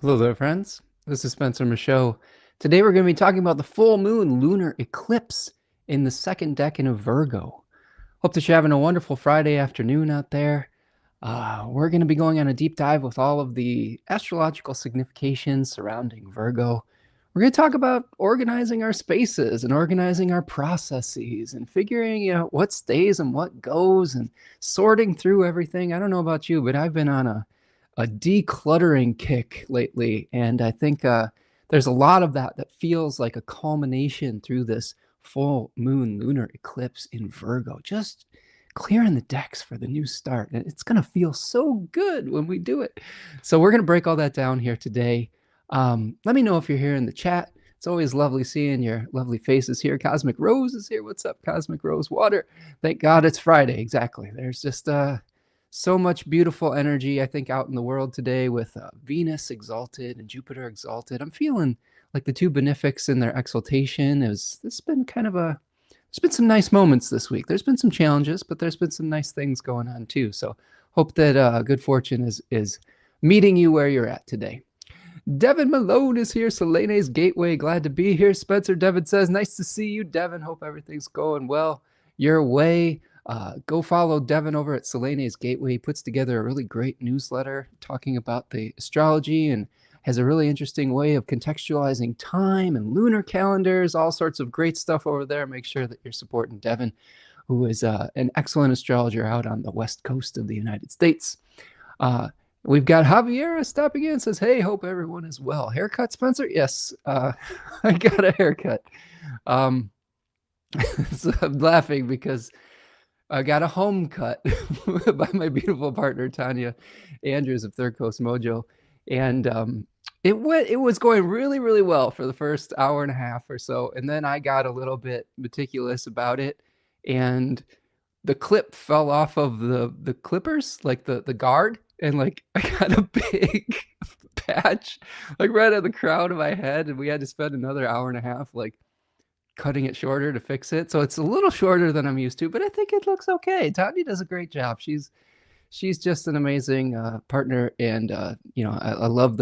Hello there, friends. This is Spencer Michaud. Today we're going to be talking about the full moon lunar eclipse in the second decan of Virgo. Hope that you're having a wonderful Friday afternoon out there. We're going to be going on a deep dive with all of the astrological significations surrounding Virgo. We're going to talk about organizing our spaces and organizing our processes and figuring out what stays and what goes and sorting through everything. I don't know about you, but I've been on a decluttering kick lately, and I think there's a lot of that feels like a culmination through this full moon lunar eclipse in Virgo. Just clearing the decks for the new start. And it's going to feel so good when we do it. So we're going to break all that down here today. Let me know if you're here in the chat. It's always lovely seeing your lovely faces here. Cosmic Rose is here. What's up, Cosmic Rose Water? Thank God it's Friday. Exactly. There's just so much beautiful energy, I think, out in the world today with Venus exalted and Jupiter exalted. I'm feeling like the two benefics in their exaltation. It's been kind of there's been some nice moments this week. There's been some challenges, but there's been some nice things going on too. So hope that good fortune is meeting you where you're at today. Devin Malone is here. Selene's Gateway, glad to be here. Spencer Devin says, nice to see you, Devin. Hope everything's going well your way. Go follow Devin over at Selene's Gateway. He puts together a really great newsletter talking about the astrology and has a really interesting way of contextualizing time and lunar calendars, all sorts of great stuff over there. Make sure that you're supporting Devin, who is an excellent astrologer out on the west coast of the United States. We've got Javiera stopping in, says, hey, hope everyone is well. Haircut, Spencer? Yes, I got a haircut. So I'm laughing because I got a home cut by my beautiful partner, Tanya Andrews of Third Coast Mojo. And it was going really, really well for the first hour and a half or so. And then I got a little bit meticulous about it. And the clip fell off of the clippers, like the guard. And like I got a big patch like right at the crown of my head. And we had to spend another hour and a half like cutting it shorter to fix it. So it's a little shorter than I'm used to, but I think it looks okay. Tanya does a great job. She's just an amazing partner. And, I love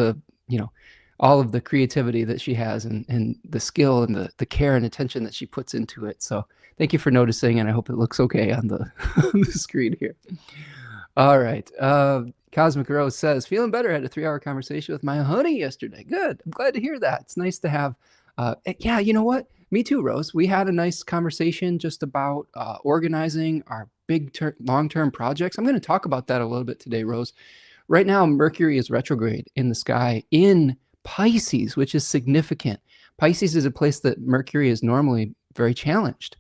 all of the creativity that she has and the skill and the care and attention that she puts into it. So thank you for noticing. And I hope it looks okay on the, on the screen here. All right. Cosmic Rose says, feeling better. I had a 3-hour conversation with my honey yesterday. Good. I'm glad to hear that. It's nice to have, yeah, you know what? Me too, Rose. We had a nice conversation just about organizing our big long-term projects. I'm going to talk about that a little bit today, Rose. Right now, Mercury is retrograde in the sky in Pisces, which is significant. Pisces is a place that Mercury is normally very challenged.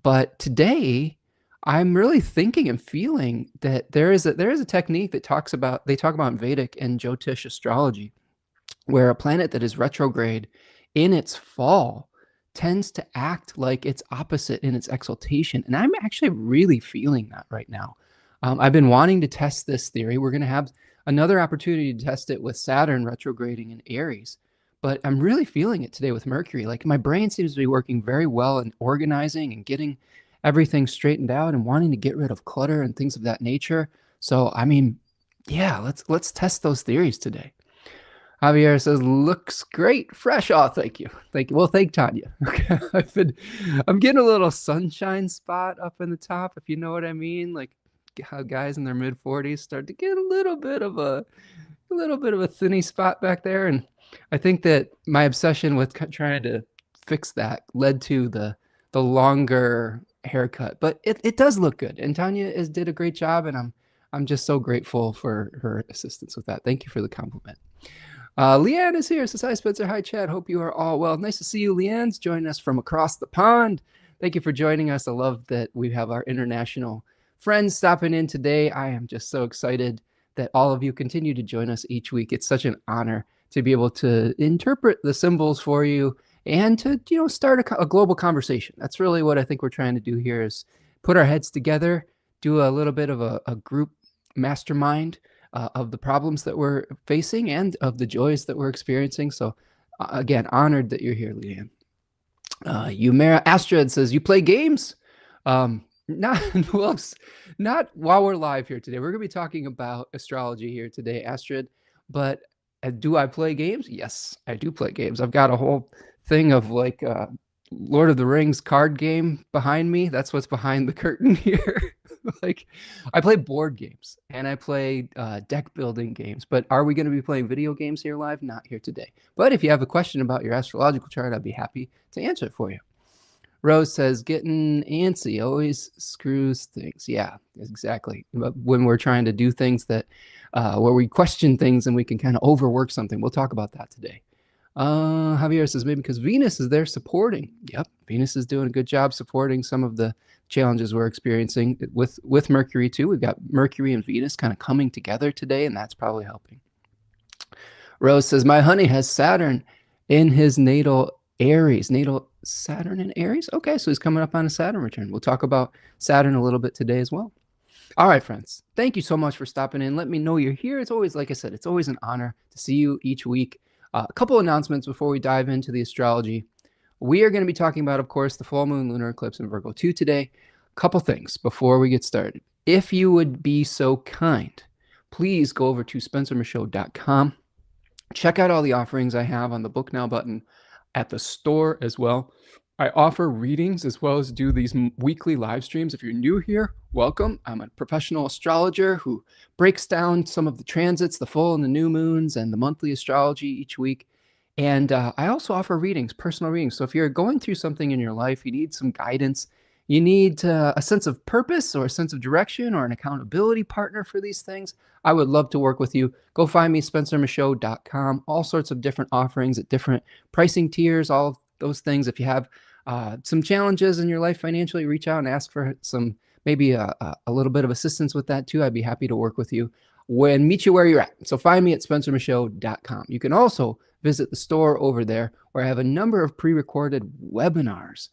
But today, I'm really thinking and feeling that there is a technique that they talk about in Vedic and Jyotish astrology, where a planet that is retrograde in its fall tends to act like its opposite in its exaltation. And I'm actually really feeling that right now. I've been wanting to test this theory. We're going to have another opportunity to test it with Saturn retrograding in Aries. But I'm really feeling it today with Mercury. Like my brain seems to be working very well in organizing and getting everything straightened out and wanting to get rid of clutter and things of that nature. So, I mean, yeah, let's test those theories today. Javier says, looks great. Fresh. Oh, thank you. Thank you. Well, thank Tanya. Okay. I'm getting a little sunshine spot up in the top, if you know what I mean. Like how guys in their mid 40s start to get a little bit of a thinny spot back there. And I think that my obsession with trying to fix that led to the longer haircut, but it does look good. And Tanya did a great job. And I'm just so grateful for her assistance with that. Thank you for the compliment. Leanne is here. Says, hi, Spencer. Hi, Chad. Hope you are all well. Nice to see you. Leanne's joining us from across the pond. Thank you for joining us. I love that we have our international friends stopping in today. I am just so excited that all of you continue to join us each week. It's such an honor to be able to interpret the symbols for you and to, start a global conversation. That's really what I think we're trying to do here is put our heads together, do a little bit of a group mastermind of the problems that we're facing and of the joys that we're experiencing. So again, honored that you're here, Leanne. Yumera Astrid says, you play games? Not while we're live here today. We're going to be talking about astrology here today, Astrid, but Do I play games? Yes, I do play games. I've got a whole thing of like Lord of the Rings card game behind me. That's what's behind the curtain here. Like, I play board games and I play deck building games. But are we going to be playing video games here live? Not here today. But if you have a question about your astrological chart, I'd be happy to answer it for you. Rose says, getting antsy always screws things. Yeah, exactly. But when we're trying to do things that, where we question things and we can kind of overwork something. We'll talk about that today. Javier says, maybe because Venus is there supporting. Yep, Venus is doing a good job supporting some of the challenges we're experiencing with Mercury too. We've got Mercury and Venus kind of coming together today, and that's probably helping. Rose says, my honey has Saturn in his natal Aries. Natal Saturn in Aries? Okay, so he's coming up on a Saturn return. We'll talk about Saturn a little bit today as well. All right, friends. Thank you so much for stopping in. Let me know you're here. It's always, like I said, it's always an honor to see you each week. A couple announcements before we dive into the astrology. We are going to be talking about, of course, the full moon lunar eclipse in Virgo II today. A couple things before we get started. If you would be so kind, please go over to spencermichaud.com. Check out all the offerings I have on the Book Now button at the store as well. I offer readings as well as do these weekly live streams. If you're new here, welcome. I'm a professional astrologer who breaks down some of the transits, the full and the new moons, and the monthly astrology each week. And I also offer readings, personal readings. So if you're going through something in your life, you need some guidance, you need a sense of purpose or a sense of direction or an accountability partner for these things, I would love to work with you. Go find me, spencermichaud.com. All sorts of different offerings at different pricing tiers, all of those things. If you have some challenges in your life financially, reach out and ask for some, maybe a little bit of assistance with that too. I'd be happy to work with you and meet you where you're at. So find me at spencermichaud.com. You can also visit the store over there where I have a number of pre-recorded webinars.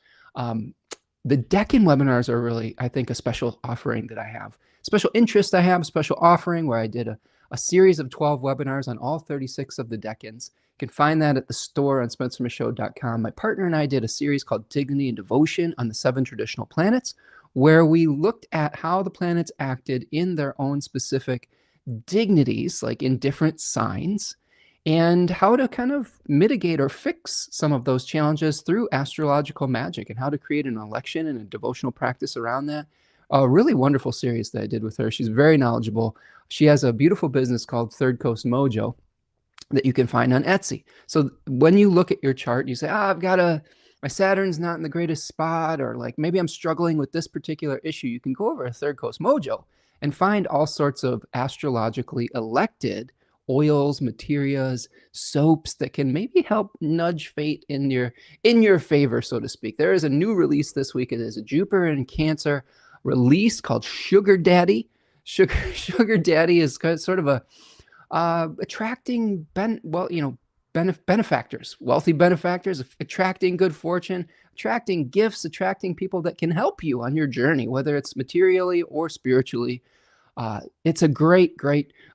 The Deccan webinars are really, I think, a special offering that I have. Special interest I have, special offering where I did a series of 12 webinars on all 36 of the Decans. You can find that at the store on spencermichaud.com. My partner and I did a series called Dignity and Devotion on the 7 traditional planets, where we looked at how the planets acted in their own specific dignities, like in different signs, and how to kind of mitigate or fix some of those challenges through astrological magic and how to create an election and a devotional practice around that. A really wonderful series that I did with her. She's very knowledgeable. She has a beautiful business called Third Coast Mojo that you can find on Etsy. So when you look at your chart, you say, I've got my Saturn's not in the greatest spot, or like maybe I'm struggling with this particular issue. You can go over to Third Coast Mojo and find all sorts of astrologically elected oils, materials, soaps that can maybe help nudge fate in your favor, so to speak. There is a new release this week. It is a Jupiter and Cancer release called Sugar Daddy. Sugar Daddy is sort of attracting benefactors, wealthy benefactors, attracting good fortune, attracting gifts, attracting people that can help you on your journey, whether it's materially or spiritually. It's a great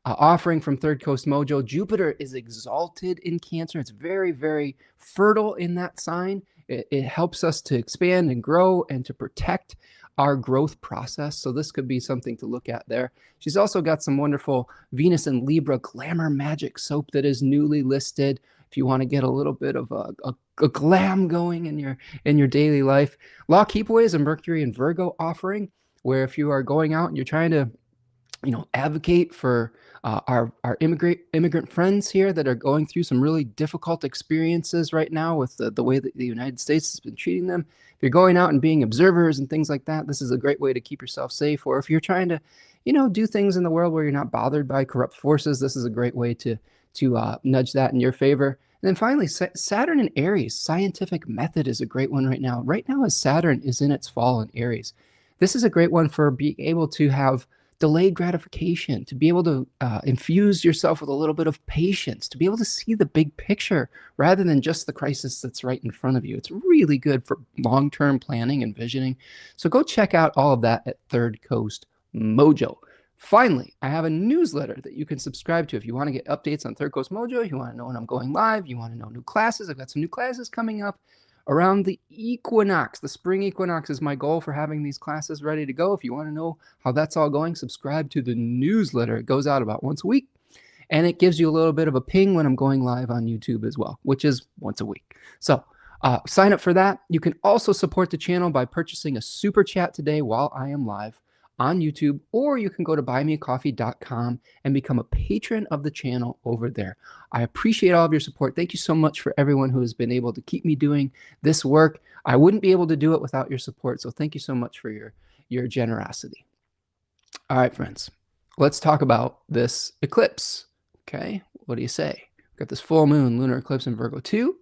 offering from Third Coast Mojo. Jupiter is exalted in Cancer. It's very, very fertile in that sign. It helps us to expand and grow and to protect our growth process. So this could be something to look at there. She's also got some wonderful Venus and Libra glamour magic soap that is newly listed. If you want to get a little bit of a glam going in your daily life. Law Keepaway is a Mercury and Virgo offering, where if you are going out and you're trying to advocate for our immigrant friends here that are going through some really difficult experiences right now with the way that the United States has been treating them. If you're going out and being observers and things like that, this is a great way to keep yourself safe. Or if you're trying to, do things in the world where you're not bothered by corrupt forces, this is a great way to nudge that in your favor. And then finally, Saturn in Aries, scientific method is a great one right now. Right now, as Saturn is in its fall in Aries, this is a great one for being able to have delayed gratification, to be able to infuse yourself with a little bit of patience, to be able to see the big picture rather than just the crisis that's right in front of you. It's really good for long-term planning and visioning. So go check out all of that at Third Coast Mojo. Finally, I have a newsletter that you can subscribe to if you want to get updates on Third Coast Mojo, you want to know when I'm going live, you want to know new classes. I've got some new classes coming up around the equinox. The spring equinox is my goal for having these classes ready to go. If you want to know how that's all going, subscribe to the newsletter. It goes out about once a week. And it gives you a little bit of a ping when I'm going live on YouTube as well, which is once a week. So sign up for that. You can also support the channel by purchasing a super chat today while I am live on YouTube, or you can go to buymeacoffee.com and become a patron of the channel over there. I appreciate all of your support. Thank you so much for everyone who has been able to keep me doing this work. I wouldn't be able to do it without your support. So thank you so much for your generosity. All right, friends, let's talk about this eclipse. Okay, what do you say? We've got this full moon lunar eclipse in Virgo II.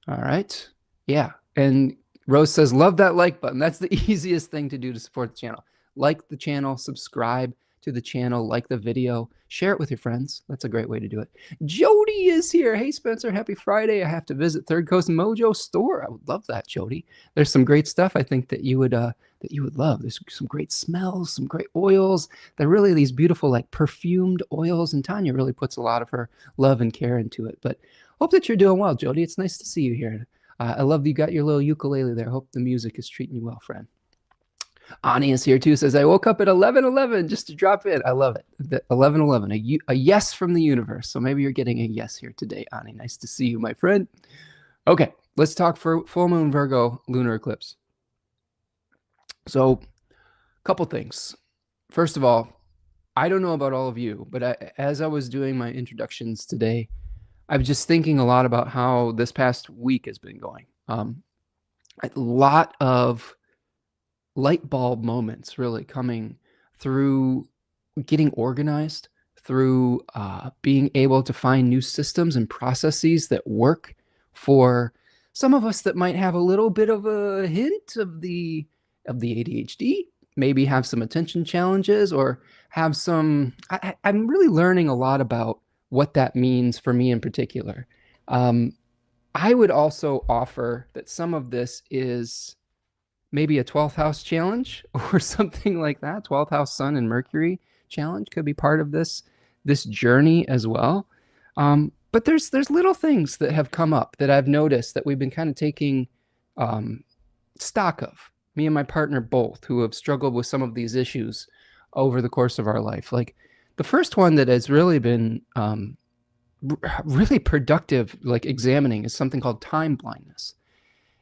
All right, yeah. And Rose says, love that like button. That's the easiest thing to do to support the channel. Like the channel, subscribe to the channel, like the video, share it with your friends. That's a great way to do it. Jody is here. Hey, Spencer, happy Friday. I have to visit Third Coast Mojo store. I would love that, Jody. There's some great stuff I think that you would love. There's some great smells, some great oils. They're really these beautiful, like perfumed oils. And Tanya really puts a lot of her love and care into it. But hope that you're doing well, Jody. It's nice to see you here. I love that you got your little ukulele there. Hope the music is treating you well, friend. Ani is here too, says, I woke up at 11:11 just to drop in. I love it. 11:11, a yes from the universe. So maybe you're getting a yes here today, Ani. Nice to see you, my friend. Okay, let's talk for full moon Virgo lunar eclipse. So, a couple things. First of all, I don't know about all of you, but as I was doing my introductions today, I was just thinking a lot about how this past week has been going. A lot of light bulb moments really coming through getting organized, through being able to find new systems and processes that work for some of us that might have a little bit of a hint of the ADHD, maybe have some attention challenges, or have some, I'm really learning a lot about what that means for me in particular. I would also offer that some of this is maybe a 12th house challenge or something like that. 12th house Sun and Mercury challenge could be part of this journey as well. But there's little things that have come up that I've noticed that we've been kind of taking stock of. Me and my partner both, who have struggled with some of these issues over the course of our life. Like the first one that has really been really productive, like examining, is something called time blindness.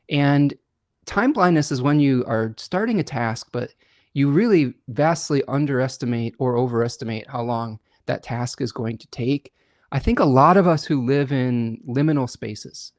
And time blindness is when you are starting a task, but you really vastly underestimate or overestimate how long that task is going to take. I think a lot of us who live in liminal spaces,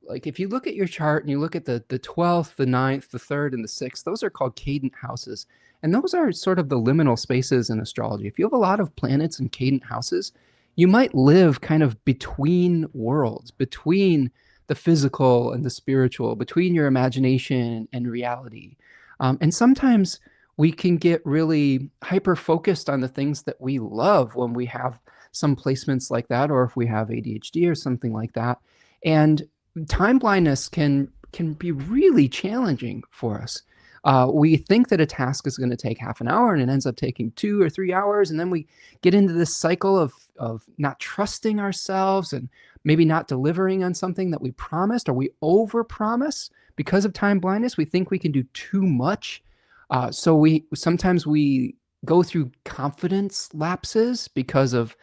like if you look at your chart and you look at the 12th, the 9th, the 3rd, and the 6th, those are called cadent houses. And those are sort of the liminal spaces in astrology. If you have a lot of planets in cadent houses, you might live kind of between worlds, between the physical and the spiritual, between your imagination and reality. And sometimes we can get really hyper-focused on the things that we love when we have some placements like that, or if we have ADHD or something like that. And time blindness can be really challenging for us. We think that a task is going to take half an hour and it ends up taking 2 or 3 hours. And then we get into this cycle of not trusting ourselves and maybe not delivering on something that we promised, or we overpromise because of time blindness. We think we can do too much. So sometimes we go through confidence lapses because of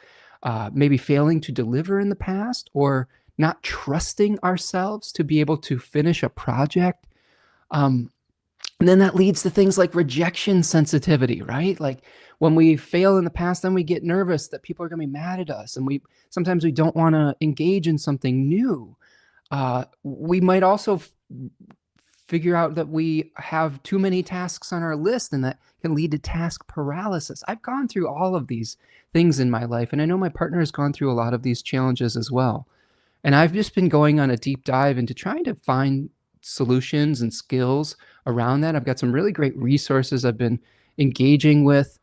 maybe failing to deliver in the past, or not trusting ourselves to be able to finish a project. And then that leads to things like rejection sensitivity, right? Like when we fail in the past, then we get nervous that people are going to be mad at us. And sometimes we don't want to engage in something new. We might also figure out that we have too many tasks on our list, and that can lead to task paralysis. I've gone through all of these things in my life, and I know my partner has gone through a lot of these challenges as well. And I've just been going on a deep dive into trying to find solutions and skills around that. I've got some really great resources I've been engaging with.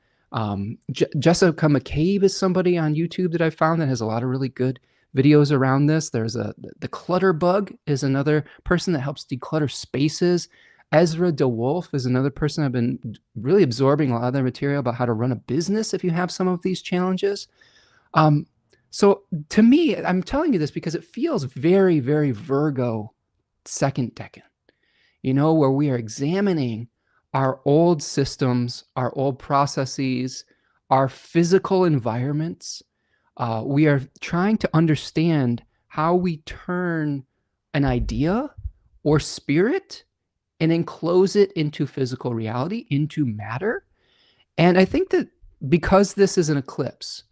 Jessica McCabe is somebody on YouTube that I found that has a lot of really good videos around this. There's the Clutter Bug is another person that helps declutter spaces. Ezra DeWolf is another person I've been really absorbing a lot of their material about how to run a business if you have some of these challenges. So to me, I'm telling you this because it feels very, very Virgo second decan, where we are examining our old systems, our old processes, our physical environments, we are trying to understand how we turn an idea or spirit and enclose it into physical reality, into matter. And I think that because this is an eclipse,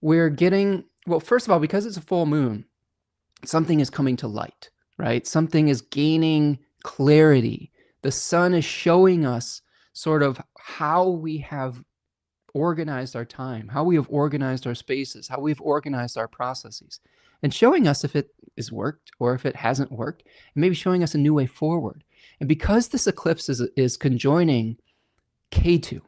we're getting, well, first of all, because it's a full moon, something is coming to light, right? Something is gaining clarity. The sun is showing us sort of how we have organized our time, how we have organized our spaces, how we've organized our processes, and showing us if it has worked or if it hasn't worked, and maybe showing us a new way forward. And because this eclipse is conjoining K2,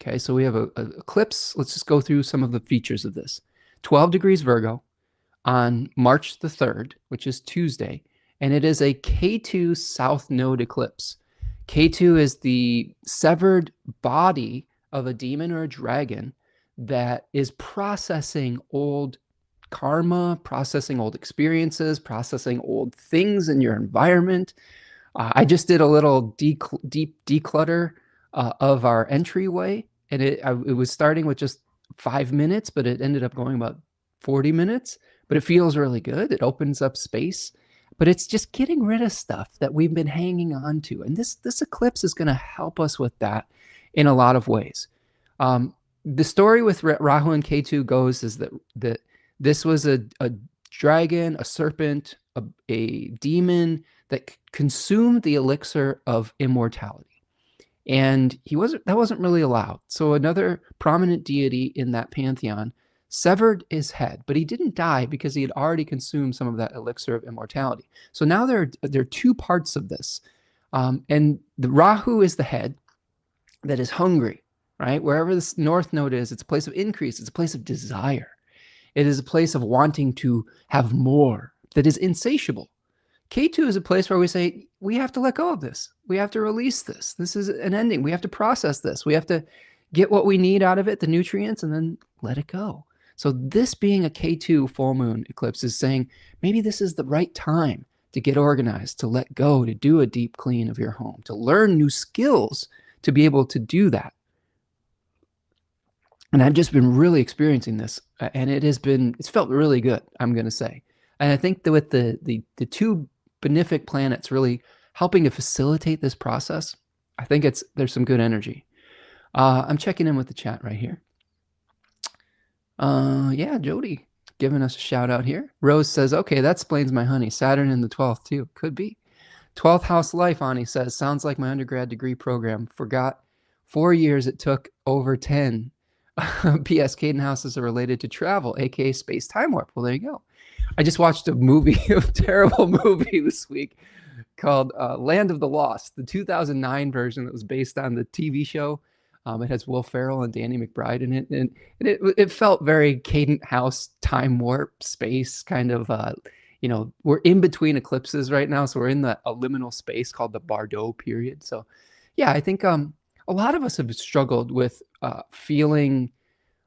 okay, so we have a eclipse. Let's just go through some of the features of this. 12 degrees Virgo on March the 3rd, which is Tuesday, and it is a K2 South Node eclipse. K2 is the severed body of a demon or a dragon that is processing old karma, processing old experiences, processing old things in your environment. I just did a little deep declutter of our entryway, and it was starting with just 5 minutes, but it ended up going about 40 minutes. But it feels really good. It opens up space, but it's just getting rid of stuff that we've been hanging on to. And this eclipse is going to help us with that in a lot of ways. The story with Rahu and Ketu goes is that this was a dragon, a serpent, a demon that consumed the elixir of immortality. And that wasn't really allowed. So another prominent deity in that pantheon severed his head, but he didn't die because he had already consumed some of that elixir of immortality. So now there are two parts of this. And the Rahu is the head that is hungry, right? Wherever this north node is, it's a place of increase. It's a place of desire. It is a place of wanting to have more, that is insatiable. K2 is a place where we say, we have to let go of this. We have to release this. This is an ending. We have to process this. We have to get what we need out of it, the nutrients, and then let it go. So this being a K2 full moon eclipse is saying, maybe this is the right time to get organized, to let go, to do a deep clean of your home, to learn new skills to be able to do that. And I've just been really experiencing this, and it's felt really good, I'm going to say. And I think that with the two benefic planets really helping to facilitate this process, I think there's some good energy. I'm checking in with the chat right here. Yeah, Jody giving us a shout out here. Rose says, okay, that explains my honey. Saturn in the 12th too. Could be. 12th house life, Ani says, sounds like my undergrad degree program. Forgot 4 years it took over 10. P.S. Caden houses are related to travel, aka space-time warp. Well, there you go. I just watched a terrible movie this week called Land of the Lost, the 2009 version that was based on the TV show. It has Will Ferrell and Danny McBride in it, and it felt very Caden House time warp space kind of. We're in between eclipses right now, so we're in the liminal space called the Bardo period. So, yeah, I think a lot of us have struggled with feeling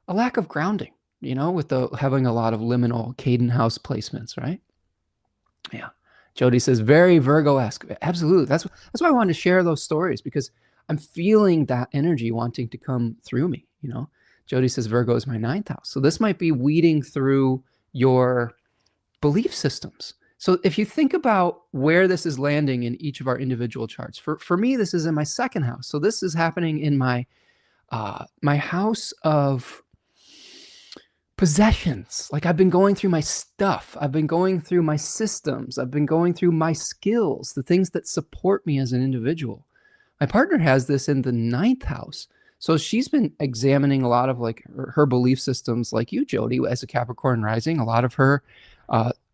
a lack of grounding, with having a lot of liminal Caden House placements, right? Yeah. Jody says, very Virgo-esque. Absolutely. That's why I wanted to share those stories, because I'm feeling that energy wanting to come through me, Jody says, Virgo is my 9th house. So this might be weeding through your belief systems. So if you think about where this is landing in each of our individual charts, for me, this is in my 2nd house. So this is happening in my my house of possessions. Like, I've been going through my stuff. I've been going through my systems. I've been going through my skills, the things that support me as an individual. My partner has this in the 9th house. So she's been examining a lot of like her belief systems, like you, Jody, as a Capricorn rising, a lot of her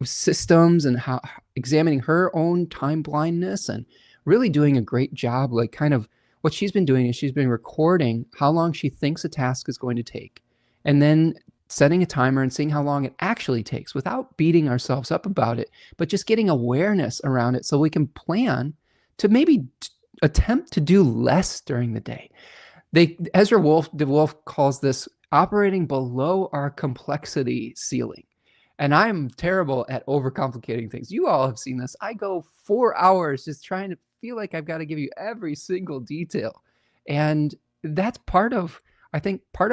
systems, and how examining her own time blindness, and really doing a great job. Like, kind of what she's been doing is she's been recording how long she thinks a task is going to take, and then setting a timer and seeing how long it actually takes without beating ourselves up about it, but just getting awareness around it so we can plan to maybe attempt to do less during the day. Ezra Wolf calls this operating below our complexity ceiling. And I'm terrible at overcomplicating things. You all have seen this. I go 4 hours just trying to feel like I've got to give you every single detail. And that's part of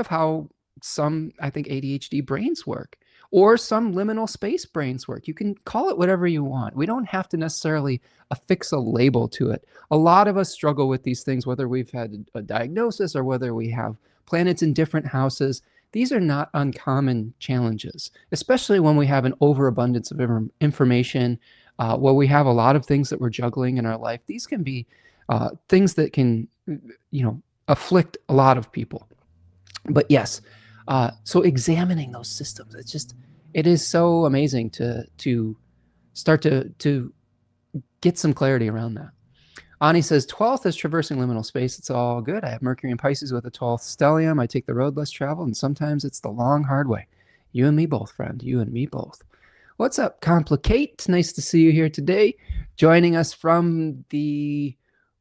how some, I think, ADHD brains work. or some liminal space brains work. You can call it whatever you want. We don't have to necessarily affix a label to it. A lot of us struggle with these things, whether we've had a diagnosis or whether we have planets in different houses. These are not uncommon challenges, especially when we have an overabundance of information, where we have a lot of things that we're juggling in our life. These can be things that can, afflict a lot of people. But yes, so examining those systems, it is so amazing to start to get some clarity around that. Ani says, 12th is traversing liminal space. It's all good. I have Mercury in Pisces with a 12th stellium. I take the road less traveled, and sometimes it's the long, hard way. You and me both, friend. You and me both. What's up, Complicate? Nice to see you here today. Joining us from the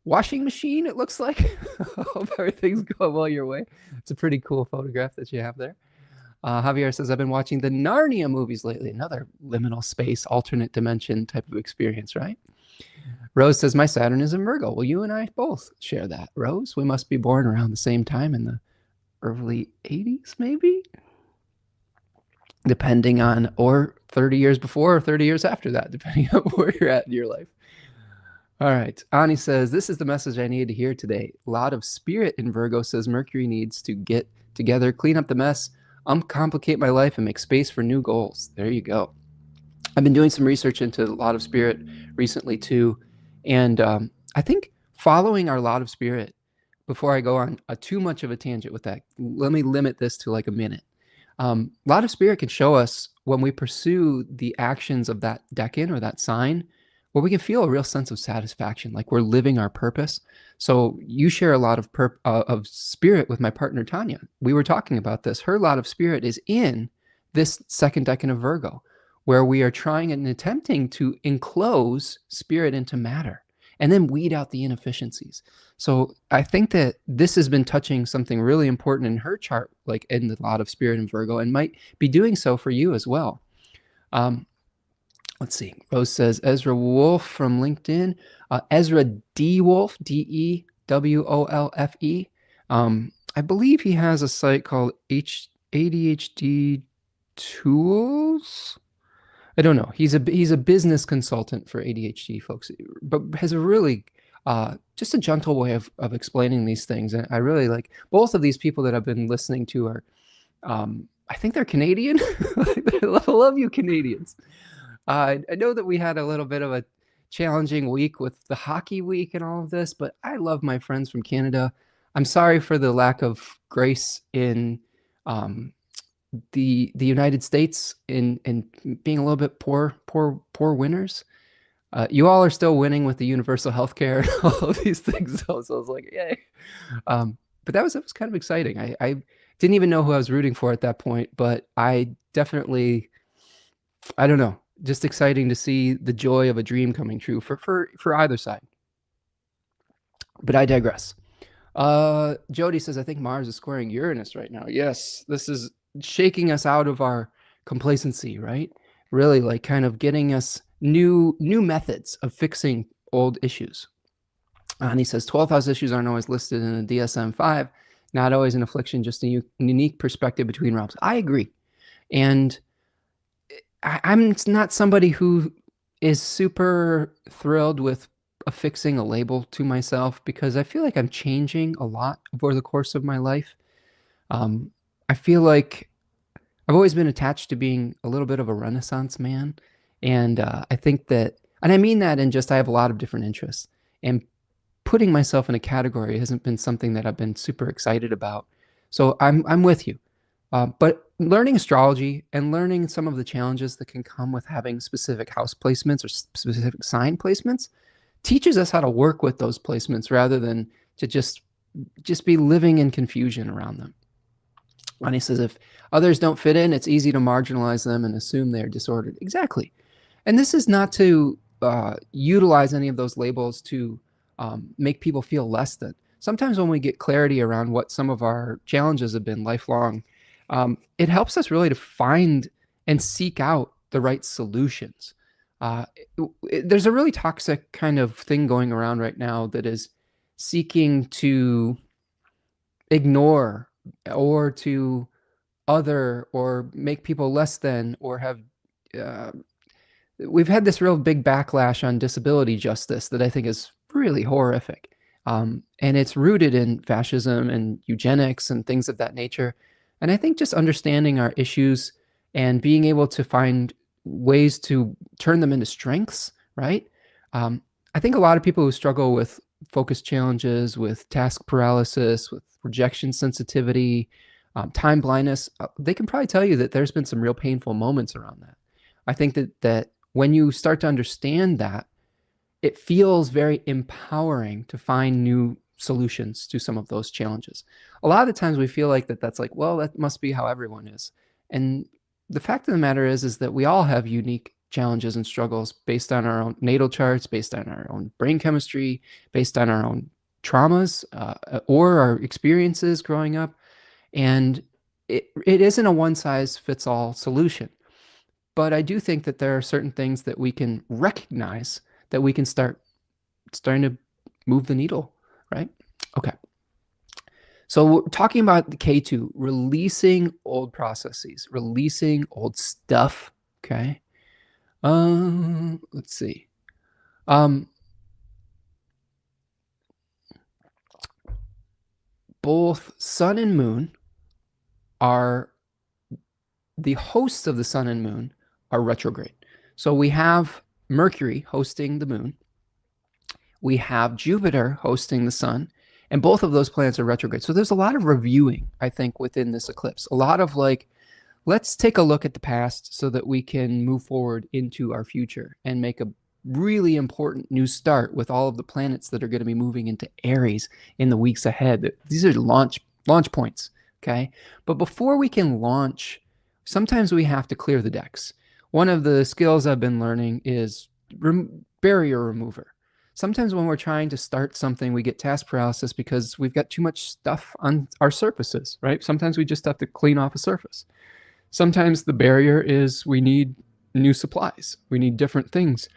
washing machine, it looks like. Hope everything's going well your way. It's a pretty cool photograph that you have there. Javier says, I've been watching the Narnia movies lately. Another liminal space, alternate dimension type of experience, right? Rose says, my Saturn is in Virgo. Well, you and I both share that, Rose. We must be born around the same time in the early 80s, maybe? Depending on, or 30 years before or 30 years after that, depending on where you're at in your life. All right. Ani says, this is the message I needed to hear today. A lot of spirit in Virgo says Mercury needs to get together, clean up the mess, uncomplicate my life, and make space for new goals. There you go. I've been doing some research into a lot of spirit recently too. And I think following our lot of spirit, before I go on too much of a tangent with that, let me limit this to like a minute. Lot of spirit can show us when we pursue the actions of that decan or that sign, where we can feel a real sense of satisfaction, like we're living our purpose. So you share a lot of spirit with my partner, Tanya. We were talking about this. Her lot of spirit is in this second decan of Virgo, where we are trying and attempting to enclose spirit into matter and then weed out the inefficiencies. So I think that this has been touching something really important in her chart, like in the lot of spirit in Virgo, and might be doing so for you as well. Let's see. Rose says, Ezra Wolf from LinkedIn. Ezra D. Wolf, DEWOLFE. I believe he has a site called ADHD Tools. I don't know. He's a business consultant for ADHD folks, but has a really just a gentle way of explaining these things. And I really like both of these people that I've been listening to are, I think they're Canadian. I love you, Canadians. I know that we had a little bit of a challenging week with the hockey week and all of this, but I love my friends from Canada. I'm sorry for the lack of grace in the United States in being a little bit poor winners. You all are still winning with the universal health care and all of these things. So I was like, yay. But that was kind of exciting. I didn't even know who I was rooting for at that point, but I definitely, I don't know, just exciting to see the joy of a dream coming true for either side. But I digress. Jody says, I think Mars is squaring Uranus right now. Yes, this is shaking us out of our complacency, right? Really like kind of getting us new methods of fixing old issues. And he says 12th house issues aren't always listed in the DSM-5, not always an affliction, just a unique perspective between realms. I agree. And I'm not somebody who is super thrilled with affixing a label to myself, because I feel like I'm changing a lot over the course of my life. I feel like I've always been attached to being a little bit of a Renaissance man. And I think that, and I mean that in just, I have a lot of different interests, and putting myself in a category hasn't been something that I've been super excited about. So I'm with you. But learning astrology and learning some of the challenges that can come with having specific house placements or specific sign placements teaches us how to work with those placements rather than to just be living in confusion around them. And he says, if others don't fit in, it's easy to marginalize them and assume they're disordered. Exactly. And this is not to utilize any of those labels to make people feel less than. Sometimes when we get clarity around what some of our challenges have been lifelong, it helps us really to find and seek out the right solutions. There's a really toxic kind of thing going around right now that is seeking to ignore or to other or make people less than or have uh, we've had this real big backlash on disability justice that I think is really horrific. And it's rooted in fascism and eugenics and things of that nature. And I think just understanding our issues and being able to find ways to turn them into strengths, right? I think a lot of people who struggle with focus challenges, with task paralysis, with rejection sensitivity, time blindness, they can probably tell you that there's been some real painful moments around that. I think that when you start to understand that, it feels very empowering to find new solutions to some of those challenges. A lot of the times we feel like that's like, well, that must be how everyone is. And the fact of the matter is that we all have unique challenges and struggles based on our own natal charts, based on our own brain chemistry, based on our own traumas or our experiences growing up. And it isn't a one-size-fits-all solution. But I do think that there are certain things that we can recognize that we can starting to move the needle, right? Okay. So we're talking about the K2, releasing old processes, releasing old stuff, okay? Let's see. Both Sun and Moon are the hosts of the Sun and Moon are retrograde. So we have Mercury hosting the Moon. We have Jupiter hosting the Sun, and both of those planets are retrograde. So there's a lot of reviewing, I think, within this eclipse. A lot of like, let's take a look at the past so that we can move forward into our future and make a really important new start with all of the planets that are going to be moving into Aries in the weeks ahead. These are launch points, okay? But before we can launch, sometimes we have to clear the decks. One of the skills I've been learning is barrier remover. Sometimes when we're trying to start something, we get task paralysis because we've got too much stuff on our surfaces, right? Sometimes we just have to clean off a surface. Sometimes the barrier is we need new supplies. We need different things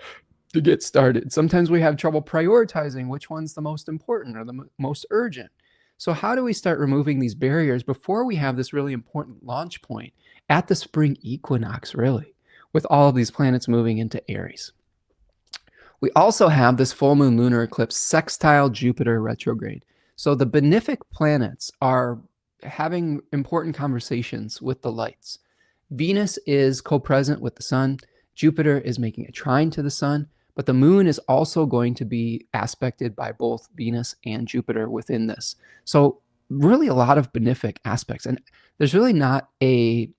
to get started. Sometimes we have trouble prioritizing which one's the most important or the most urgent. So how do we start removing these barriers before we have this really important launch point at the spring equinox, really, with all of these planets moving into Aries? We also have this full moon lunar eclipse sextile Jupiter retrograde. So the benefic planets are having important conversations with the lights. Venus is co-present with the sun. Jupiter is making a trine to the sun, but the moon is also going to be aspected by both Venus and Jupiter within this. So really a lot of benefic aspects. And there's really not a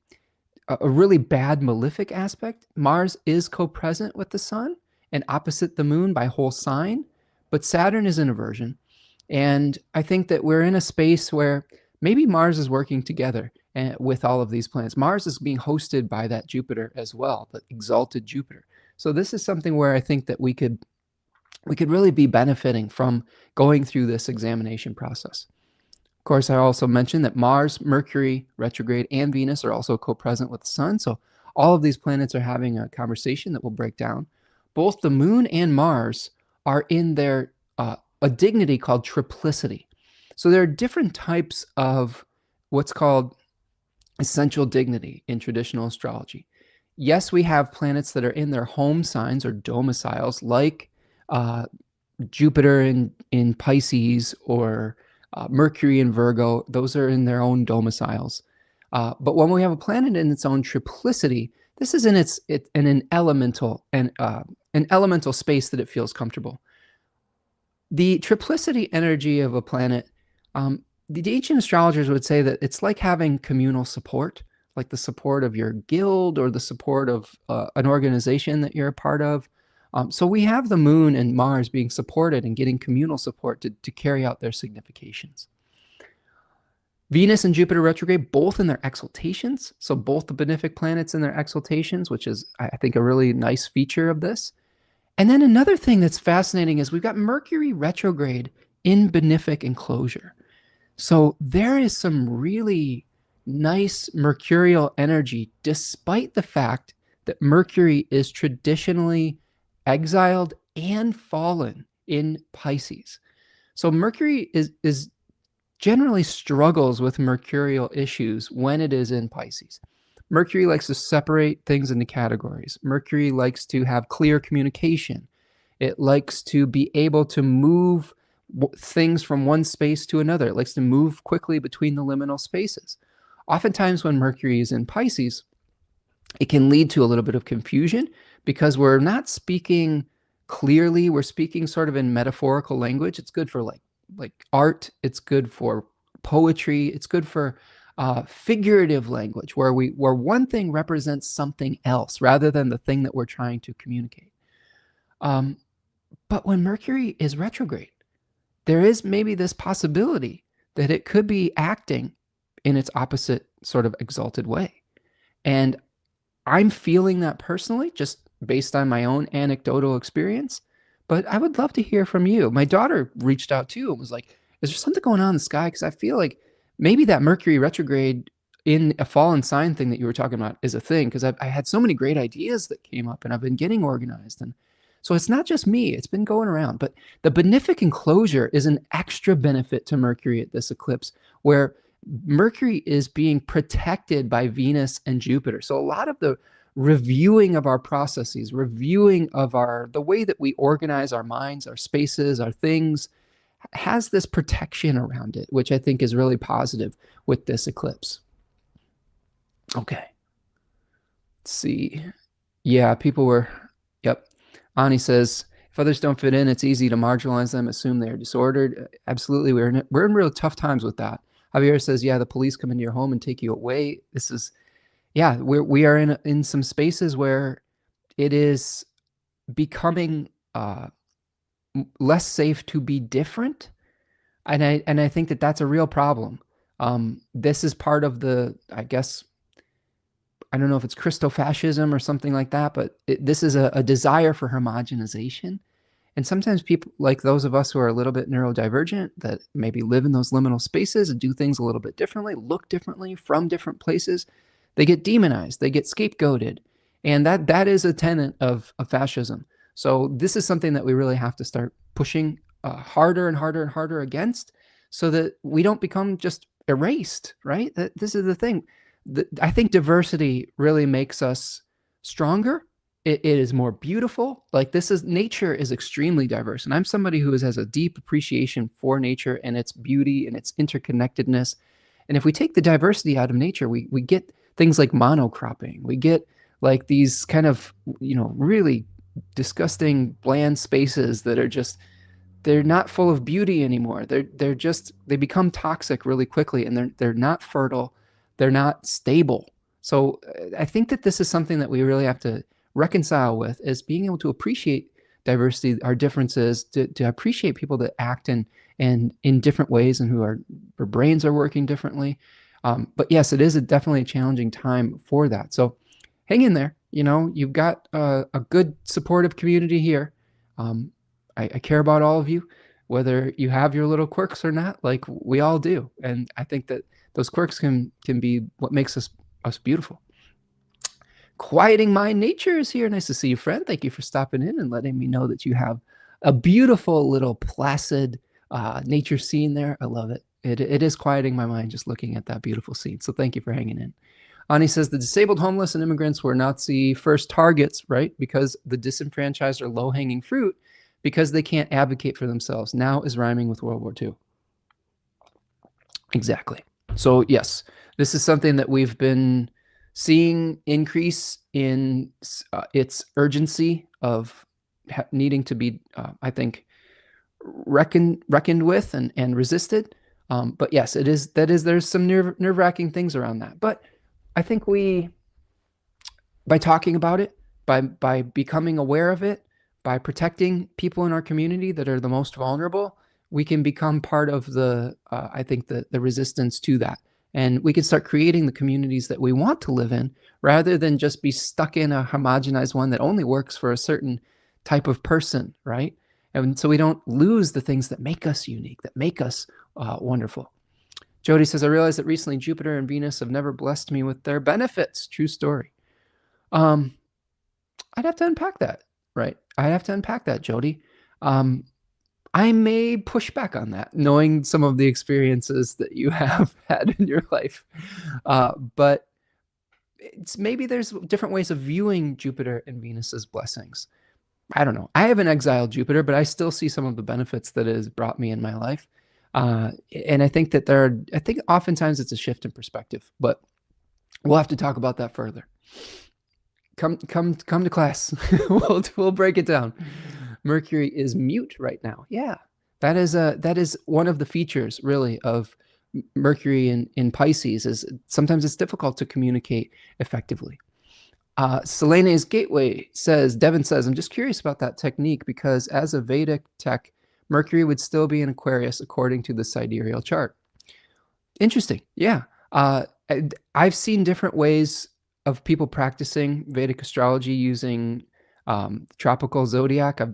really bad malefic aspect. Mars is co-present with the sun and opposite the moon by whole sign, but Saturn is in aversion. And I think that we're in a space where maybe Mars is working together with all of these planets. Mars is being hosted by that Jupiter as well, the exalted Jupiter. So this is something where I think that we could really be benefiting from going through this examination process. Of course, I also mentioned that Mars, Mercury, retrograde, and Venus are also co-present with the sun. So all of these planets are having a conversation that will break down. Both the moon and Mars are in their a dignity called triplicity. So there are different types of what's called essential dignity in traditional astrology. Yes, we have planets that are in their home signs or domiciles, like Jupiter in Pisces or Mercury in Virgo. Those are in their own domiciles. But when we have a planet in its own triplicity, this is in an elemental space that it feels comfortable. The triplicity energy of a planet, the ancient astrologers would say that it's like having communal support, like the support of your guild or the support of an organization that you're a part of. So we have the moon and Mars being supported and getting communal support to carry out their significations. Venus and Jupiter retrograde, both in their exaltations. So both the benefic planets in their exaltations, which is, I think, a really nice feature of this. And then another thing that's fascinating is we've got Mercury retrograde in benefic enclosure. So there is some really nice mercurial energy, despite the fact that Mercury is traditionally exiled and fallen in Pisces. So Mercury is generally struggles with mercurial issues when it is in Pisces. Mercury likes to separate things into categories. Mercury likes to have clear communication. It likes to be able to move things from one space to another. It likes to move quickly between the liminal spaces. Oftentimes when Mercury is in Pisces, it can lead to a little bit of confusion because we're not speaking clearly. We're speaking sort of in metaphorical language. It's good for like art. It's good for poetry. It's good for figurative language where one thing represents something else rather than the thing that we're trying to communicate. But when Mercury is retrograde, there is maybe this possibility that it could be acting in its opposite sort of exalted way. And I'm feeling that personally, just based on my own anecdotal experience. But I would love to hear from you. My daughter reached out too and was like, is there something going on in the sky? Because I feel like maybe that Mercury retrograde in a fallen sign thing that you were talking about is a thing. Because I had so many great ideas that came up and I've been getting organized. And so it's not just me, it's been going around. But the benefic enclosure is an extra benefit to Mercury at this eclipse, where Mercury is being protected by Venus and Jupiter. So a lot of the reviewing of our processes, reviewing of the way that we organize our minds, our spaces, our things, has this protection around it, which I think is really positive with this eclipse. Okay. Let's see. Yeah, people were, yep. Ani says, if others don't fit in, it's easy to marginalize them, assume they're disordered. Absolutely. We're in real tough times with that. Javier says, yeah, the police come into your home and take you away. This is, yeah, we are in some spaces where it is becoming less safe to be different. And I think that that's a real problem. This is part of the, I guess, I don't know if it's Christofascism or something like that, but this is a desire for homogenization. And sometimes people, like those of us who are a little bit neurodivergent, that maybe live in those liminal spaces and do things a little bit differently, look differently from different places, they get demonized, they get scapegoated. And that is a tenet of fascism. So this is something that we really have to start pushing harder and harder and harder against, so that we don't become just erased, right? This is the thing. I think diversity really makes us stronger. It is more beautiful. Like nature is extremely diverse. And I'm somebody who has a deep appreciation for nature and its beauty and its interconnectedness. And if we take the diversity out of nature, we get things like monocropping. We get like these kind of, really disgusting bland spaces that are just, they're not full of beauty anymore. They become toxic really quickly, and they're not fertile. They're not stable. So I think that this is something that we really have to reconcile with, is being able to appreciate diversity, our differences, to appreciate people that act in different ways and their brains are working differently. But yes, it is definitely a challenging time for that. So hang in there. You've got a good supportive community here. I care about all of you, whether you have your little quirks or not, like we all do. And I think that those quirks can be what makes us beautiful. Quieting Mind Nature is here. Nice to see you, friend. Thank you for stopping in and letting me know that you have a beautiful little placid nature scene there. I love it. It is quieting my mind just looking at that beautiful scene. So thank you for hanging in. Ani says the disabled, homeless, and immigrants were Nazi first targets, right? Because the disenfranchised are low-hanging fruit because they can't advocate for themselves. Now is rhyming with World War II. Exactly. So yes, this is something that we've been seeing increase in its urgency of needing to be, I think, reckoned with and resisted. But yes, there's some nerve-wracking things around that. But I think by talking about it, by becoming aware of it, by protecting people in our community that are the most vulnerable, we can become part of I think the resistance to that. And we can start creating the communities that we want to live in, rather than just be stuck in a homogenized one that only works for a certain type of person, right? And so we don't lose the things that make us unique, that make us wonderful. Jody says, I realized that recently Jupiter and Venus have never blessed me with their benefits. True story. I'd have to unpack that, right? I'd have to unpack that, Jody. I may push back on that, knowing some of the experiences that you have had in your life. But maybe there's different ways of viewing Jupiter and Venus's blessings. I don't know. I have an exiled Jupiter, but I still see some of the benefits that it has brought me in my life. And I think that I think oftentimes it's a shift in perspective, but we'll have to talk about that further. Come to class. We'll break it down. Mercury is mute right now. Yeah, that is one of the features really of Mercury in Pisces, is sometimes it's difficult to communicate effectively. Selene's Gateway says, Devin says, I'm just curious about that technique because as a Vedic tech, Mercury would still be in Aquarius according to the sidereal chart. Interesting. Yeah. I've seen different ways of people practicing Vedic astrology using tropical zodiac. I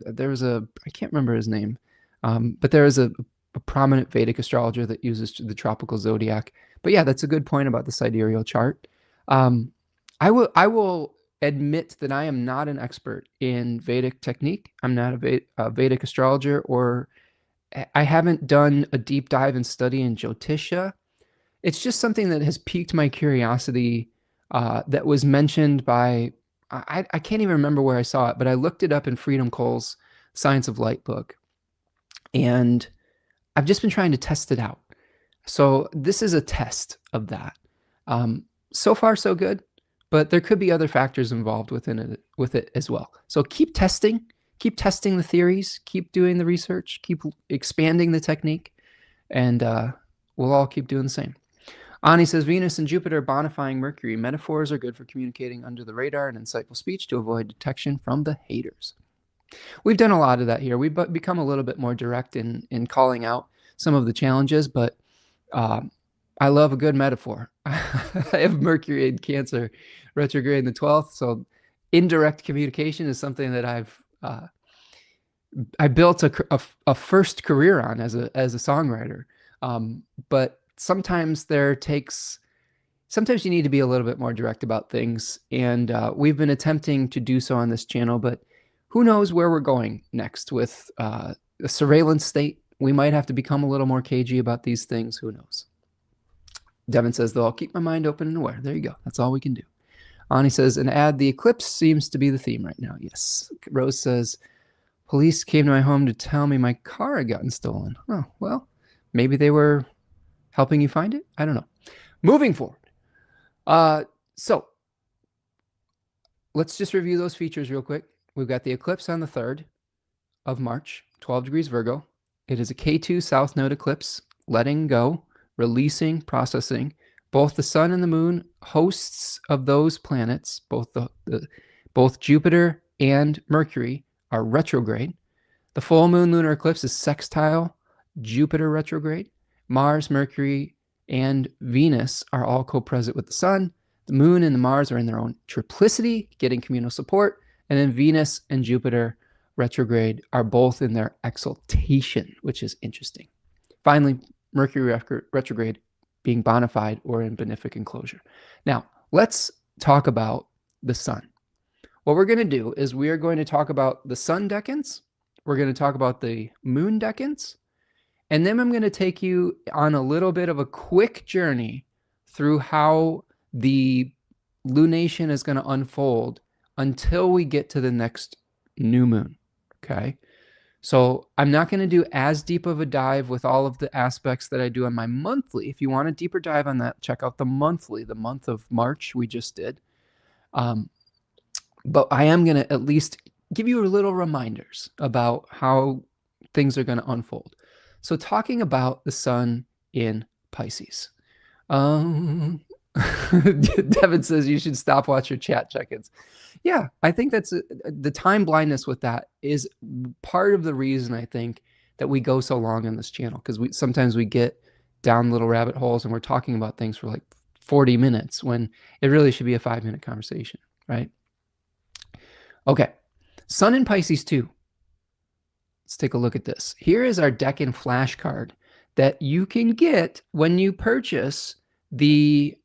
can't remember his name, but there is a prominent Vedic astrologer that uses the tropical zodiac. But yeah, that's a good point about the sidereal chart. I will admit that I am not an expert in Vedic technique. I'm not a Vedic astrologer, or I haven't done a deep dive and study in Jyotisha. It's just something that has piqued my curiosity, that was mentioned by, I can't even remember where I saw it, but I looked it up in Freedom Cole's Science of Light book. And I've just been trying to test it out. So this is a test of that. So far, so good, but there could be other factors involved with it as well. So keep testing the theories, keep doing the research, keep expanding the technique, and we'll all keep doing the same. Ani says, Venus and Jupiter bonifying Mercury. Metaphors are good for communicating under the radar and insightful speech to avoid detection from the haters. We've done a lot of that here. We've become a little bit more direct in calling out some of the challenges, but I love a good metaphor. I have Mercury in Cancer retrograde in the 12th, so indirect communication is something that I built a first career on as a songwriter. But sometimes sometimes you need to be a little bit more direct about things, and we've been attempting to do so on this channel, but who knows where we're going next with a surveillance state. We might have to become a little more cagey about these things. Who knows? Devin says, though, I'll keep my mind open and aware. There you go. That's all we can do. Ani says, and add the eclipse seems to be the theme right now. Yes. Rose says, police came to my home to tell me my car had gotten stolen. Oh, well, maybe they were helping you find it. I don't know. Moving forward. So let's just review those features real quick. We've got the eclipse on the 3rd of March, 12 degrees Virgo. It is a K2 South Node eclipse, letting go, releasing, processing. Both the sun and the moon, hosts of those planets, both Jupiter and Mercury, are retrograde. The full moon lunar eclipse is sextile, Jupiter retrograde. Mars, Mercury, and Venus are all co-present with the sun. The moon and the Mars are in their own triplicity, getting communal support. And then Venus and Jupiter retrograde are both in their exaltation, which is interesting. Finally, Mercury retrograde being bona fide or in benefic enclosure. Now, let's talk about the sun. What we're going to do is we are going to talk about the sun decans. We're going to talk about the moon decans. And then I'm going to take you on a little bit of a quick journey through how the lunation is going to unfold until we get to the next new moon. Okay. So I'm not going to do as deep of a dive with all of the aspects that I do on my monthly. If you want a deeper dive on that, check out the monthly, the month of March we just did. But I am going to at least give you little reminders about how things are going to unfold. So talking about the sun in Pisces. Devin says you should stop watch your chat check-ins. Yeah, I think that's the time blindness with that is part of the reason I think that we go so long on this channel, because sometimes we get down little rabbit holes and we're talking about things for like 40 minutes when it really should be a 5-minute conversation, right? Okay, sun in Pisces too. Let's take a look at this. Here is our Decan flashcard that you can get when you purchase the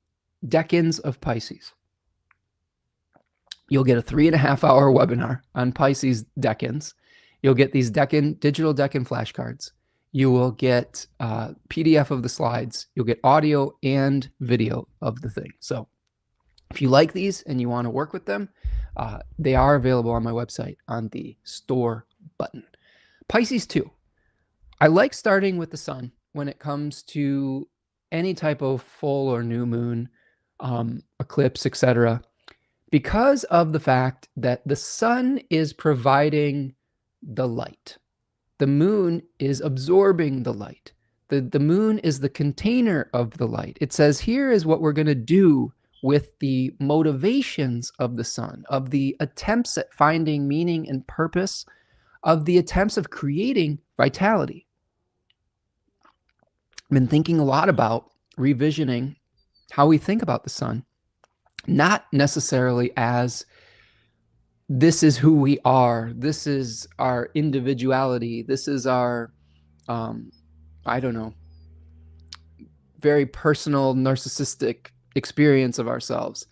Decans of Pisces. You'll get a 3.5-hour webinar on Pisces Decans. You'll get these digital Decan flashcards. You will get PDF of the slides. You'll get audio and video of the thing. So if you like these and you want to work with them, they are available on my website on the store button. Pisces 2. I like starting with the sun when it comes to any type of full or new moon, eclipse, etc., because of the fact that the sun is providing the light. The moon is absorbing the light. The moon is the container of the light. It says, here is what we're going to do with the motivations of the sun, of the attempts at finding meaning and purpose, of the attempts of creating vitality. I've been thinking a lot about revisioning how we think about the sun, not necessarily as this is who we are, this is our individuality, this is our, I don't know, very personal, narcissistic experience of ourselves,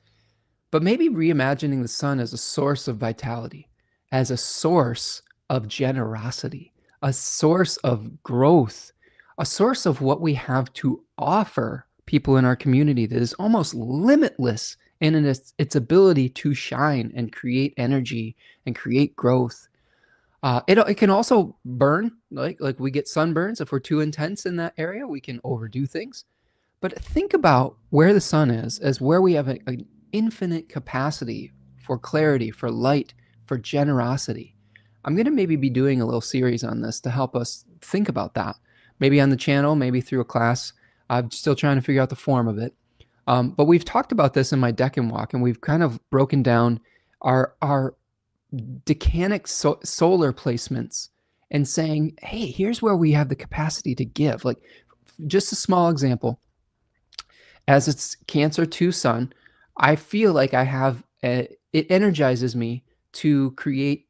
but maybe reimagining the sun as a source of vitality, as a source of generosity, a source of growth, a source of what we have to offer people in our community that is almost limitless in its ability to shine and create energy and create growth. It can also burn, like we get sunburns. If we're too intense in that area, we can overdo things. But think about where the sun is as where we have an infinite capacity for clarity, for light, for generosity. I'm going to maybe be doing a little series on this to help us think about that. Maybe on the channel, maybe through a class. I'm still trying to figure out the form of it. But we've talked about this in my Decan walk, and we've kind of broken down our decanic solar placements and saying, hey, here's where we have the capacity to give. Like, just a small example. As it's Cancer 2 sun, I feel like I have, it energizes me to create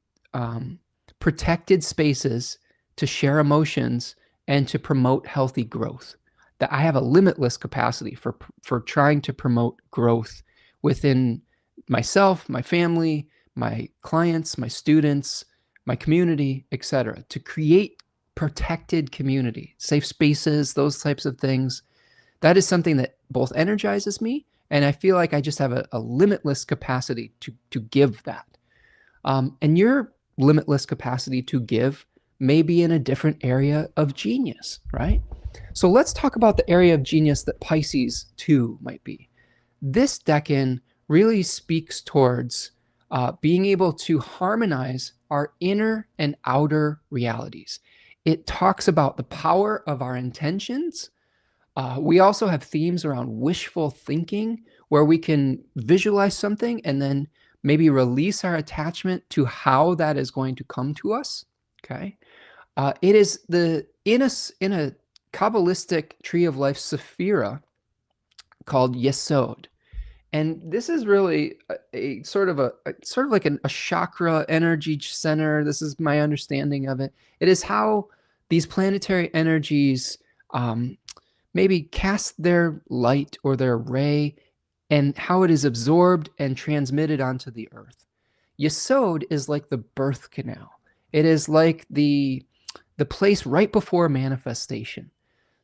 protected spaces to share emotions and to promote healthy growth. That I have a limitless capacity for trying to promote growth within myself, my family, my clients, my students, my community, etc., to create protected community, safe spaces, those types of things. That is something that both energizes me, and I feel like I just have a limitless capacity to give that. And your limitless capacity to give may be in a different area of genius, right? So let's talk about the area of genius that Pisces 2 might be. This decan really speaks towards being able to harmonize our inner and outer realities. It talks about the power of our intentions. We also have themes around wishful thinking, where we can visualize something and then maybe release our attachment to how that is going to come to us. Okay. It is in a Kabbalistic tree of life sephira called Yesod. And this is really a sort of like a chakra energy center. This is my understanding of it. It is how these planetary energies maybe cast their light or their ray, and how it is absorbed and transmitted onto the earth. Yesod is like the birth canal. It is like the place right before manifestation.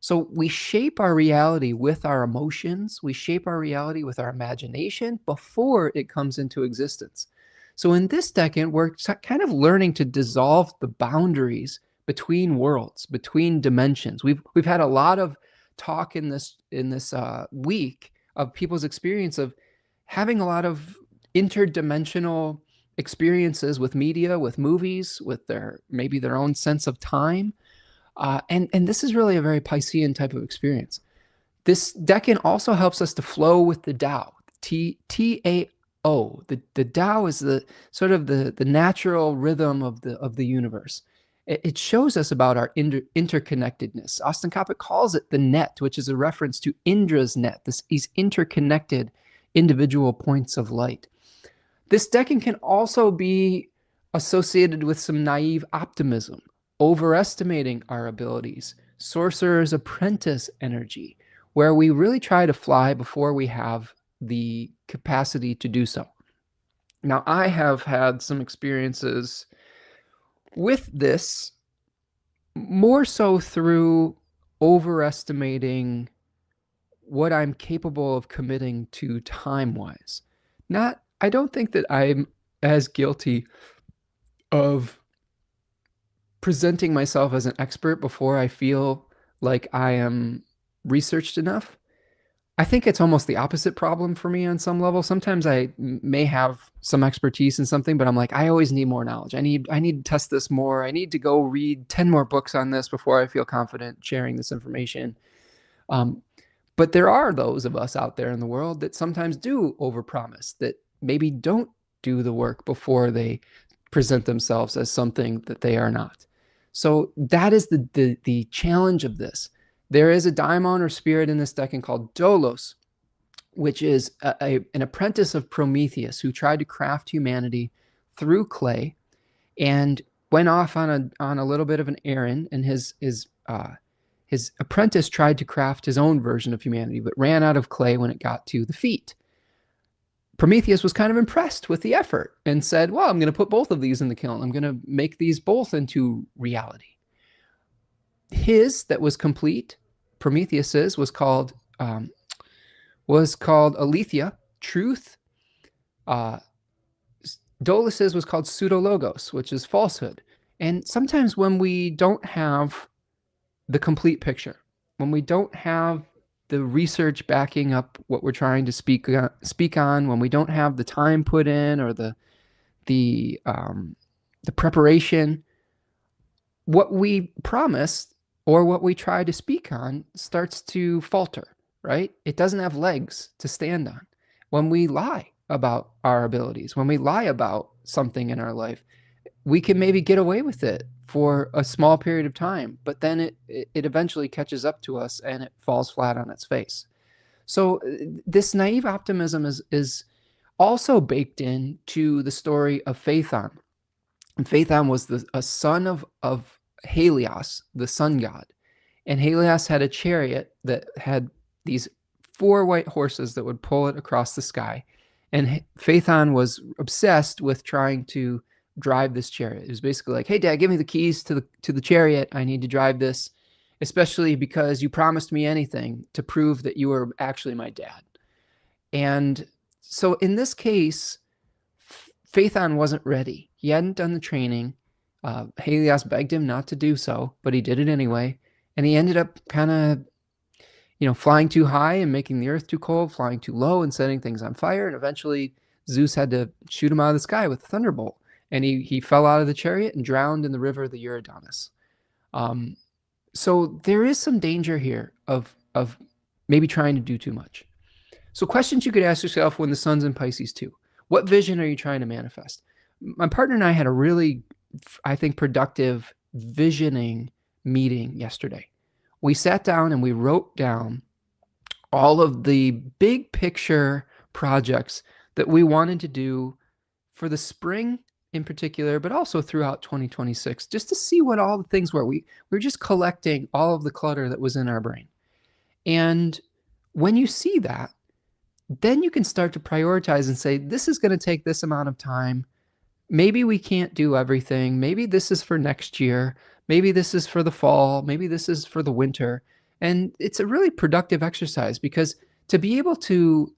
So we shape our reality with our emotions. We shape our reality with our imagination before it comes into existence. So in this decan, we're kind of learning to dissolve the boundaries between worlds, between dimensions. We've had a lot of talk in this week of people's experience of having a lot of interdimensional experiences with media, with movies, with maybe their own sense of time. And this is really a very Piscean type of experience. This decan also helps us to flow with the Tao, T-A-O. The Tao is the sort of the natural rhythm of the universe. It shows us about our interconnectedness. Austin Coppock calls it the net, which is a reference to Indra's net, these interconnected individual points of light. This decan can also be associated with some naive optimism, overestimating our abilities, sorcerer's apprentice energy, where we really try to fly before we have the capacity to do so. Now, I have had some experiences with this, more so through overestimating what I'm capable of committing to time-wise. I don't think that I'm as guilty of presenting myself as an expert before I feel like I am researched enough. I think it's almost the opposite problem for me on some level. Sometimes I may have some expertise in something, but I'm like, I always need more knowledge. I need to test this more. I need to go read 10 more books on this before I feel confident sharing this information. Um, but there are those of us out there in the world that sometimes do overpromise, that maybe don't do the work before they present themselves as something that they are not. So that is the challenge of this. There is a daimon or spirit in this decan called Dolos, which is an apprentice of Prometheus who tried to craft humanity through clay and went off on a little bit of an errand, and his apprentice tried to craft his own version of humanity, but ran out of clay when it got to the feet. Prometheus was kind of impressed with the effort and said, well, I'm going to put both of these in the kiln. I'm going to make these both into reality. His that was complete, Prometheus's, was called Aletheia, truth. Dolus's was called pseudologos, which is falsehood. And sometimes when we don't have the complete picture, when we don't have the research backing up what we're trying to speak on, when we don't have the time put in or the preparation, what we promise or what we try to speak on starts to falter, right? It doesn't have legs to stand on. When we lie about our abilities, when we lie about something in our life, we can maybe get away with it for a small period of time, but then it eventually catches up to us and it falls flat on its face. So this naive optimism is also baked into the story of Phaethon. And Phaethon was a son of Helios, the sun god. And Helios had a chariot that had these 4 white horses that would pull it across the sky. And Phaethon was obsessed with trying to drive this chariot. It was basically like, hey, Dad, give me the keys to the chariot. I need to drive this, especially because you promised me anything to prove that you were actually my dad. And so in this case, Phaethon wasn't ready. He hadn't done the training. Helios begged him not to do so, but he did it anyway. And he ended up kind of, flying too high and making the earth too cold, flying too low and setting things on fire. And eventually Zeus had to shoot him out of the sky with a thunderbolt. And he fell out of the chariot and drowned in the river of the Eridanus. So there is some danger here of maybe trying to do too much. So questions you could ask yourself when the sun's in Pisces too. What vision are you trying to manifest? My partner and I had a really, I think, productive visioning meeting yesterday. We sat down and we wrote down all of the big picture projects that we wanted to do for the spring in particular, but also throughout 2026, just to see what all the things were. We were just collecting all of the clutter that was in our brain. And when you see that, then you can start to prioritize and say, this is going to take this amount of time. Maybe we can't do everything. Maybe this is for next year. Maybe this is for the fall. Maybe this is for the winter. And it's a really productive exercise, because to be able to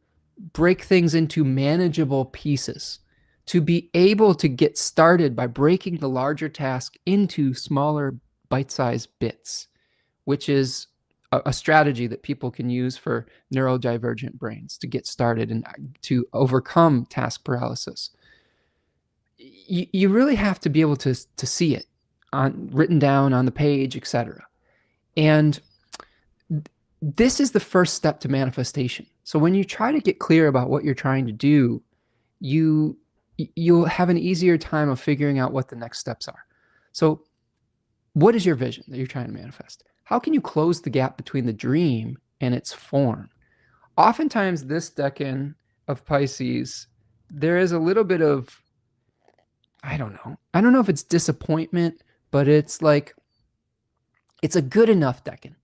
break things into manageable pieces, to be able to get started by breaking the larger task into smaller bite-sized bits, which is a strategy that people can use for neurodivergent brains to get started and to overcome task paralysis. You really have to be able to see it written down on the page, etc. And this is the first step to manifestation. So when you try to get clear about what you're trying to do, you'll have an easier time of figuring out what the next steps are. So what is your vision that you're trying to manifest? How can you close the gap between the dream and its form? Oftentimes this decan of Pisces, there is a little bit of, I don't know if it's disappointment, but it's like, it's a good enough decan.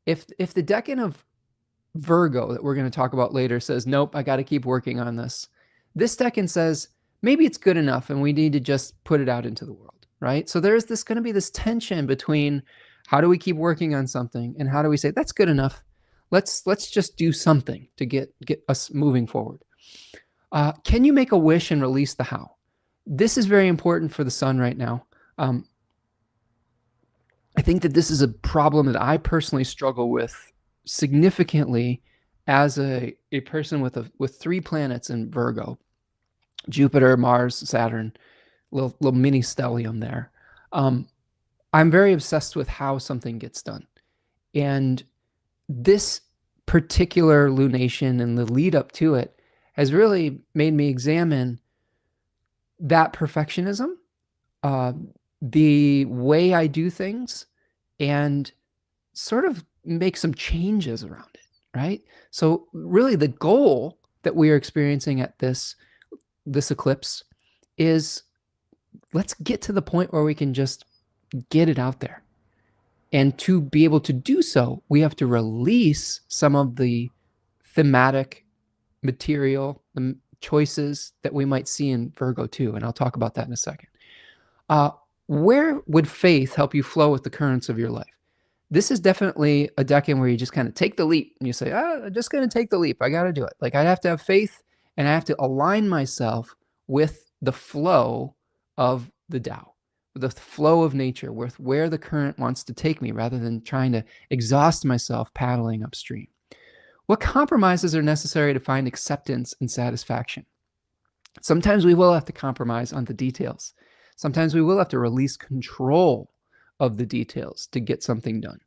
If the decan of Virgo that we're going to talk about later says, nope, I got to keep working on this, this decan says, maybe it's good enough and we need to just put it out into the world, right? So there's going to be this tension between how do we keep working on something and how do we say that's good enough. Let's just do something to get us moving forward. Can you make a wish and release the how? This is very important for the sun right now. I think that this is a problem that I personally struggle with significantly as a person with 3 planets in Virgo, Jupiter, Mars, Saturn, little mini stellium there. I'm very obsessed with how something gets done. And this particular lunation and the lead up to it has really made me examine that perfectionism, the way I do things, and sort of make some changes around it, right? So really the goal that we are experiencing at this eclipse is let's get to the point where we can just get it out there. And to be able to do so, we have to release some of the thematic material, the choices that we might see in Virgo II. And I'll talk about that in a second. Where would faith help you flow with the currents of your life? This is definitely a decan where you just kind of take the leap and you say, I'm just going to take the leap. I got to do it. Like I have to have faith and I have to align myself with the flow of the Tao, the flow of nature, with where the current wants to take me rather than trying to exhaust myself paddling upstream. What compromises are necessary to find acceptance and satisfaction? Sometimes we will have to compromise on the details. Sometimes we will have to release control of the details to get something done.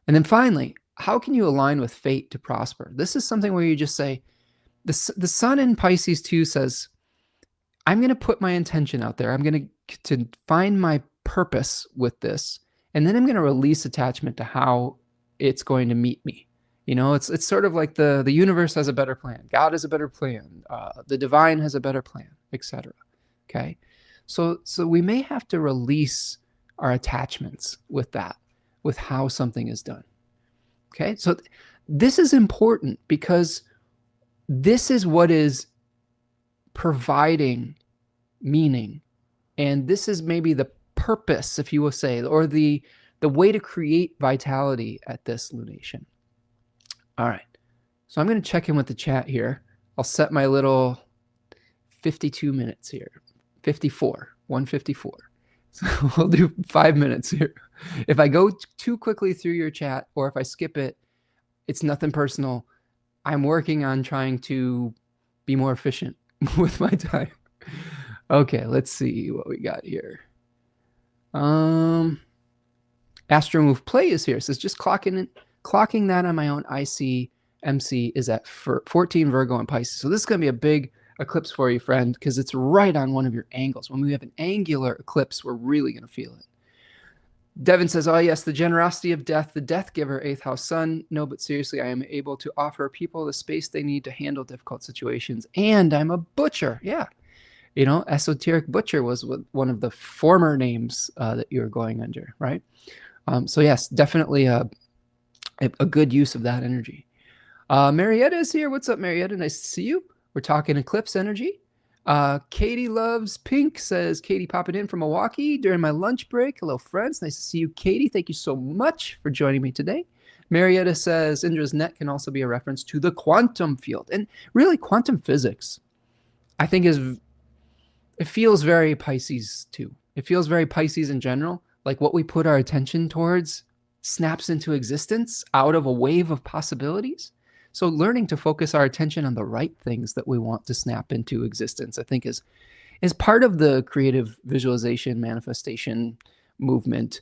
And then finally, how can you align with fate to prosper? This is something where you just say, the sun in Pisces 2 says, I'm going to put my intention out there. I'm going to find my purpose with this. And then I'm going to release attachment to how it's going to meet me. You know, it's sort of like the universe has a better plan. God has a better plan. The divine has a better plan, etc. Okay. So we may have to release our attachments with that, with how something is done. Okay. So this is important because this is what is providing meaning. And this is maybe the purpose, if you will say, or the way to create vitality at this lunation. All right. So I'm going to check in with the chat here. I'll set my little 52 minutes here. 154. So we'll do 5 minutes here. If I go too quickly through your chat or if I skip it, it's nothing personal. I'm working on trying to be more efficient with my time. Okay, let's see what we got here. Astro Move Play is here. It says just clocking that on my own ICMC is at 14 Virgo and Pisces. So this is going to be a big eclipse for you, friend, because it's right on one of your angles. When we have an angular eclipse, we're really going to feel it. Devin says, oh yes, the generosity of death, the death giver, 8th house sun. No, but seriously, I am able to offer people the space they need to handle difficult situations. And I'm a butcher. Yeah. You know, esoteric butcher was one of the former names that you were going under, right? So yes, definitely a good use of that energy. Marietta is here. What's up, Marietta? Nice to see you. We're talking eclipse energy. Katie Loves Pink says, Katie popping in from Milwaukee during my lunch break. Hello, friends. Nice to see you, Katie. Thank you so much for joining me today. Marietta says, Indra's net can also be a reference to the quantum field. And really, quantum physics, I think, it feels very Pisces too. It feels very Pisces in general. Like what we put our attention towards snaps into existence out of a wave of possibilities. So learning to focus our attention on the right things that we want to snap into existence, I think is part of the creative visualization manifestation movement.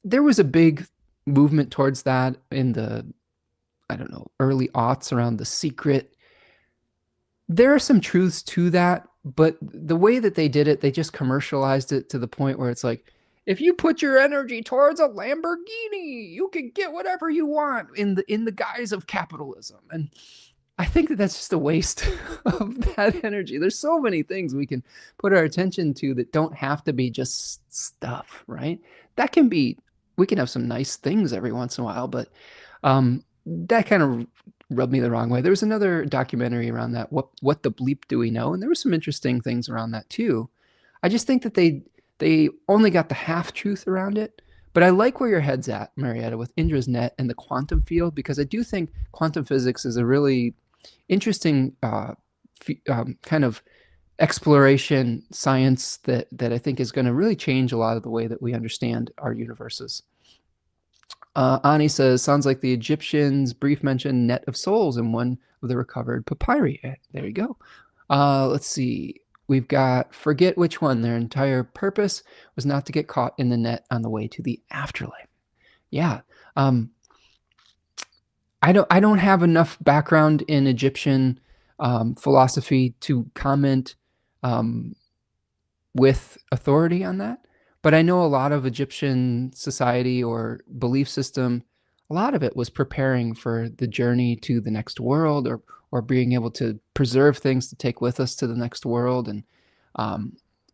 There was a big movement towards that in the, I don't know, early aughts around The Secret. There are some truths to that, but the way that they did it, they just commercialized it to the point where it's like, if you put your energy towards a Lamborghini, you can get whatever you want in the guise of capitalism. And I think that that's just a waste of that energy. There's so many things we can put our attention to that don't have to be just stuff, right? That can be, we can have some nice things every once in a while, but that kind of rubbed me the wrong way. There was another documentary around that, what the bleep do we know? And there were some interesting things around that too. I just think that they they only got the half truth around it. But I like where your head's at, Marietta, with Indra's net and the quantum field, because I do think quantum physics is a really interesting kind of exploration science that I think is going to really change a lot of the way that we understand our universes. Ani says, sounds like the Egyptians brief mention net of souls in one of the recovered papyri. There you go. Let's see. We've got forget which one. Their entire purpose was not to get caught in the net on the way to the afterlife. Yeah. I don't have enough background in Egyptian philosophy to comment with authority on that. But I know a lot of Egyptian society or belief system, a lot of it was preparing for the journey to the next world, or being able to preserve things to take with us to the next world, and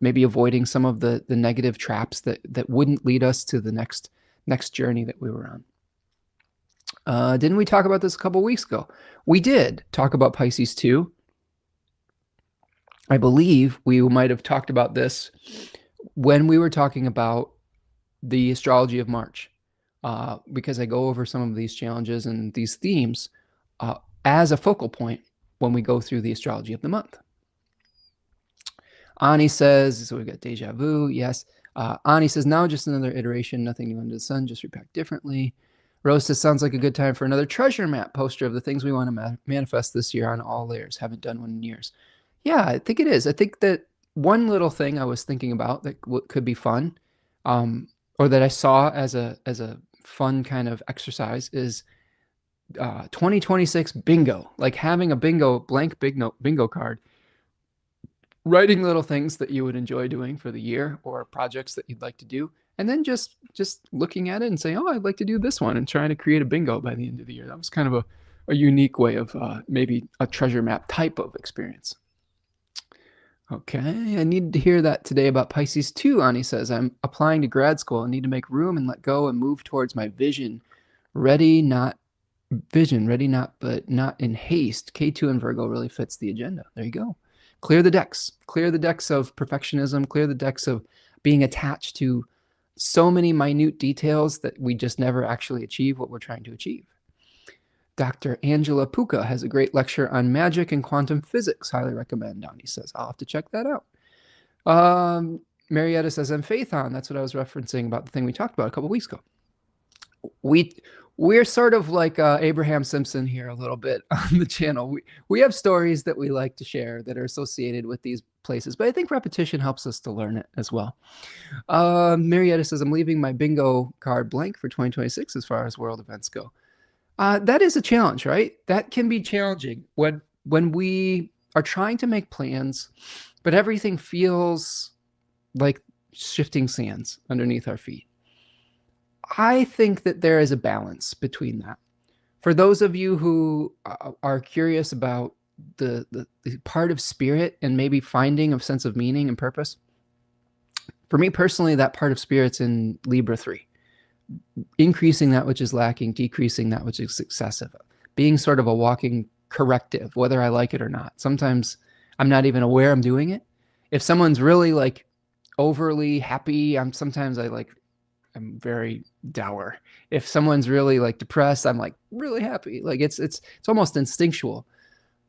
maybe avoiding some of the negative traps that wouldn't lead us to the next journey that we were on. Didn't we talk about this a couple weeks ago? We did talk about Pisces II. I believe we might have talked about this when we were talking about the astrology of March, because I go over some of these challenges and these themes as a focal point when we go through the astrology of the month. Ani says, so we've got deja vu, yes. Ani says, now just another iteration, nothing new under the sun, just repacked differently. Rose says, sounds like a good time for another treasure map poster of the things we want to manifest this year on all layers. Haven't done one in years. Yeah, I think it is. I think that one little thing I was thinking about that could be fun, or that I saw as a fun kind of exercise, is 2026 bingo. Like having a blank bingo card, writing little things that you would enjoy doing for the year or projects that you'd like to do, and then just looking at it and saying, oh, I'd like to do this one, and trying to create a bingo by the end of the year. That was kind of a unique way of maybe a treasure map type of experience. Okay, I needed to hear that today about Pisces II, Ani says. I'm applying to grad school and need to make room and let go and move towards my vision. Ready, not but not in haste. K2 and Virgo really fits the agenda. There you go. Clear the decks. Clear the decks of perfectionism. Clear the decks of being attached to so many minute details that we just never actually achieve what we're trying to achieve. Dr. Angela Puka has a great lecture on magic and quantum physics. Highly recommend, Donnie says. I'll have to check that out. Marietta says, I'm Faith on. That's what I was referencing about the thing we talked about a couple weeks ago. We're sort of like Abraham Simpson here a little bit on the channel. We have stories that we like to share that are associated with these places, but I think repetition helps us to learn it as well. Marietta says, I'm leaving my bingo card blank for 2026 as far as world events go. That is a challenge, right? That can be challenging when we are trying to make plans, but everything feels like shifting sands underneath our feet. I think that there is a balance between that. For those of you who are curious about the part of spirit and maybe finding a sense of meaning and purpose, for me personally, that part of spirit's in Libra 3. Increasing that which is lacking, decreasing that which is excessive, being sort of a walking corrective, whether I like it or not. Sometimes I'm not even aware I'm doing it. If someone's really like overly happy, I'm very dour. If someone's really like depressed, I'm like really happy. Like it's almost instinctual.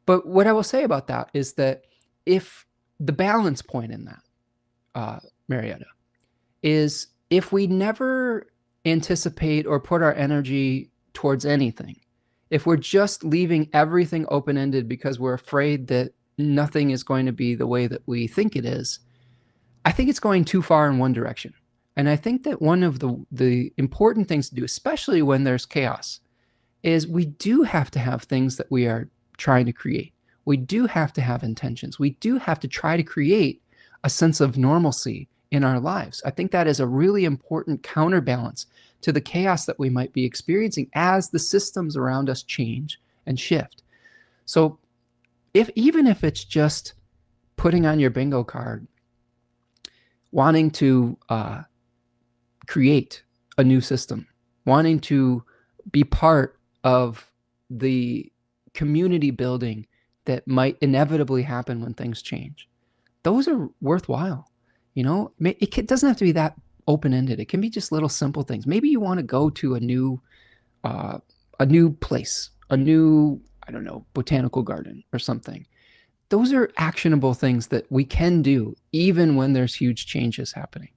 But what I will say about that is that if the balance point in that, Marietta, is if we never anticipate or put our energy towards anything, if we're just leaving everything open-ended because we're afraid that nothing is going to be the way that we think it is, I think it's going too far in one direction. And I think that one of the important things to do, especially when there's chaos, is we do have to have things that we are trying to create. We do have to have intentions. We do have to try to create a sense of normalcy in our lives. I think that is a really important counterbalance to the chaos that we might be experiencing as the systems around us change and shift. So even if it's just putting on your bingo card, wanting to create a new system, wanting to be part of the community building that might inevitably happen when things change, those are worthwhile. You know, doesn't have to be that open-ended. It can be just little simple things. Maybe you want to go to a new place, a new, I don't know, botanical garden or something. Those are actionable things that we can do even when there's huge changes happening.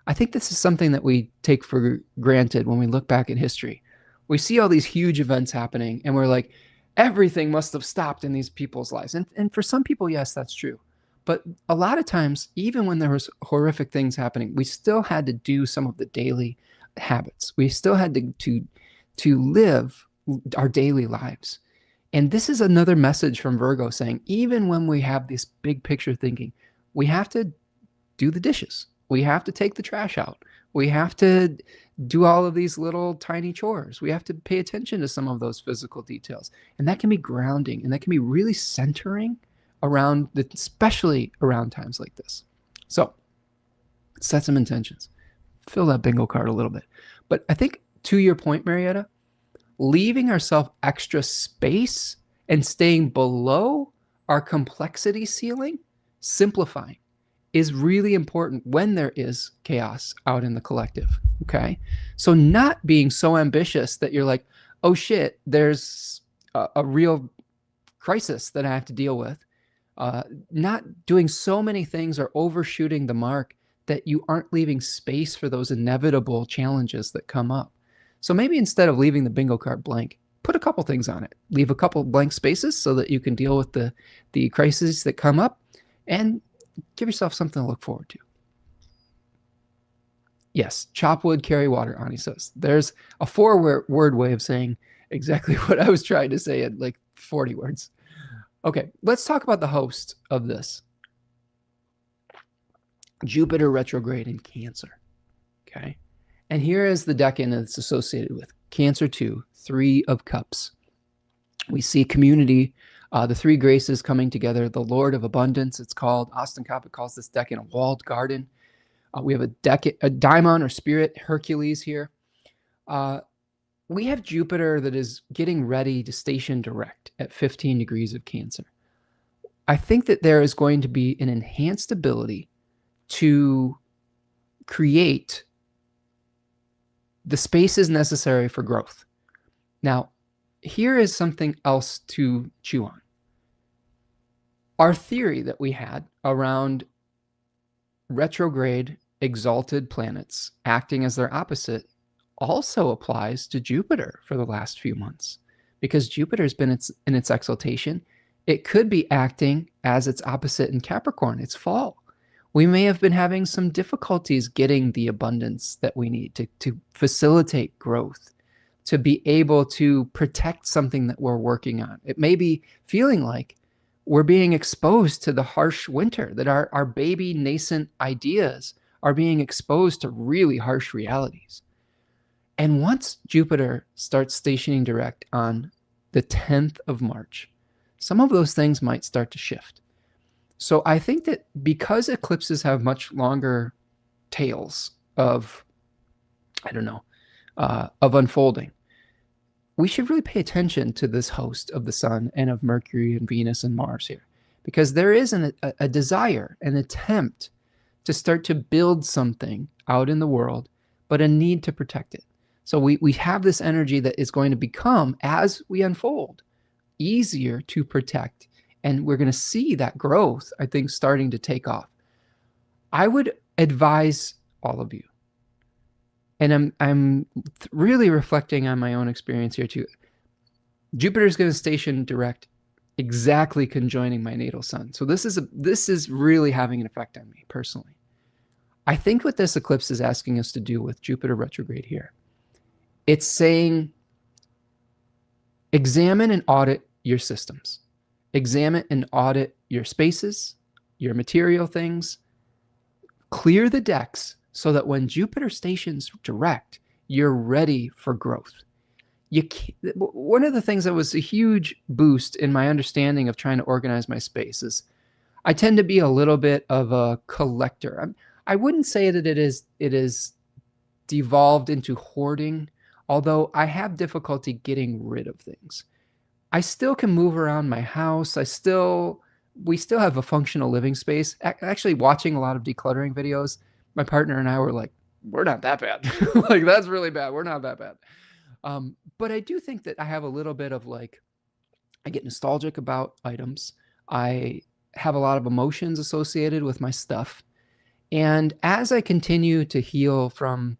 I think this is something that we take for granted when we look back at history. We see all these huge events happening and we're like, everything must have stopped in these people's lives. And for some people, yes, that's true. But a lot of times, even when there was horrific things happening, we still had to do some of the daily habits. We still had to live our daily lives. And this is another message from Virgo saying, even when we have this big picture thinking, we have to do the dishes. We have to take the trash out. We have to do all of these little tiny chores. We have to pay attention to some of those physical details. And that can be grounding, and that can be really centering around, especially around times like this. So set some intentions. Fill that bingo card a little bit. But I think to your point, Marietta, leaving ourselves extra space and staying below our complexity ceiling, simplifying, is really important when there is chaos out in the collective, okay? So not being so ambitious that you're like, oh shit, there's a real crisis that I have to deal with. Not doing so many things or overshooting the mark that you aren't leaving space for those inevitable challenges that come up. So maybe instead of leaving the bingo card blank, put a couple things on it. Leave a couple blank spaces so that you can deal with the crises that come up, and give yourself something to look forward to. Yes, chop wood, carry water, Ani says. There's a 4-word way of saying exactly what I was trying to say in like 40 words. Okay, let's talk about the host of this. Jupiter retrograde in Cancer, okay? And here is the decan that's associated with Cancer 2, 3 of Cups. We see community, the 3 graces coming together, the Lord of Abundance, it's called. Austin Coppock calls this decan a walled garden. We have a daimon or spirit, Hercules here. We have Jupiter that is getting ready to station direct at 15 degrees of Cancer. I think that there is going to be an enhanced ability to create the spaces necessary for growth. Now, here is something else to chew on. Our theory that we had around retrograde exalted planets acting as their opposite also applies to Jupiter for the last few months, because Jupiter's been in its exaltation. It could be acting as its opposite in Capricorn. It's fall. We may have been having some difficulties getting the abundance that we need to facilitate growth, to be able to protect something that we're working on. It may be feeling like we're being exposed to the harsh winter, that our baby nascent ideas are being exposed to really harsh realities. And once Jupiter starts stationing direct on the 10th of March, some of those things might start to shift. So I think that because eclipses have much longer tails of, I don't know, of unfolding, we should really pay attention to this host of the sun and of Mercury and Venus and Mars here, because there is a desire, an attempt to start to build something out in the world, but a need to protect it. So we have this energy that is going to become, as we unfold, easier to protect. And we're going to see that growth, I think, starting to take off. I would advise all of you, and I'm really reflecting on my own experience here too. Jupiter is going to station direct, exactly conjoining my natal sun. So this is really having an effect on me personally. I think what this eclipse is asking us to do with Jupiter retrograde here, it's saying, examine and audit your systems. Examine and audit your spaces, your material things. Clear the decks so that when Jupiter stations direct, you're ready for growth. One of the things that was a huge boost in my understanding of trying to organize my space is I tend to be a little bit of a collector. I wouldn't say that it is devolved into hoarding, although I have difficulty getting rid of things. I still can move around my house. I still we still have a functional living space. Actually, watching a lot of decluttering videos, my partner and I were like, we're not that bad. Like, that's really bad. We're not that bad. But I do think that I have a little bit of like, I get nostalgic about items. I have a lot of emotions associated with my stuff. And as I continue to heal from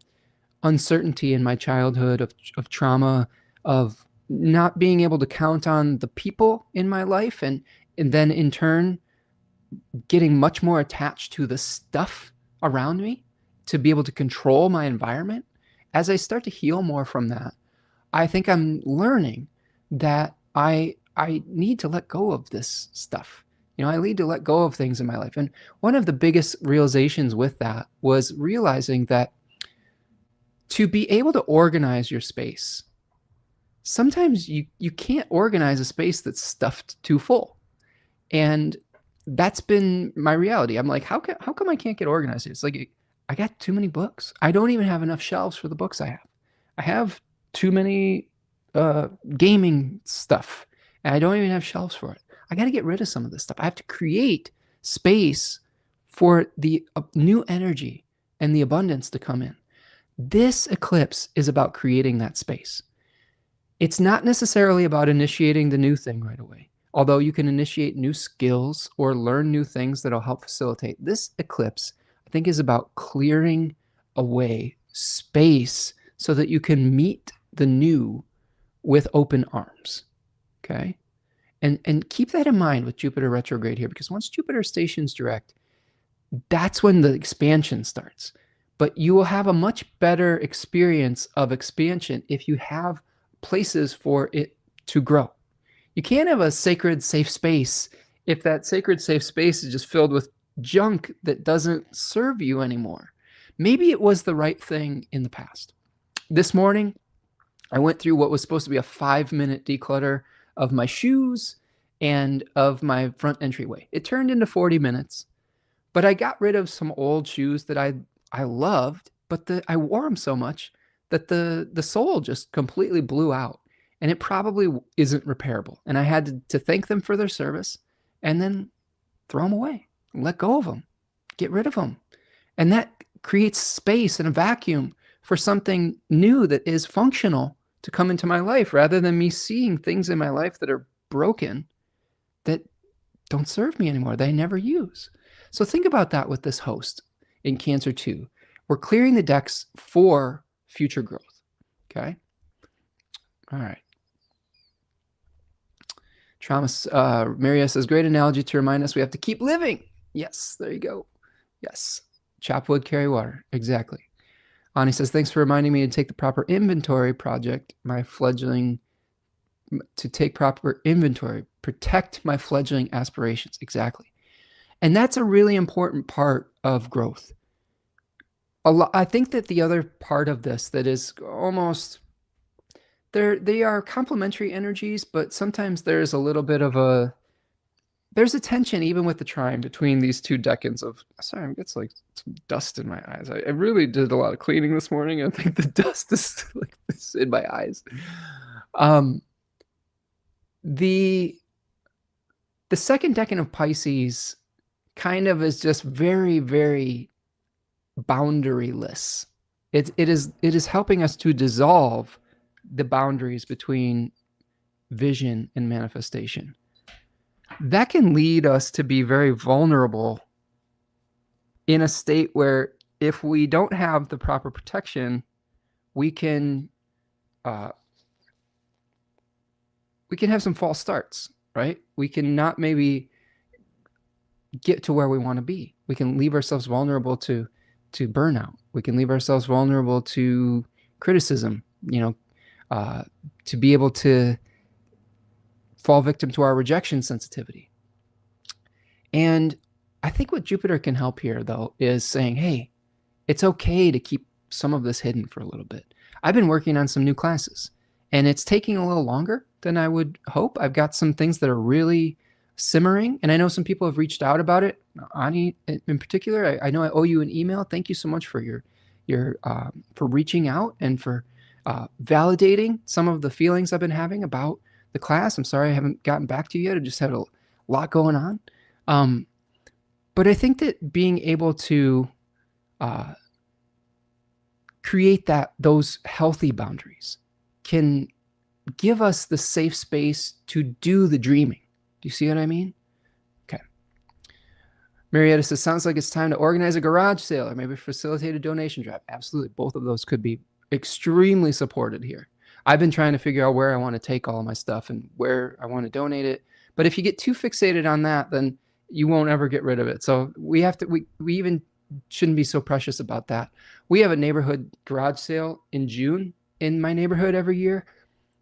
uncertainty in my childhood, of trauma, of not being able to count on the people in my life, and then in turn getting much more attached to the stuff around me to be able to control my environment, as I start to heal more from that, I think I'm learning that I need to let go of this stuff. You know, I need to let go of things in my life. And one of the biggest realizations with that was realizing that to be able to organize your space, sometimes you can't organize a space that's stuffed too full. And that's been my reality. I'm like, how come I can't get organized? It's like, I got too many books. I don't even have enough shelves for the books I have. I have too many gaming stuff, and I don't even have shelves for it. I got to get rid of some of this stuff. I have to create space for the new energy and the abundance to come in. This eclipse is about creating that space. It's not necessarily about initiating the new thing right away, although you can initiate new skills or learn new things that'll help facilitate. This eclipse, I think, is about clearing away space so that you can meet the new with open arms, okay? And keep that in mind with Jupiter retrograde here, because once Jupiter stations direct, that's when the expansion starts. But you will have a much better experience of expansion if you have places for it to grow. You can't have a sacred safe space if that sacred safe space is just filled with junk that doesn't serve you anymore. Maybe it was the right thing in the past. This morning, I went through what was supposed to be a 5-minute declutter of my shoes and of my front entryway. It turned into 40 minutes, but I got rid of some old shoes that I loved, but I wore them so much that the sole just completely blew out, and it probably isn't repairable. And I had to thank them for their service and then throw them away, let go of them, get rid of them. And that creates space and a vacuum for something new that is functional to come into my life, rather than me seeing things in my life that are broken, that don't serve me anymore, that I never use. So think about that with this host in Cancer 2. We're clearing the decks for future growth, okay? All right. Trauma, Maria says, great analogy to remind us we have to keep living. Yes, there you go. Yes, chop wood, carry water, exactly. Ani says, thanks for reminding me to take the proper inventory project, my fledgling, to take proper inventory, protect my fledgling aspirations. Exactly. And that's a really important part of growth. I think that the other part of this that is almost, they are complementary energies, but sometimes there's a little bit of there's a tension even with the trine between these two decans of, sorry, it's like some dust in my eyes. I really did a lot of cleaning this morning. I think the dust is like this in my eyes. The second decan of Pisces kind of is just very, very boundaryless. It is helping us to dissolve the boundaries between vision and manifestation. That can lead us to be very vulnerable in a state where, if we don't have the proper protection, we can have some false starts, right? We can not maybe get to where we want to be. We can leave ourselves vulnerable to burnout. We can leave ourselves vulnerable to criticism, to be able to fall victim to our rejection sensitivity. And I think what Jupiter can help here, though, is saying, hey, it's okay to keep some of this hidden for a little bit. I've been working on some new classes, and it's taking a little longer than I would hope. I've got some things that are really simmering, and I know some people have reached out about it. Ani, in particular, I know I owe you an email. Thank you so much for for reaching out and for validating some of the feelings I've been having about the class. I'm sorry I haven't gotten back to you yet. I just had a lot going on. But I think that being able to create those healthy boundaries can give us the safe space to do the dreaming. Do you see what I mean? Okay. Marietta says, sounds like it's time to organize a garage sale or maybe facilitate a donation drive. Absolutely. Both of those could be extremely supported here. I've been trying to figure out where I want to take all of my stuff and where I want to donate it. But if you get too fixated on that, then you won't ever get rid of it. So we have to, we even shouldn't be so precious about that. We have a neighborhood garage sale in June in my neighborhood every year.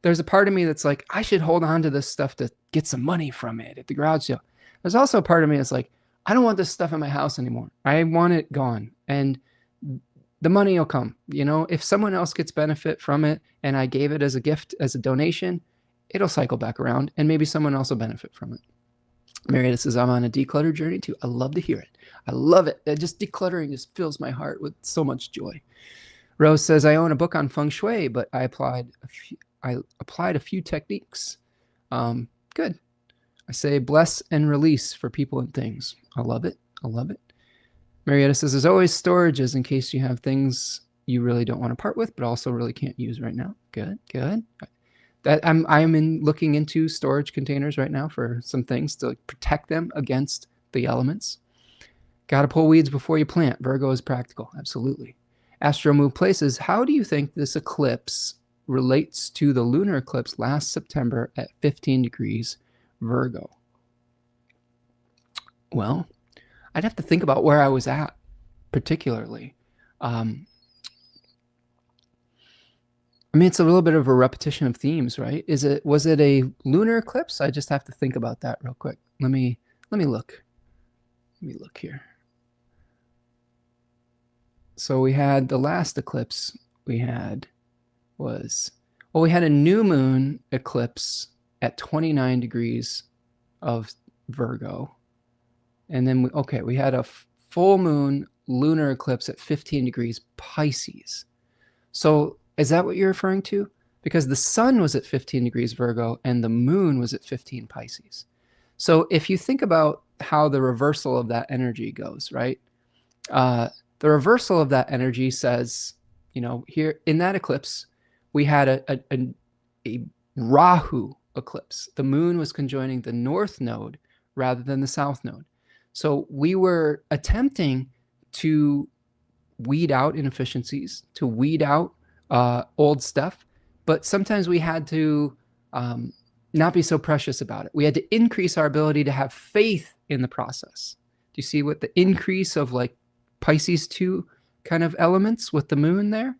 There's a part of me that's like, I should hold on to this stuff to get some money from it at the garage sale. There's also a part of me that's like, I don't want this stuff in my house anymore. I want it gone. And the money will come. You know, if someone else gets benefit from it and I gave it as a gift, as a donation, it'll cycle back around and maybe someone else will benefit from it. Marietta says, I'm on a declutter journey too. I love to hear it. I love it. Just decluttering just fills my heart with so much joy. Rose says, I own a book on feng shui, but I applied a few techniques. Good. I say bless and release for people and things. I love it. I love it. Marietta says, there's always storages in case you have things you really don't want to part with, but also really can't use right now. Good, good. That I'm looking into storage containers right now for some things to protect them against the elements. Got to pull weeds before you plant. Virgo is practical. Absolutely. Astro Move Places. How do you think this eclipse relates to the lunar eclipse last September at 15 degrees Virgo? Well, I'd have to think about where I was at particularly. I mean, it's a little bit of a repetition of themes, right? Was it a lunar eclipse? I just have to think about that real quick. Let me look. Let me look here. So we had the last eclipse we had we had a new moon eclipse at 29 degrees of Virgo. And then we had a full moon lunar eclipse at 15 degrees Pisces. So is that what you're referring to? Because the sun was at 15 degrees Virgo and the moon was at 15 Pisces. So if you think about how the reversal of that energy goes, right? The reversal of that energy says, you know, here in that eclipse, we had a Rahu eclipse. The moon was conjoining the north node rather than the south node. So we were attempting to weed out inefficiencies, to weed out old stuff, but sometimes we had to not be so precious about it. We had to increase our ability to have faith in the process. Do you see what the increase of like Pisces 2 kind of elements with the moon there?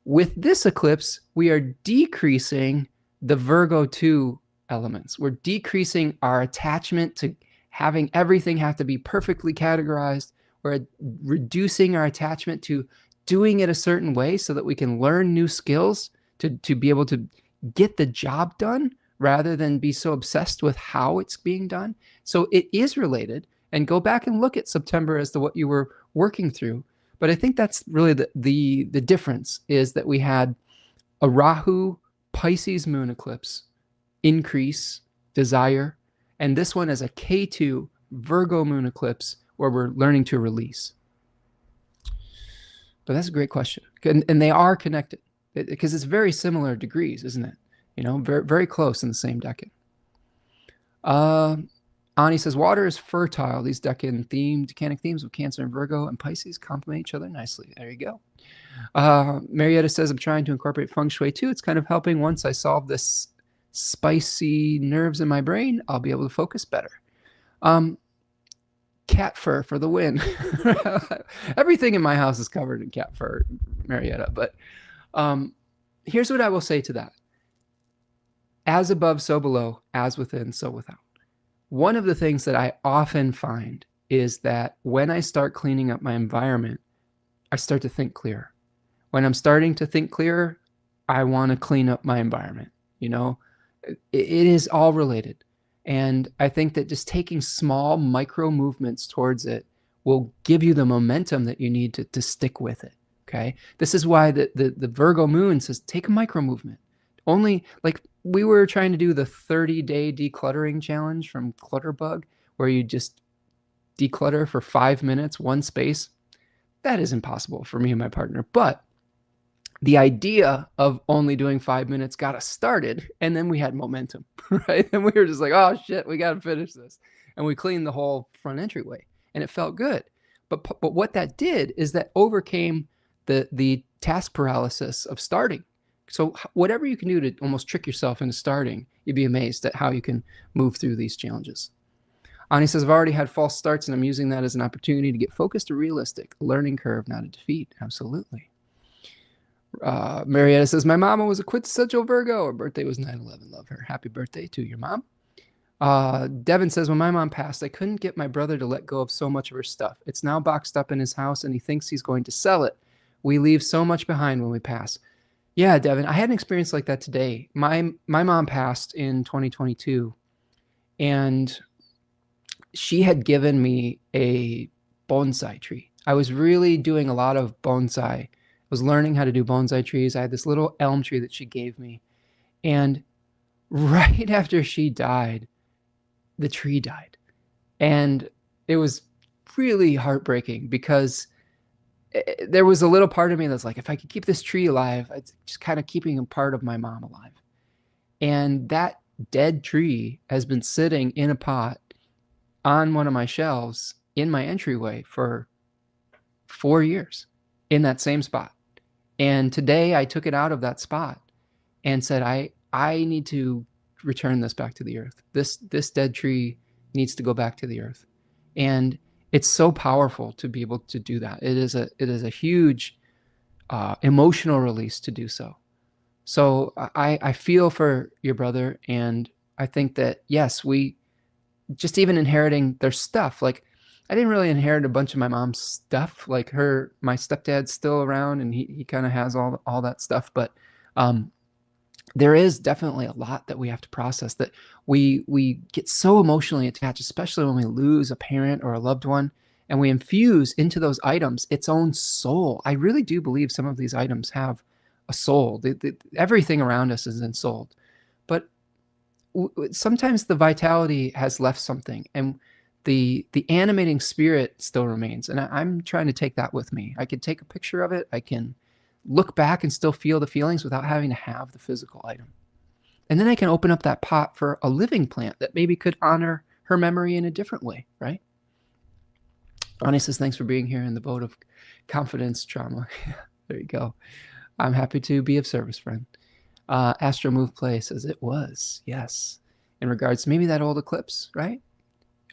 With this eclipse, we are decreasing the Virgo 2 elements. We're decreasing our attachment to having everything have to be perfectly categorized. We're reducing our attachment to doing it a certain way so that we can learn new skills to be able to get the job done rather than be so obsessed with how it's being done. So it is related, and go back and look at September as to what you were working through. But I think that's really the difference, is that we had a Rahu Pisces moon eclipse, increase, desire, and this one is a K2 Virgo moon eclipse where we're learning to release. But that's a great question. And they are connected because it's very similar degrees, isn't it? You know, very, very close in the same decan. Ani says, water is fertile. These decanic themes of Cancer and Virgo and Pisces complement each other nicely. There you go. Marietta says, I'm trying to incorporate feng shui too. It's kind of helping. Once I solve this spicy nerves in my brain, I'll be able to focus better. Cat fur for the win. Everything in my house is covered in cat fur, Marietta. But here's what I will say to that. As above, so below, as within, so without. One of the things that I often find is that when I start cleaning up my environment, I start to think clearer. When I'm starting to think clearer, I want to clean up my environment. You know, it is all related. And I think that just taking small micro movements towards it will give you the momentum that you need to stick with it. Okay. This is why the Virgo moon says, take a micro movement. Only, like, we were trying to do the 30-day decluttering challenge from Clutterbug, where you just declutter for 5 minutes, one space, that is impossible for me and my partner. But the idea of only doing 5 minutes got us started, and then we had momentum, right? And we were just like, oh shit, we got to finish this. And we cleaned the whole front entryway, and it felt good. But what that did is that overcame the task paralysis of starting. So whatever you can do to almost trick yourself into starting, you'd be amazed at how you can move through these challenges. Ani says, I've already had false starts, and I'm using that as an opportunity to get focused or realistic. A learning curve, not a defeat. Absolutely. Marietta says, my mama was a quintessential Virgo. Her birthday was 9/11. Love her. Happy birthday to your mom. Devin says, when my mom passed, I couldn't get my brother to let go of so much of her stuff. It's now boxed up in his house, and he thinks he's going to sell it. We leave so much behind when we pass. Yeah, Devin, I had an experience like that today. My mom passed in 2022, and she had given me a bonsai tree. I was really doing a lot of bonsai. I was learning how to do bonsai trees. I had this little elm tree that she gave me. And right after she died, the tree died. And it was really heartbreaking because there was a little part of me that's like, if I could keep this tree alive, it's just kind of keeping a part of my mom alive. And that dead tree has been sitting in a pot on one of my shelves in my entryway for 4 years in that same spot. And today I took it out of that spot and said, I need to return this back to the earth. This dead tree needs to go back to the earth. And it's so powerful to be able to do that. It is a huge emotional release to do so. So I feel for your brother, and I think that, yes, we just even inheriting their stuff. Like, I didn't really inherit a bunch of my mom's stuff. Like my stepdad's still around, and he kind of has all that stuff. But there is definitely a lot that we have to process, that we get so emotionally attached, especially when we lose a parent or a loved one, and we infuse into those items its own soul. I really do believe some of these items have a soul. Everything around us is ensouled. But sometimes the vitality has left something, and the animating spirit still remains. And I'm trying to take that with me. I can take a picture of it. I can look back and still feel the feelings without having to have the physical item. And then I can open up that pot for a living plant that maybe could honor her memory in a different way, right? Ani says, thanks for being here in the boat of confidence trauma. There you go. I'm happy to be of service, friend. Astro Move Play says it was, yes. In regards to maybe that old eclipse, right?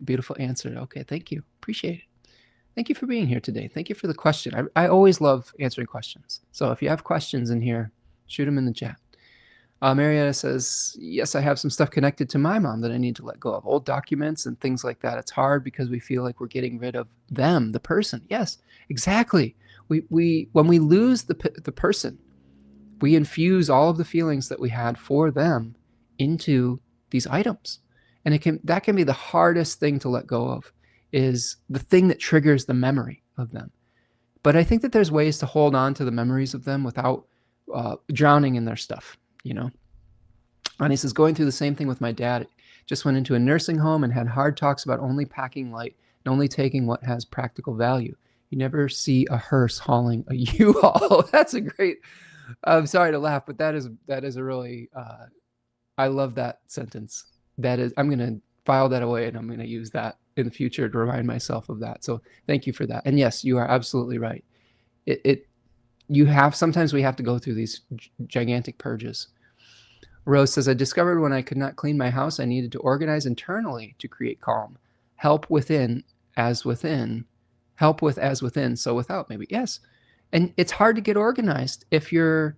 Beautiful answer. Okay, thank you. Appreciate it. Thank you for being here today. Thank you for the question. I always love answering questions. So if you have questions in here, shoot them in the chat. Marietta says, yes, I have some stuff connected to my mom that I need to let go of. Old documents and things like that. It's hard because we feel like we're getting rid of them, the person. Yes, exactly. When we lose the person, we infuse all of the feelings that we had for them into these items. And that can be the hardest thing to let go of, is the thing that triggers the memory of them. But I think that there's ways to hold on to the memories of them without drowning in their stuff, you know? And he says, going through the same thing with my dad. Just went into a nursing home and had hard talks about only packing light and only taking what has practical value. You never see a hearse hauling a U-Haul. That's a great, I'm sorry to laugh, but that is a really, I love that sentence. I'm going to file that away, and I'm going to use that in the future to remind myself of that. So thank you for that. And yes, you are absolutely right. Sometimes we have to go through these gigantic purges. Rose says, I discovered when I could not clean my house, I needed to organize internally to create calm. Help within as within. Help with as within, so without, maybe. Yes. And it's hard to get organized if you're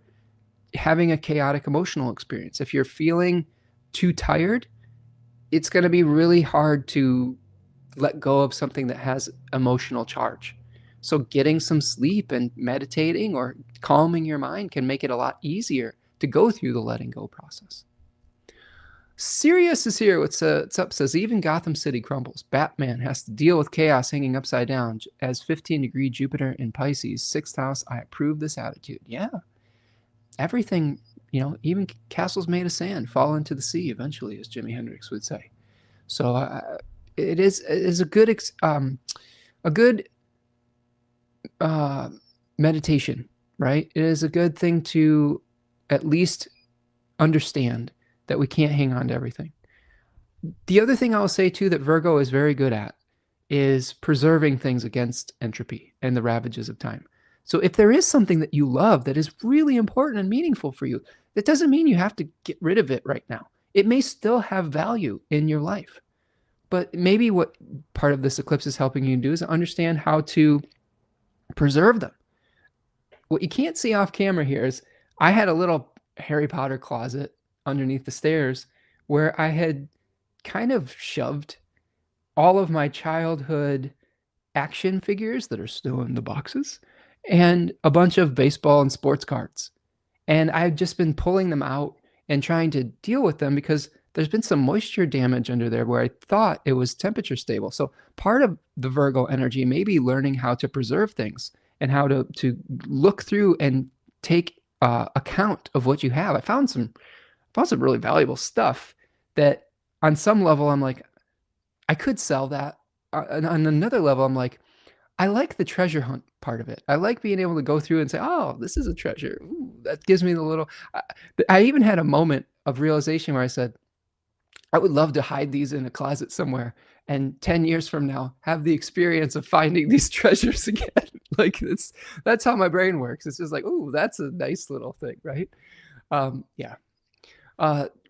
having a chaotic emotional experience. If you're feeling too tired, it's going to be really hard to let go of something that has emotional charge. So getting some sleep and meditating or calming your mind can make it a lot easier to go through the letting go process. Sirius is here. What's up? Says, even Gotham City crumbles. Batman has to deal with chaos hanging upside down. As 15-degree Jupiter in Pisces, 6th house, I approve this attitude. Yeah. Everything, even castles made of sand fall into the sea eventually, as Jimi Hendrix would say. So it is a good uh, meditation, right? It is a good thing to at least understand that we can't hang on to everything. The other thing I'll say too that Virgo is very good at is preserving things against entropy and the ravages of time. So if there is something that you love that is really important and meaningful for you, that doesn't mean you have to get rid of it right now. It may still have value in your life. But maybe what part of this eclipse is helping you do is understand how to preserve them. What you can't see off camera here is I had a little Harry Potter closet underneath the stairs where I had kind of shoved all of my childhood action figures that are still in the boxes and a bunch of baseball and sports cards. And I've just been pulling them out and trying to deal with them because there's been some moisture damage under there where I thought it was temperature stable. So part of the Virgo energy may be learning how to preserve things and how to look through and take account of what you have. I found some really valuable stuff that on some level I'm like, I could sell that. On another level, I'm like, I like the treasure hunt part of it. I like being able to go through and say, oh, this is a treasure. Ooh, that gives me the little. I even had a moment of realization where I said, I would love to hide these in a closet somewhere and 10 years from now have the experience of finding these treasures again. Like that's how my brain works. It's just like, oh, that's a nice little thing, right? Yeah.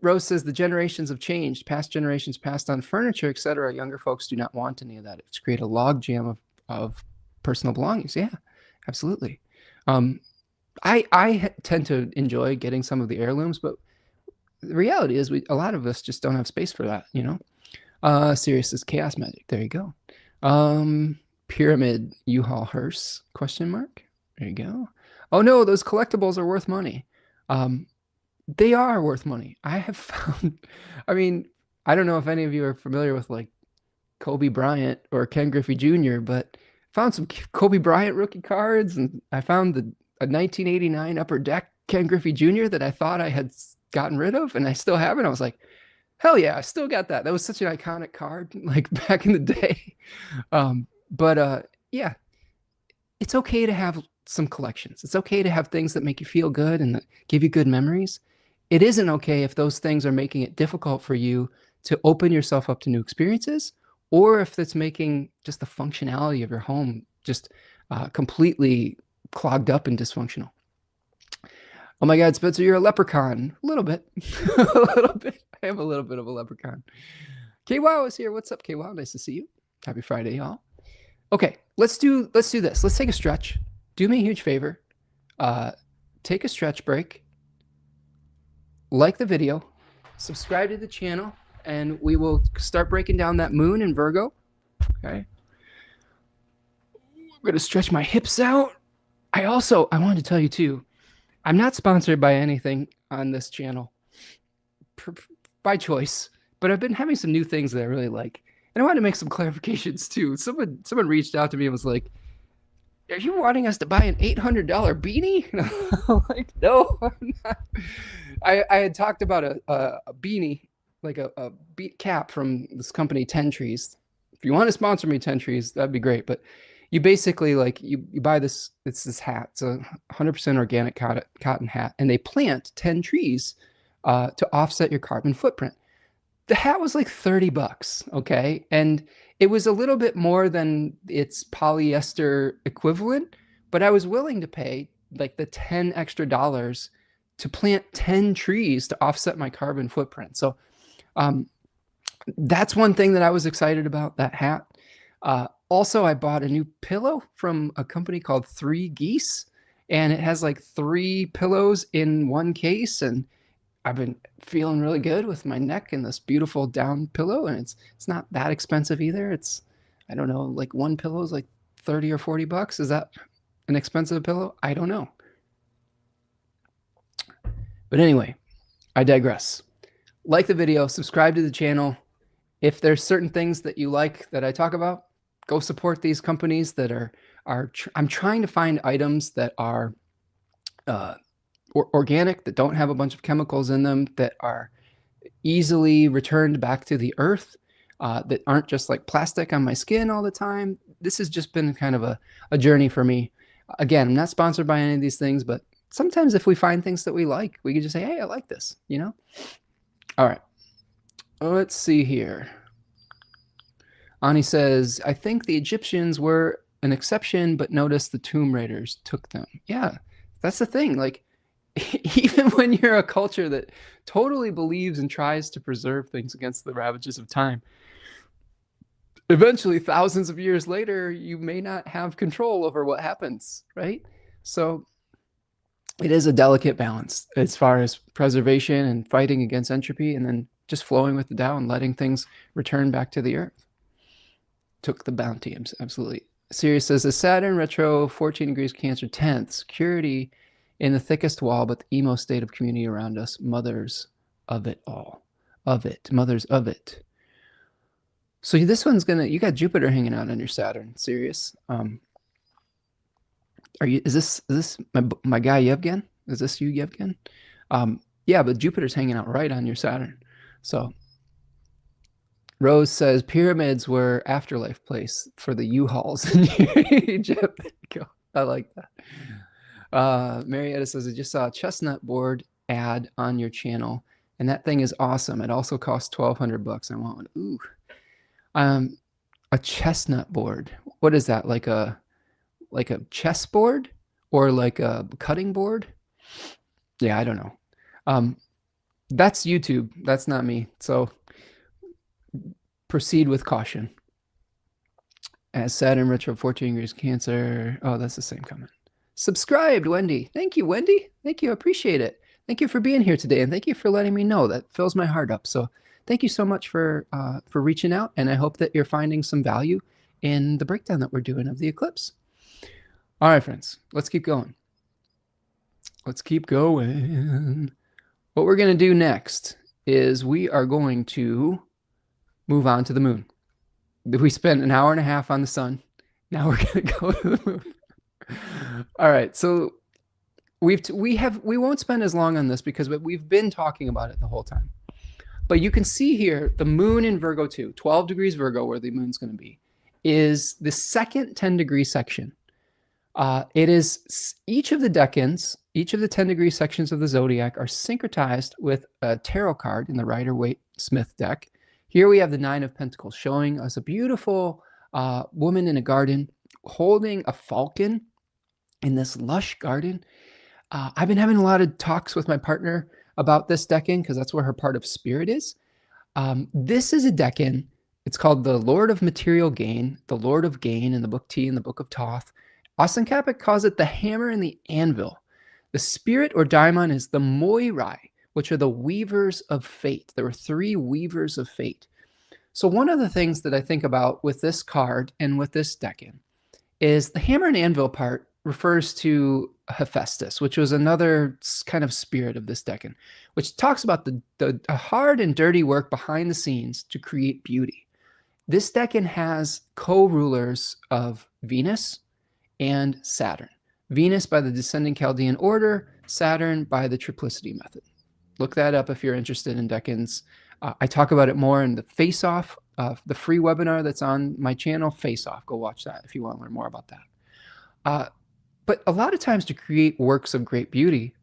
Rose says the generations have changed. Past generations passed on furniture, etc. Younger folks do not want any of that. It's create a log jam of personal belongings. Yeah, absolutely. I tend to enjoy getting some of the heirlooms, but the reality is a lot of us just don't have space for that, you know? Sirius is chaos magic. There you go. Pyramid U-Haul hearse, question mark. There you go. Oh no, those collectibles are worth money. They are worth money. I have found, I mean, I don't know if any of you are familiar with like Kobe Bryant or Ken Griffey Jr., but found some Kobe Bryant rookie cards, and I found a 1989 Upper Deck Ken Griffey Jr. that I thought I had gotten rid of, and I still have it. I was like, hell yeah, I still got that. That was such an iconic card, like back in the day. Yeah, it's okay to have some collections. It's okay to have things that make you feel good and that give you good memories. It isn't okay if those things are making it difficult for you to open yourself up to new experiences, or if it's making just the functionality of your home just completely clogged up and dysfunctional. Oh my God, Spencer, you're a leprechaun. A little bit. A little bit. I am a little bit of a leprechaun. KWOW is here. What's up, KWOW? Nice to see you. Happy Friday, y'all. Okay, let's do this. Let's take a stretch. Do me a huge favor. Take a stretch break. Like the video. Subscribe to the channel. And we will start breaking down that moon in Virgo. Okay. I'm going to stretch my hips out. I wanted to tell you too, I'm not sponsored by anything on this channel by choice, but I've been having some new things that I really like. And I wanted to make some clarifications too. Someone reached out to me and was like, are you wanting us to buy an $800 beanie? And I'm like, no, I'm not. I had talked about a beanie, like a beat cap from this company 10 Trees. If you want to sponsor me 10 Trees, that'd be great. But you basically like you buy this, it's this hat. It's a 100% organic cotton hat, and they plant 10 trees to offset your carbon footprint. The hat was like $30, okay? And it was a little bit more than its polyester equivalent, but I was willing to pay like the $10 extra to plant 10 trees to offset my carbon footprint. So that's one thing that I was excited about, that hat. Also, I bought a new pillow from a company called 3 Geese, and it has like 3 pillows in one case, and I've been feeling really good with my neck and this beautiful down pillow, and it's not that expensive either. It's, I don't know, like one pillow is like 30 or $40. Is that an expensive pillow? I don't know. But anyway, I digress. Like the video, subscribe to the channel. If there's certain things that you like that I talk about, go support these companies that I'm trying to find items that are organic, that don't have a bunch of chemicals in them, that are easily returned back to the earth. that aren't just like plastic on my skin all the time. This has just been kind of a journey for me. Again, I'm not sponsored by any of these things, but sometimes if we find things that we like, we can just say, hey, I like this, you know? All right. Let's see here. Ani says, I think the Egyptians were an exception, but notice the Tomb Raiders took them. Yeah, that's the thing. Like, even when you're a culture that totally believes and tries to preserve things against the ravages of time, eventually, thousands of years later, you may not have control over what happens, right? So it is a delicate balance as far as preservation and fighting against entropy, and then just flowing with the Tao and letting things return back to the earth. Took the bounty, absolutely. Sirius says, the Saturn retro 14 degrees Cancer 10th, security in the thickest wall, but the emo state of community around us, mothers of it all. Of it, mothers of it. So this one's gonna, you got Jupiter hanging out on your Saturn, Sirius. Is this my guy Yevgen? Is this you, Yevgen? Yeah, but Jupiter's hanging out right on your Saturn. So Rose says pyramids were afterlife place for the U-Hauls in Egypt. I like that. Marietta says, I just saw a chestnut board ad on your channel, and that thing is awesome. It also costs $1,200. I want one. Ooh. A chestnut board. What is that? Like a chess board or like a cutting board? Yeah, I don't know. That's YouTube. That's not me. So proceed with caution. As Saturn retro 14 degrees Cancer. Oh, that's the same comment. Subscribed, Wendy. Thank you, Wendy. Thank you. I appreciate it. Thank you for being here today, and thank you for letting me know. That fills my heart up. So thank you so much for reaching out, and I hope that you're finding some value in the breakdown that we're doing of the eclipse. All right, friends, let's keep going. Let's keep going. What we're going to do next is we are going to move on to the moon. We spent an hour and a half on the sun. Now we're going to go to the moon. All right, so we won't spend as long on this because we've been talking about it the whole time. But you can see here the moon in Virgo II, 12 degrees Virgo, where the moon's going to be, is the second 10-degree section. It is each of the decans, each of the 10-degree sections of the zodiac are syncretized with a tarot card in the Rider-Waite-Smith deck. Here we have the Nine of Pentacles showing us a beautiful woman in a garden holding a falcon in this lush garden. I've been having a lot of talks with my partner about this decan because that's where her part of spirit is. This is a decan. It's called the Lord of Material Gain, the Lord of Gain in the Book T in the Book of Thoth. Austin Kapik calls it the hammer and the anvil. The spirit or daimon is the moirai, which are the weavers of fate. There were 3 weavers of fate. So one of the things that I think about with this card and with this decan is the hammer and anvil part refers to Hephaestus, which was another kind of spirit of this decan, which talks about the hard and dirty work behind the scenes to create beauty. This decan has co-rulers of Venus and Saturn. Venus by the descending Chaldean order, Saturn by the triplicity method. Look that up if you're interested in decans. I talk about it more in the Face Off, the free webinar that's on my channel, Face Off. Go watch that if you want to learn more about that. But a lot of times to create works of great beauty,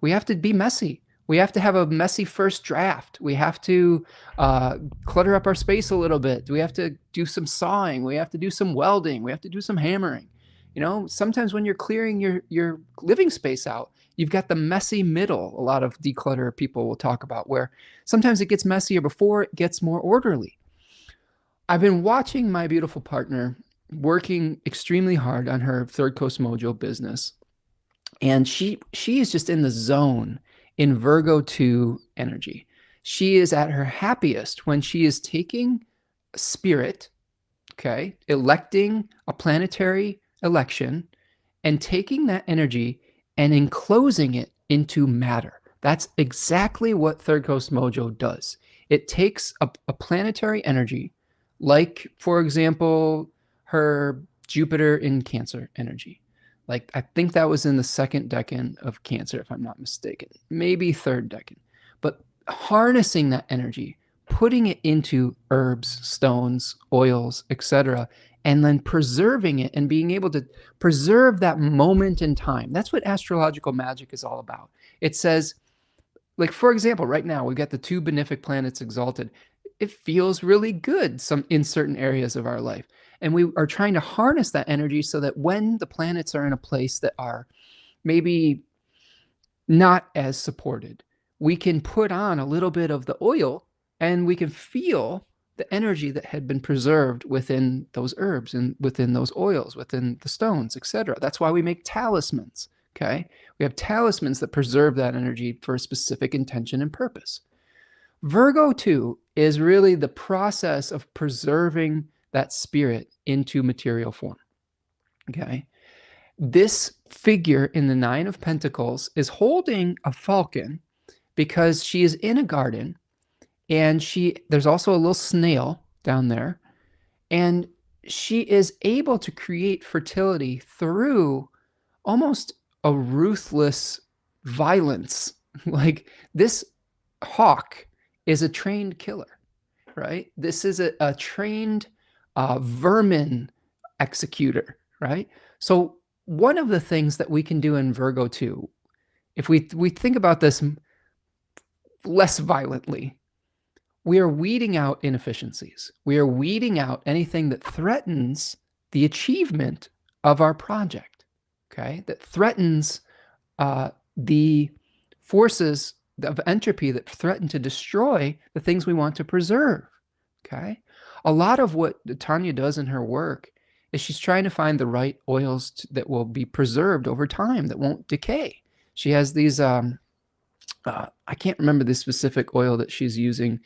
we have to be messy. We have to have a messy first draft. We have to clutter up our space a little bit. We have to do some sawing. We have to do some welding. We have to do some hammering. You know, sometimes when you're clearing your living space out, you've got the messy middle. A lot of declutter people will talk about where sometimes it gets messier before it gets more orderly. I've been watching my beautiful partner working extremely hard on her Third Coast Mojo business. And she is just in the zone in Virgo II energy. She is at her happiest when she is taking spirit, okay, electing a planetary election and taking that energy and enclosing it into matter. That's exactly what Third Coast Mojo does. It takes a planetary energy, like, for example, her Jupiter in Cancer energy. Like, I think that was in the second decan of Cancer, if I'm not mistaken. Maybe third decan. But harnessing that energy, putting it into herbs, stones, oils, etc., and then preserving it and being able to preserve that moment in time. That's what astrological magic is all about. It says, like, for example, right now we've got the 2 benefic planets exalted. It feels really good in certain areas of our life. And we are trying to harness that energy so that when the planets are in a place that are maybe not as supported, we can put on a little bit of the oil and we can feel the energy that had been preserved within those herbs and within those oils, within the stones, etc. That's why we make talismans. Okay, we have talismans that preserve that energy for a specific intention and purpose. Virgo II is really the process of preserving that spirit into material form. Okay, this figure in the 9 of Pentacles is holding a falcon because she is in a garden, and there's also a little snail down there, and she is able to create fertility through almost a ruthless violence. Like, this hawk is a trained killer, right? This is a trained vermin executor, right? So one of the things that we can do in Virgo II, if we think about this less violently, we are weeding out inefficiencies. We are weeding out anything that threatens the achievement of our project, okay? That threatens the forces of entropy that threaten to destroy the things we want to preserve, okay? A lot of what Tanya does in her work is she's trying to find the right oils that will be preserved over time, that won't decay. She has these, I can't remember the specific oil that she's using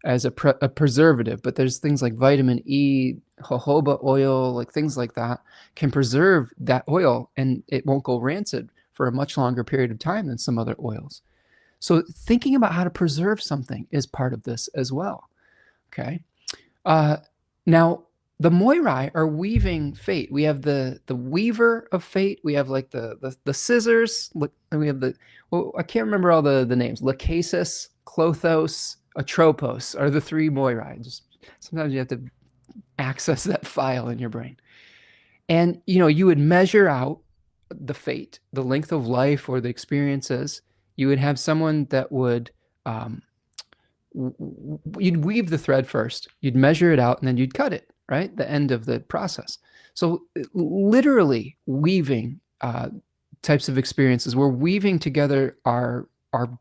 as a preservative, but there's things like vitamin E, jojoba oil, like things like that can preserve that oil, and it won't go rancid for a much longer period of time than some other oils. So thinking about how to preserve something is part of this as well, okay? Now, the Moirai are weaving fate. We have the weaver of fate. We have like the scissors. And we have well, I can't remember all the names. Lachesis, Clothos, Atropos are the 3 Moirai. Just sometimes you have to access that file in your brain. And, you know, you would measure out the fate, the length of life or the experiences. You would have someone that would, you'd weave the thread first, you'd measure it out, and then you'd cut it, right? The end of the process. So literally weaving types of experiences. We're weaving together our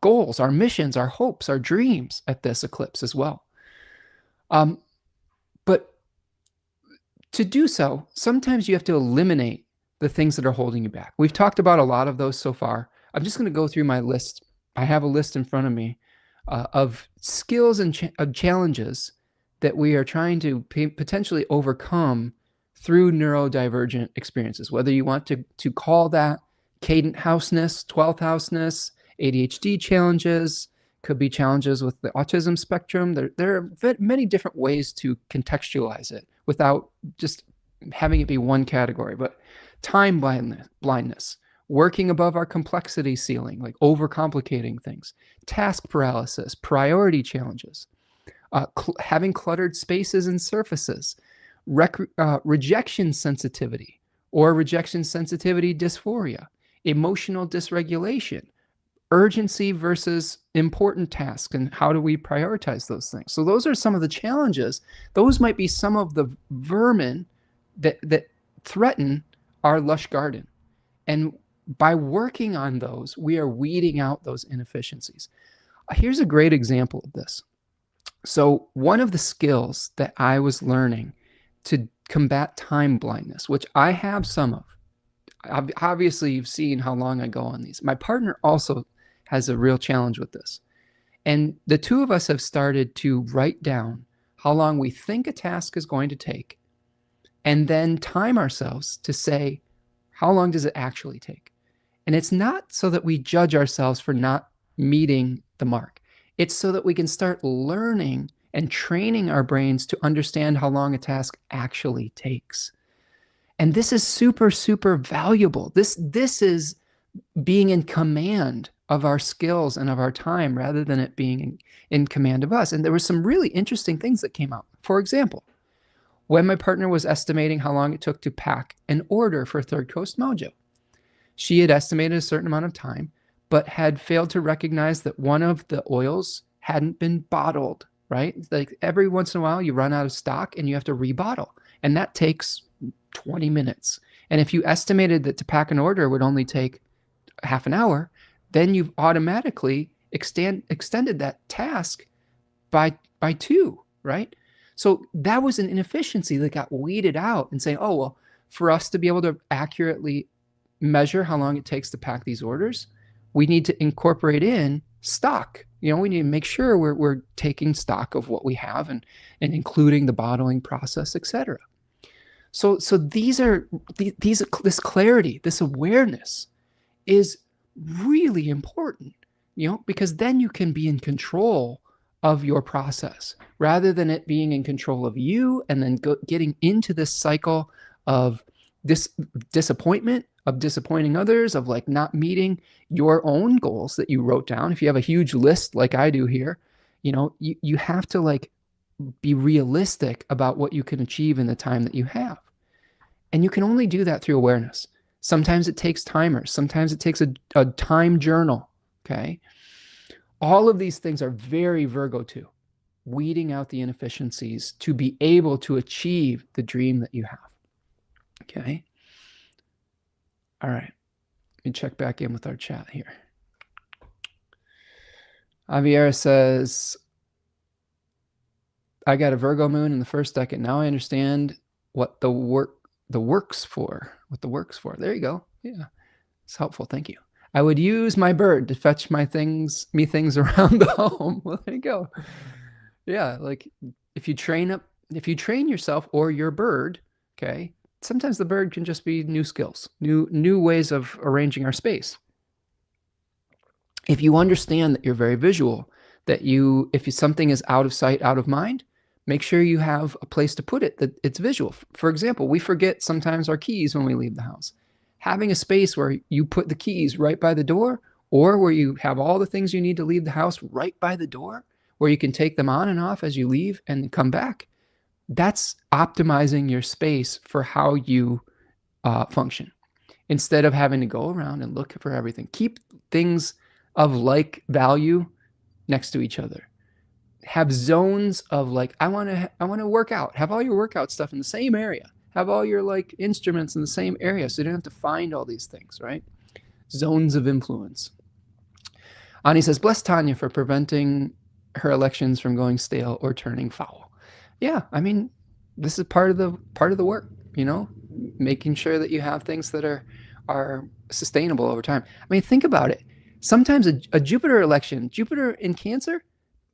goals, our missions, our hopes, our dreams at this eclipse as well. But to do so, sometimes you have to eliminate the things that are holding you back. We've talked about a lot of those so far. I'm just going to go through my list. I have a list in front of me of skills and challenges that we are trying to potentially overcome through neurodivergent experiences, whether you want to call that cadent houseness, 12th houseness, ADHD challenges, could be challenges with the autism spectrum. There are many different ways to contextualize it without just having it be one category. But time blindness, working above our complexity ceiling, like overcomplicating things, task paralysis, priority challenges, having cluttered spaces and surfaces, rejection sensitivity or rejection sensitivity dysphoria, emotional dysregulation, urgency versus important tasks, and how do we prioritize those things. So those are some of the challenges. Those might be some of the vermin that threaten our lush garden. And by working on those, we are weeding out those inefficiencies. Here's a great example of this. So one of the skills that I was learning to combat time blindness, which I have some of, obviously you've seen how long I go on these. My partner also has a real challenge with this. And the two of us have started to write down how long we think a task is going to take, and then time ourselves to say, how long does it actually take? And it's not so that we judge ourselves for not meeting the mark. It's so that we can start learning and training our brains to understand how long a task actually takes. And this is super, super valuable. This is being in command of our skills and of our time rather than it being in command of us. And there were some really interesting things that came out. For example, when my partner was estimating how long it took to pack an order for Third Coast Mojo, she had estimated a certain amount of time, but had failed to recognize that one of the oils hadn't been bottled, right? Like every once in a while you run out of stock and you have to rebottle, and that takes 20 minutes. And if you estimated that to pack an order would only take half an hour, then you've automatically extended that task by 2, right? So that was an inefficiency that got weeded out and saying, oh, well, for us to be able to accurately measure how long it takes to pack these orders, we need to incorporate in stock. You know, we need to make sure we're taking stock of what we have and including the bottling process, etc. So this clarity, this awareness is really important, you know, because then you can be in control of your process rather than it being in control of you and then getting into this cycle of this disappointment, of disappointing others, of like not meeting your own goals that you wrote down. If you have a huge list like I do here, you know, you have to like be realistic about what you can achieve in the time that you have. And you can only do that through awareness. Sometimes it takes timers. Sometimes it takes a time journal, okay? All of these things are very Virgo II, weeding out the inefficiencies to be able to achieve the dream that you have, okay? All right, let me check back in with our chat here. Javier says, I got a Virgo moon in the first decan. Now I understand what the work's for. There you go. Yeah, it's helpful. Thank you. I would use my bird to fetch me things around the home. Well, there you go. Yeah, like if you train yourself or your bird, okay, sometimes the bird can just be new skills, new ways of arranging our space. If you understand that you're very visual, that if something is out of sight, out of mind, make sure you have a place to put it that it's visual. For example, we forget sometimes our keys when we leave the house. Having a space where you put the keys right by the door, or where you have all the things you need to leave the house right by the door, where you can take them on and off as you leave and come back, that's optimizing your space for how you function. Instead of having to go around and look for everything. Keep things of like value next to each other. Have zones of like, I want to work out. Have all your workout stuff in the same area. Have all your like instruments in the same area so you don't have to find all these things, right? Zones of influence. Ani says, bless Tanya for preventing her elections from going stale or turning foul. Yeah, I mean, this is part of the work, you know, making sure that you have things that are sustainable over time. I mean, think about it. Sometimes a Jupiter election, Jupiter in Cancer,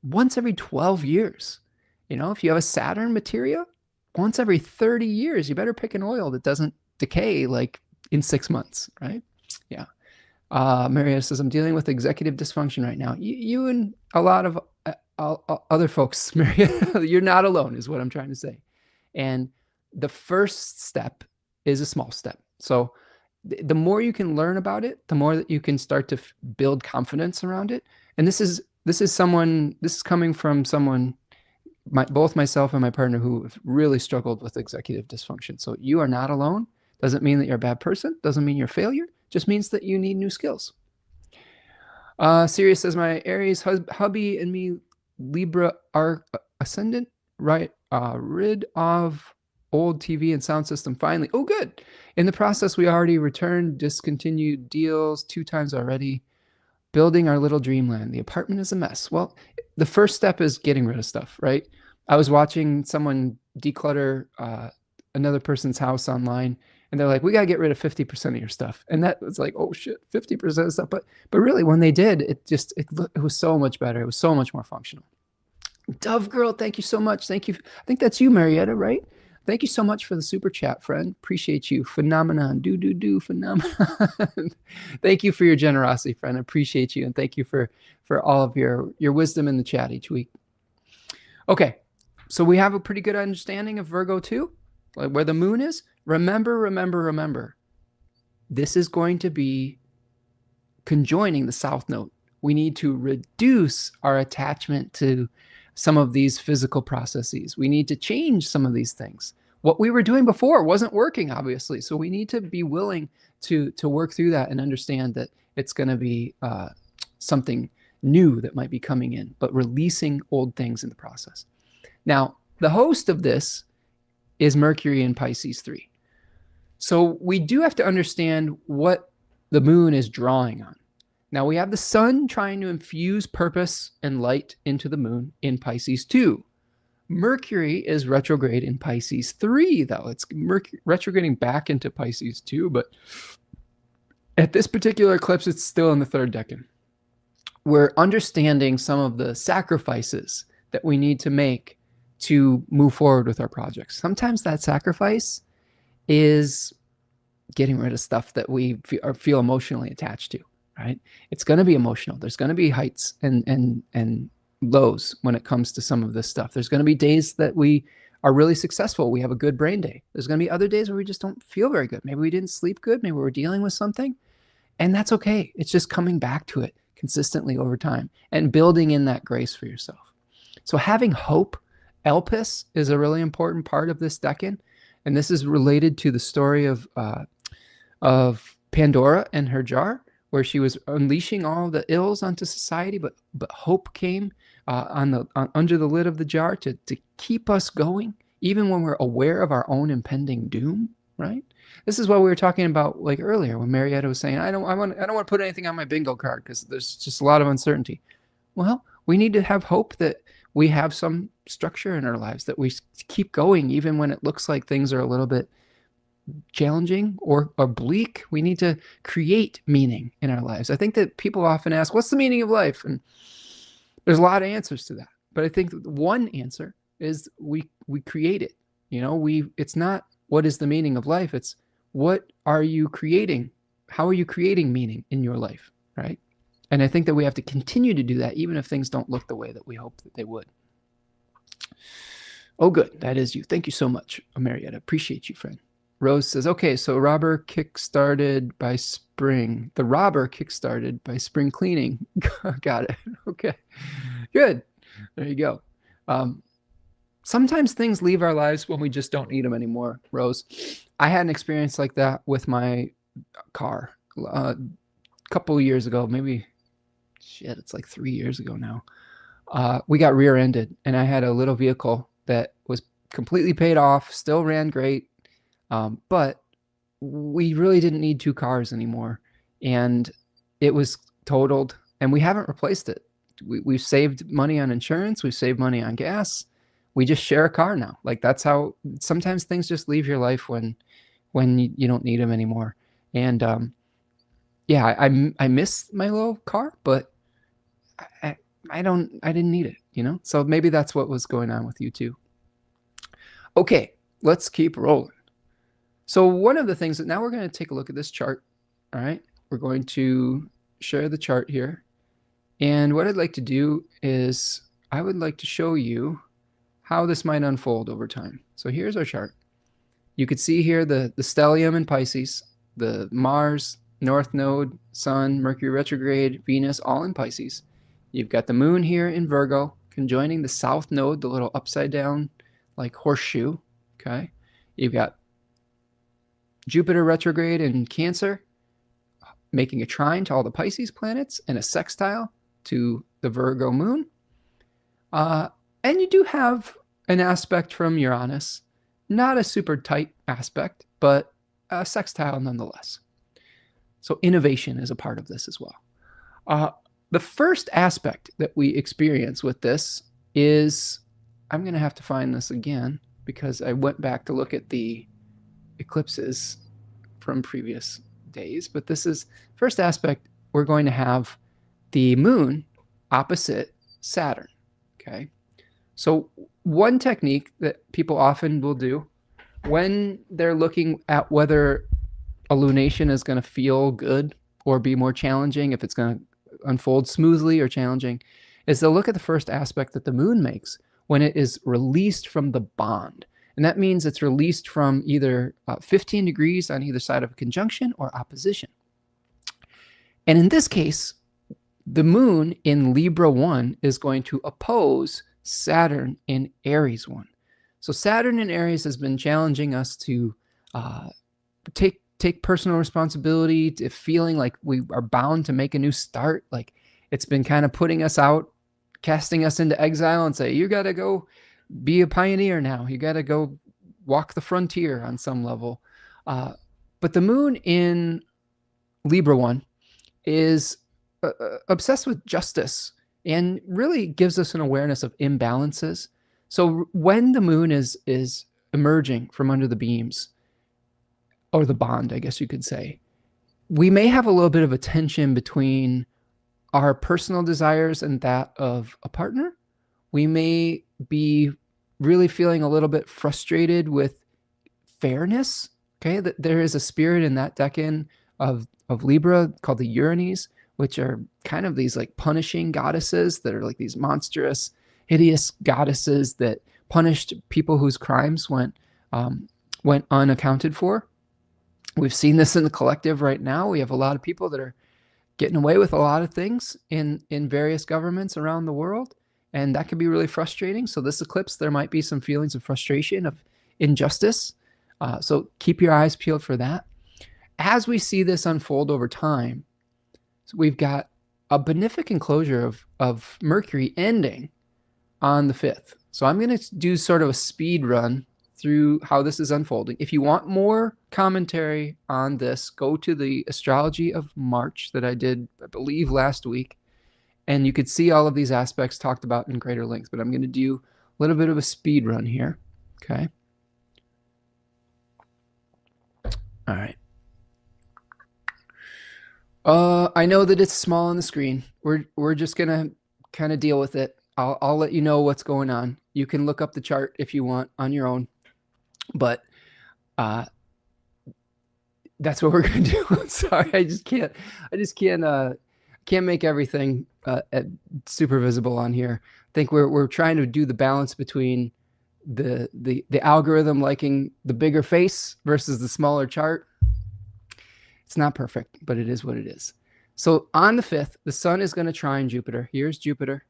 once every 12 years. You know, if you have a Saturn materia, once every 30 years, you better pick an oil that doesn't decay like in 6 months, right? Yeah. Marietta says, I'm dealing with executive dysfunction right now. You and a lot of other folks, Marietta, you're not alone is what I'm trying to say. And the first step is a small step. So the more you can learn about it, the more that you can start to build confidence around it. And this is coming from someone, both myself and my partner, who have really struggled with executive dysfunction. So you are not alone. Doesn't mean that you're a bad person. Doesn't mean you're a failure. Just means that you need new skills. Sirius says, my Aries hubby and me, Libra are ascendant, right? Rid of old TV and sound system finally. Oh, good. In the process, we already returned discontinued deals 2 times already. Building our little dreamland. The apartment is a mess. Well, the first step is getting rid of stuff, right? I was watching someone declutter another person's house online, and they're like, we got to get rid of 50% of your stuff. And that was like, oh shit, 50% of stuff. But really, when they did, it was so much better. It was so much more functional. Dove Girl, thank you so much. Thank you. I think that's you, Marietta, right? Thank you so much for the super chat, friend. Appreciate you. Phenomenon. Do phenomenon. Thank you for your generosity, friend. I appreciate you. And thank you for all of your wisdom in the chat each week. Okay. So we have a pretty good understanding of Virgo II, like where the moon is. Remember. This is going to be conjoining the south node. We need to reduce our attachment to some of these physical processes. We need to change some of these things. What we were doing before wasn't working, obviously. So we need to be willing to work through that and understand that it's going to be something new that might be coming in, but releasing old things in the process. Now, the host of this is Mercury in Pisces 3. So we do have to understand what the moon is drawing on. Now we have the sun trying to infuse purpose and light into the moon in Pisces 2. Mercury is retrograde in Pisces 3, though. It's retrograding back into Pisces 2, but at this particular eclipse, it's still in the third decan. We're understanding some of the sacrifices that we need to make to move forward with our projects. Sometimes that sacrifice is getting rid of stuff that we feel emotionally attached to, right? It's going to be emotional. There's going to be heights and lows when it comes to some of this stuff. There's going to be days that we are really successful. We have a good brain day. There's going to be other days where we just don't feel very good. Maybe we didn't sleep good. Maybe we're dealing with something, and that's okay. It's just coming back to it consistently over time and building in that grace for yourself. So having hope, Elpis, is a really important part of this decan. And this is related to the story of Pandora and her jar, where she was unleashing all the ills onto society, but hope came under the lid of the jar to keep us going, even when we're aware of our own impending doom, right? This is what we were talking about like earlier when Marietta was saying, I don't want to put anything on my bingo card because there's just a lot of uncertainty. Well, we need to have hope that we have some structure in our lives, that we keep going even when it looks like things are a little bit challenging or bleak. We need to create meaning in our lives. I think that people often ask, what's the meaning of life? And there's a lot of answers to that. But I think one answer is we create it. You know, it's not what is the meaning of life? It's what are you creating? How are you creating meaning in your life, right? And I think that we have to continue to do that even if things don't look the way that we hope that they would. Oh, good. That is you. Thank you so much, Marietta. Appreciate you, friend. Rose says, okay, so robber kickstarted by spring. The robber kickstarted by spring cleaning. Got it. Okay. Good. There you go. Sometimes things leave our lives when we just don't need them anymore, Rose. I had an experience like that with my car a couple of years ago, maybe, shit, it's like 3 years ago now. We got rear-ended, and I had a little vehicle that was completely paid off, still ran great, but we really didn't need two cars anymore, and it was totaled, and we haven't replaced it. We've saved money on insurance, we've saved money on gas. We just share a car now. Like, that's how sometimes things just leave your life when you don't need them anymore. And yeah, I miss my little car, but I didn't need it, you know? So maybe that's what was going on with you too. Okay, let's keep rolling. So one of the things that now we're going to take a look at this chart. All right, we're going to share the chart here. And what I'd like to do is I would like to show you how this might unfold over time. So here's our chart. You could see here the stellium in Pisces, the Mars, North Node, Sun, Mercury retrograde, Venus, all in Pisces. You've got the moon here in Virgo, conjoining the South Node, the little upside down like horseshoe, okay? You've got Jupiter retrograde in Cancer, making a trine to all the Pisces planets and a sextile to the Virgo moon. And you do have an aspect from Uranus, not a super tight aspect, but a sextile nonetheless. So innovation is a part of this as well. The first aspect that we experience with this is, I'm going to have to find this again because I went back to look at the eclipses from previous days, but this is first aspect. We're going to have the moon opposite Saturn, okay? So one technique that people often will do when they're looking at whether a lunation is going to feel good or be more challenging, if it's going to unfold smoothly or challenging, is they'll look at the first aspect that the moon makes when it is released from the bond. And that means it's released from either 15 degrees on either side of a conjunction or opposition. And in this case, the moon in Libra 1 is going to oppose Saturn in Aries 1. So Saturn in Aries has been challenging us to take personal responsibility, to feeling like we are bound to make a new start. Like it's been kind of putting us out, casting us into exile and say, you got to go be a pioneer now. You got to go walk the frontier on some level. But the moon in Libra 1 is obsessed with justice and really gives us an awareness of imbalances. So when the moon is emerging from under the beams, or the bond, I guess you could say, we may have a little bit of a tension between our personal desires and that of a partner. We may be really feeling a little bit frustrated with fairness. Okay, that there is a spirit in that decan of Libra called the Uranies, which are kind of these like punishing goddesses that are like these monstrous, hideous goddesses that punished people whose crimes went unaccounted for. We've seen this in the collective right now. We have a lot of people that are getting away with a lot of things in various governments around the world, and that can be really frustrating. So this eclipse, there might be some feelings of frustration, of injustice. So keep your eyes peeled for that. As we see this unfold over time, so we've got a benefic closure of Mercury ending on the 5th. So I'm going to do sort of a speed run through how this is unfolding. If you want more commentary on this, go to the Astrology of March that I did, I believe, last week. And you could see all of these aspects talked about in greater length. But I'm going to do a little bit of a speed run here. Okay. All right. I know that it's small on the screen. We're just going to kind of deal with it. I'll let you know what's going on. You can look up the chart if you want on your own. But that's what we're gonna do. I'm sorry, I just can't make everything super visible on here. I think we're trying to do the balance between the algorithm liking the bigger face versus the smaller chart. It's not perfect, but it is what it is. So on the 5th, the sun is going to trine Jupiter. Here's Jupiter,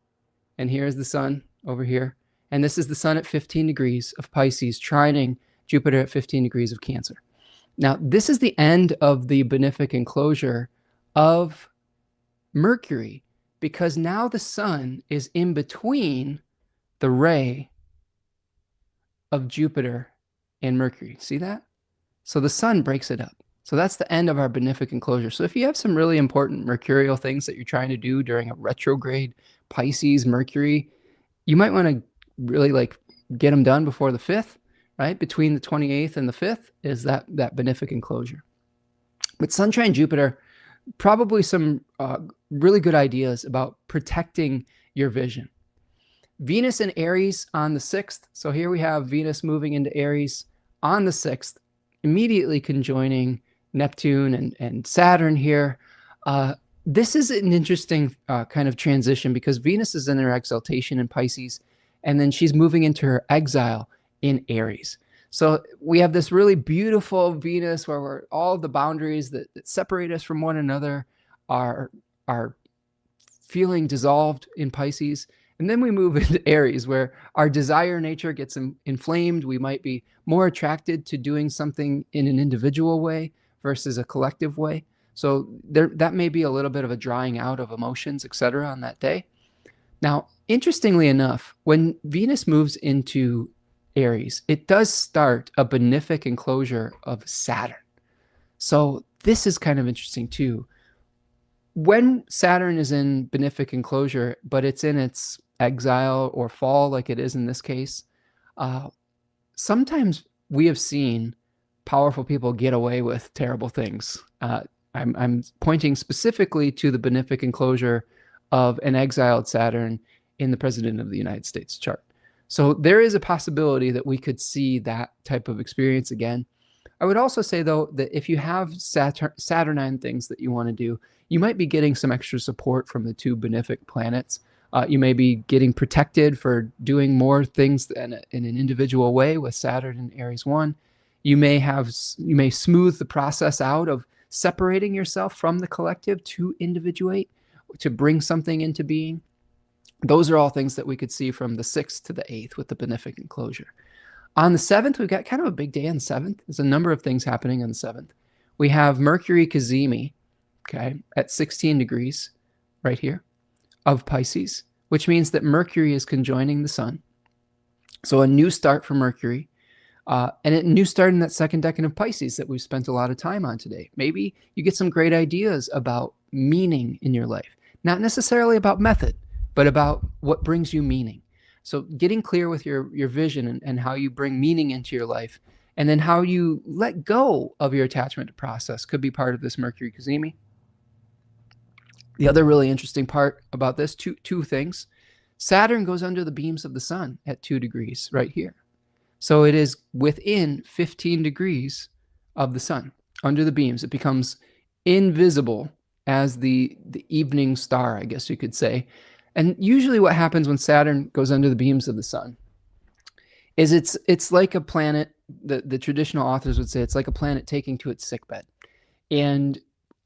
and here's the sun over here. And this is the sun at 15 degrees of Pisces, trining Jupiter at 15 degrees of Cancer. Now, this is the end of the benefic enclosure of Mercury, because now the sun is in between the ray of Jupiter and Mercury. See that? So the sun breaks it up. So that's the end of our benefic enclosure. So if you have some really important mercurial things that you're trying to do during a retrograde Pisces Mercury, you might want to really like get them done before the 5th, right? Between the 28th and the 5th is that benefic enclosure. But Sun trine Jupiter, probably some really good ideas about protecting your vision. Venus in Aries on the 6th. So here we have Venus moving into Aries on the 6th, immediately conjoining Neptune and Saturn here. This is an interesting kind of transition because Venus is in her exaltation in Pisces, and then she's moving into her exile in Aries. So we have this really beautiful Venus where all the boundaries that separate us from one another are feeling dissolved in Pisces. And then we move into Aries, where our desire nature gets inflamed. We might be more attracted to doing something in an individual way versus a collective way. So that may be a little bit of a drying out of emotions, etc., on that day. Now, interestingly enough, when Venus moves into Aries, it does start a benefic enclosure of Saturn. So this is kind of interesting too. When Saturn is in benefic enclosure, but it's in its exile or fall, like it is in this case, sometimes we have seen powerful people get away with terrible things. I'm pointing specifically to the benefic enclosure of an exiled Saturn in the President of the United States chart. So there is a possibility that we could see that type of experience again. I would also say, though, that if you have Saturnine things that you want to do, you might be getting some extra support from the two benefic planets. You may be getting protected for doing more things in an individual way with Saturn in Aries 1. You may smooth the process out of separating yourself from the collective to individuate, to bring something into being. Those are all things that we could see from the 6th to the 8th with the beneficent closure. On the 7th, we've got kind of a big day on the 7th. There's a number of things happening on the 7th. We have Mercury cazimi, okay, at 16 degrees right here of Pisces, which means that Mercury is conjoining the sun. So a new start for Mercury, and a new start in that second decan of Pisces that we've spent a lot of time on today. Maybe you get some great ideas about meaning in your life, not necessarily about method, but about what brings you meaning. So getting clear with your vision and how you bring meaning into your life, and then how you let go of your attachment to process could be part of this Mercury cazimi. The other really interesting part about this, two things. Saturn goes under the beams of the sun at 2 degrees right here. So it is within 15 degrees of the sun, under the beams. It becomes invisible as the evening star, I guess you could say. And usually what happens when Saturn goes under the beams of the sun is it's like a planet, the traditional authors would say it's like a planet taking to its sickbed. And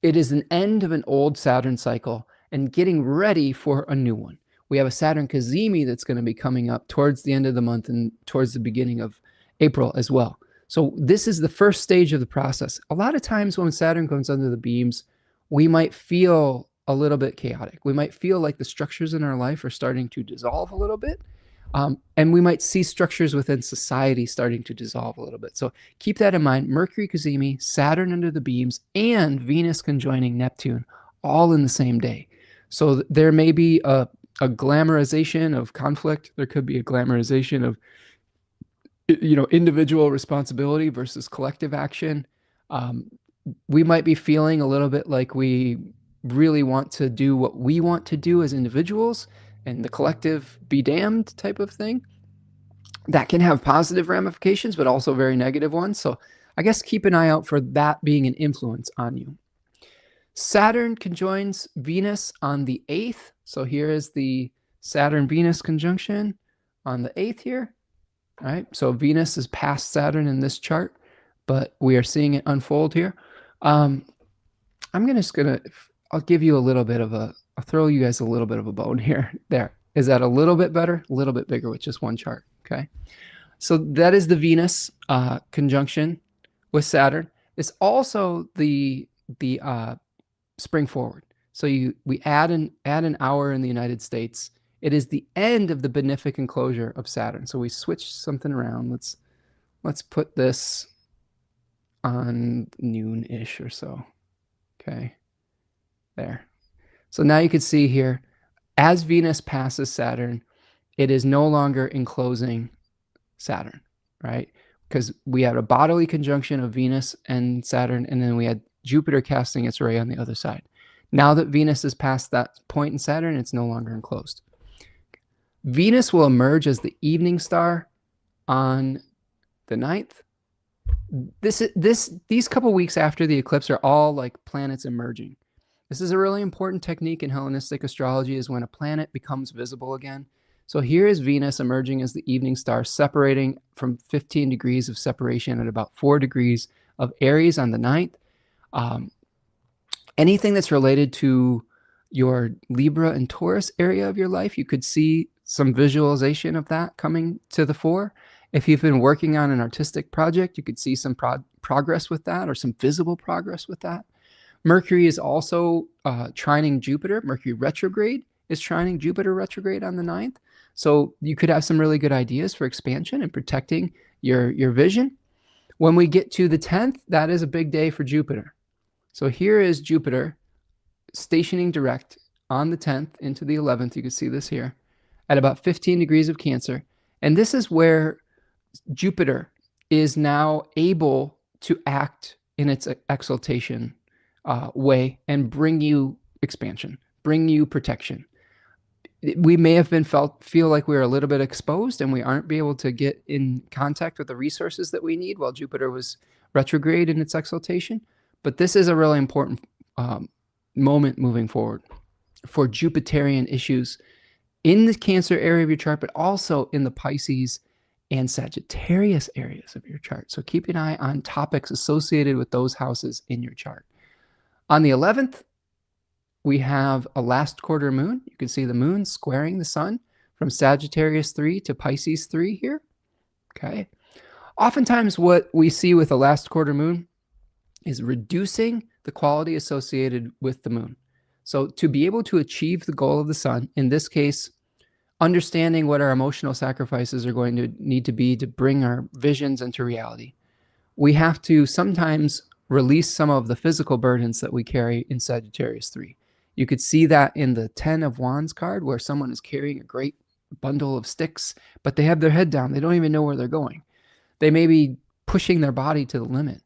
it is an end of an old Saturn cycle and getting ready for a new one. We have a Saturn cazimi that's going to be coming up towards the end of the month and towards the beginning of April as well. So this is the first stage of the process. A lot of times when Saturn goes under the beams, we might feel a little bit chaotic. We might feel like the structures in our life are starting to dissolve a little bit. And we might see structures within society starting to dissolve a little bit. So keep that in mind. Mercury cazimi, Saturn under the beams, and Venus conjoining Neptune all in the same day. So there may be a glamorization of conflict. There could be a glamorization of individual responsibility versus collective action. We might be feeling a little bit like we really want to do what we want to do as individuals, and the collective be damned type of thing. That can have positive ramifications, but also very negative ones. So I guess keep an eye out for that being an influence on you. Saturn conjoins Venus on the 8th. So here is the Saturn-Venus conjunction on the 8th here. All right, so Venus is past Saturn in this chart, but we are seeing it unfold here. I'll give you a little bit of I'll throw you guys a little bit of a bone here. There. Is that a little bit better? A little bit bigger with just one chart, okay? So that is the Venus conjunction with Saturn. It's also the spring forward. So we add an hour in the United States. It is the end of the beneficent closure of Saturn. So we switch something around. Let's put this on noon-ish or so. Okay. There. So now you can see here, as Venus passes Saturn, it is no longer enclosing Saturn, right? Because we had a bodily conjunction of Venus and Saturn, and then we had Jupiter casting its ray on the other side. Now that Venus is past that point in Saturn, it's no longer enclosed. Venus will emerge as the evening star on the 9th. These couple weeks after the eclipse are all like planets emerging. This is a really important technique in Hellenistic astrology, is when a planet becomes visible again. So here is Venus emerging as the evening star, separating from 15 degrees of separation at about 4 degrees of Aries on the 9th. Anything that's related to your Libra and Taurus area of your life, you could see some visualization of that coming to the fore. If you've been working on an artistic project, you could see some progress with that, or some visible progress with that. Mercury is also trining Jupiter. Mercury retrograde is trining Jupiter retrograde on the 9th. So you could have some really good ideas for expansion and protecting your vision. When we get to the 10th, that is a big day for Jupiter. So here is Jupiter stationing direct on the 10th into the 11th. You can see this here at about 15 degrees of Cancer. And this is where Jupiter is now able to act in its exaltation way and bring you expansion, bring you protection. We may have feel like we were a little bit exposed and we aren't be able to get in contact with the resources that we need while Jupiter was retrograde in its exaltation. But this is a really important moment moving forward for Jupiterian issues in the Cancer area of your chart, but also in the Pisces and Sagittarius areas of your chart. So keep an eye on topics associated with those houses in your chart. On the 11th, we have a last quarter moon. You can see the moon squaring the sun from Sagittarius 3 to Pisces 3 here. Okay. Oftentimes what we see with a last quarter moon is reducing the quality associated with the moon. So to be able to achieve the goal of the sun, in this case, understanding what our emotional sacrifices are going to need to be to bring our visions into reality, we have to sometimes release some of the physical burdens that we carry in Sagittarius 3. You could see that in the 10 of Wands card, where someone is carrying a great bundle of sticks, but they have their head down. They don't even know where they're going. They may be pushing their body to the limit.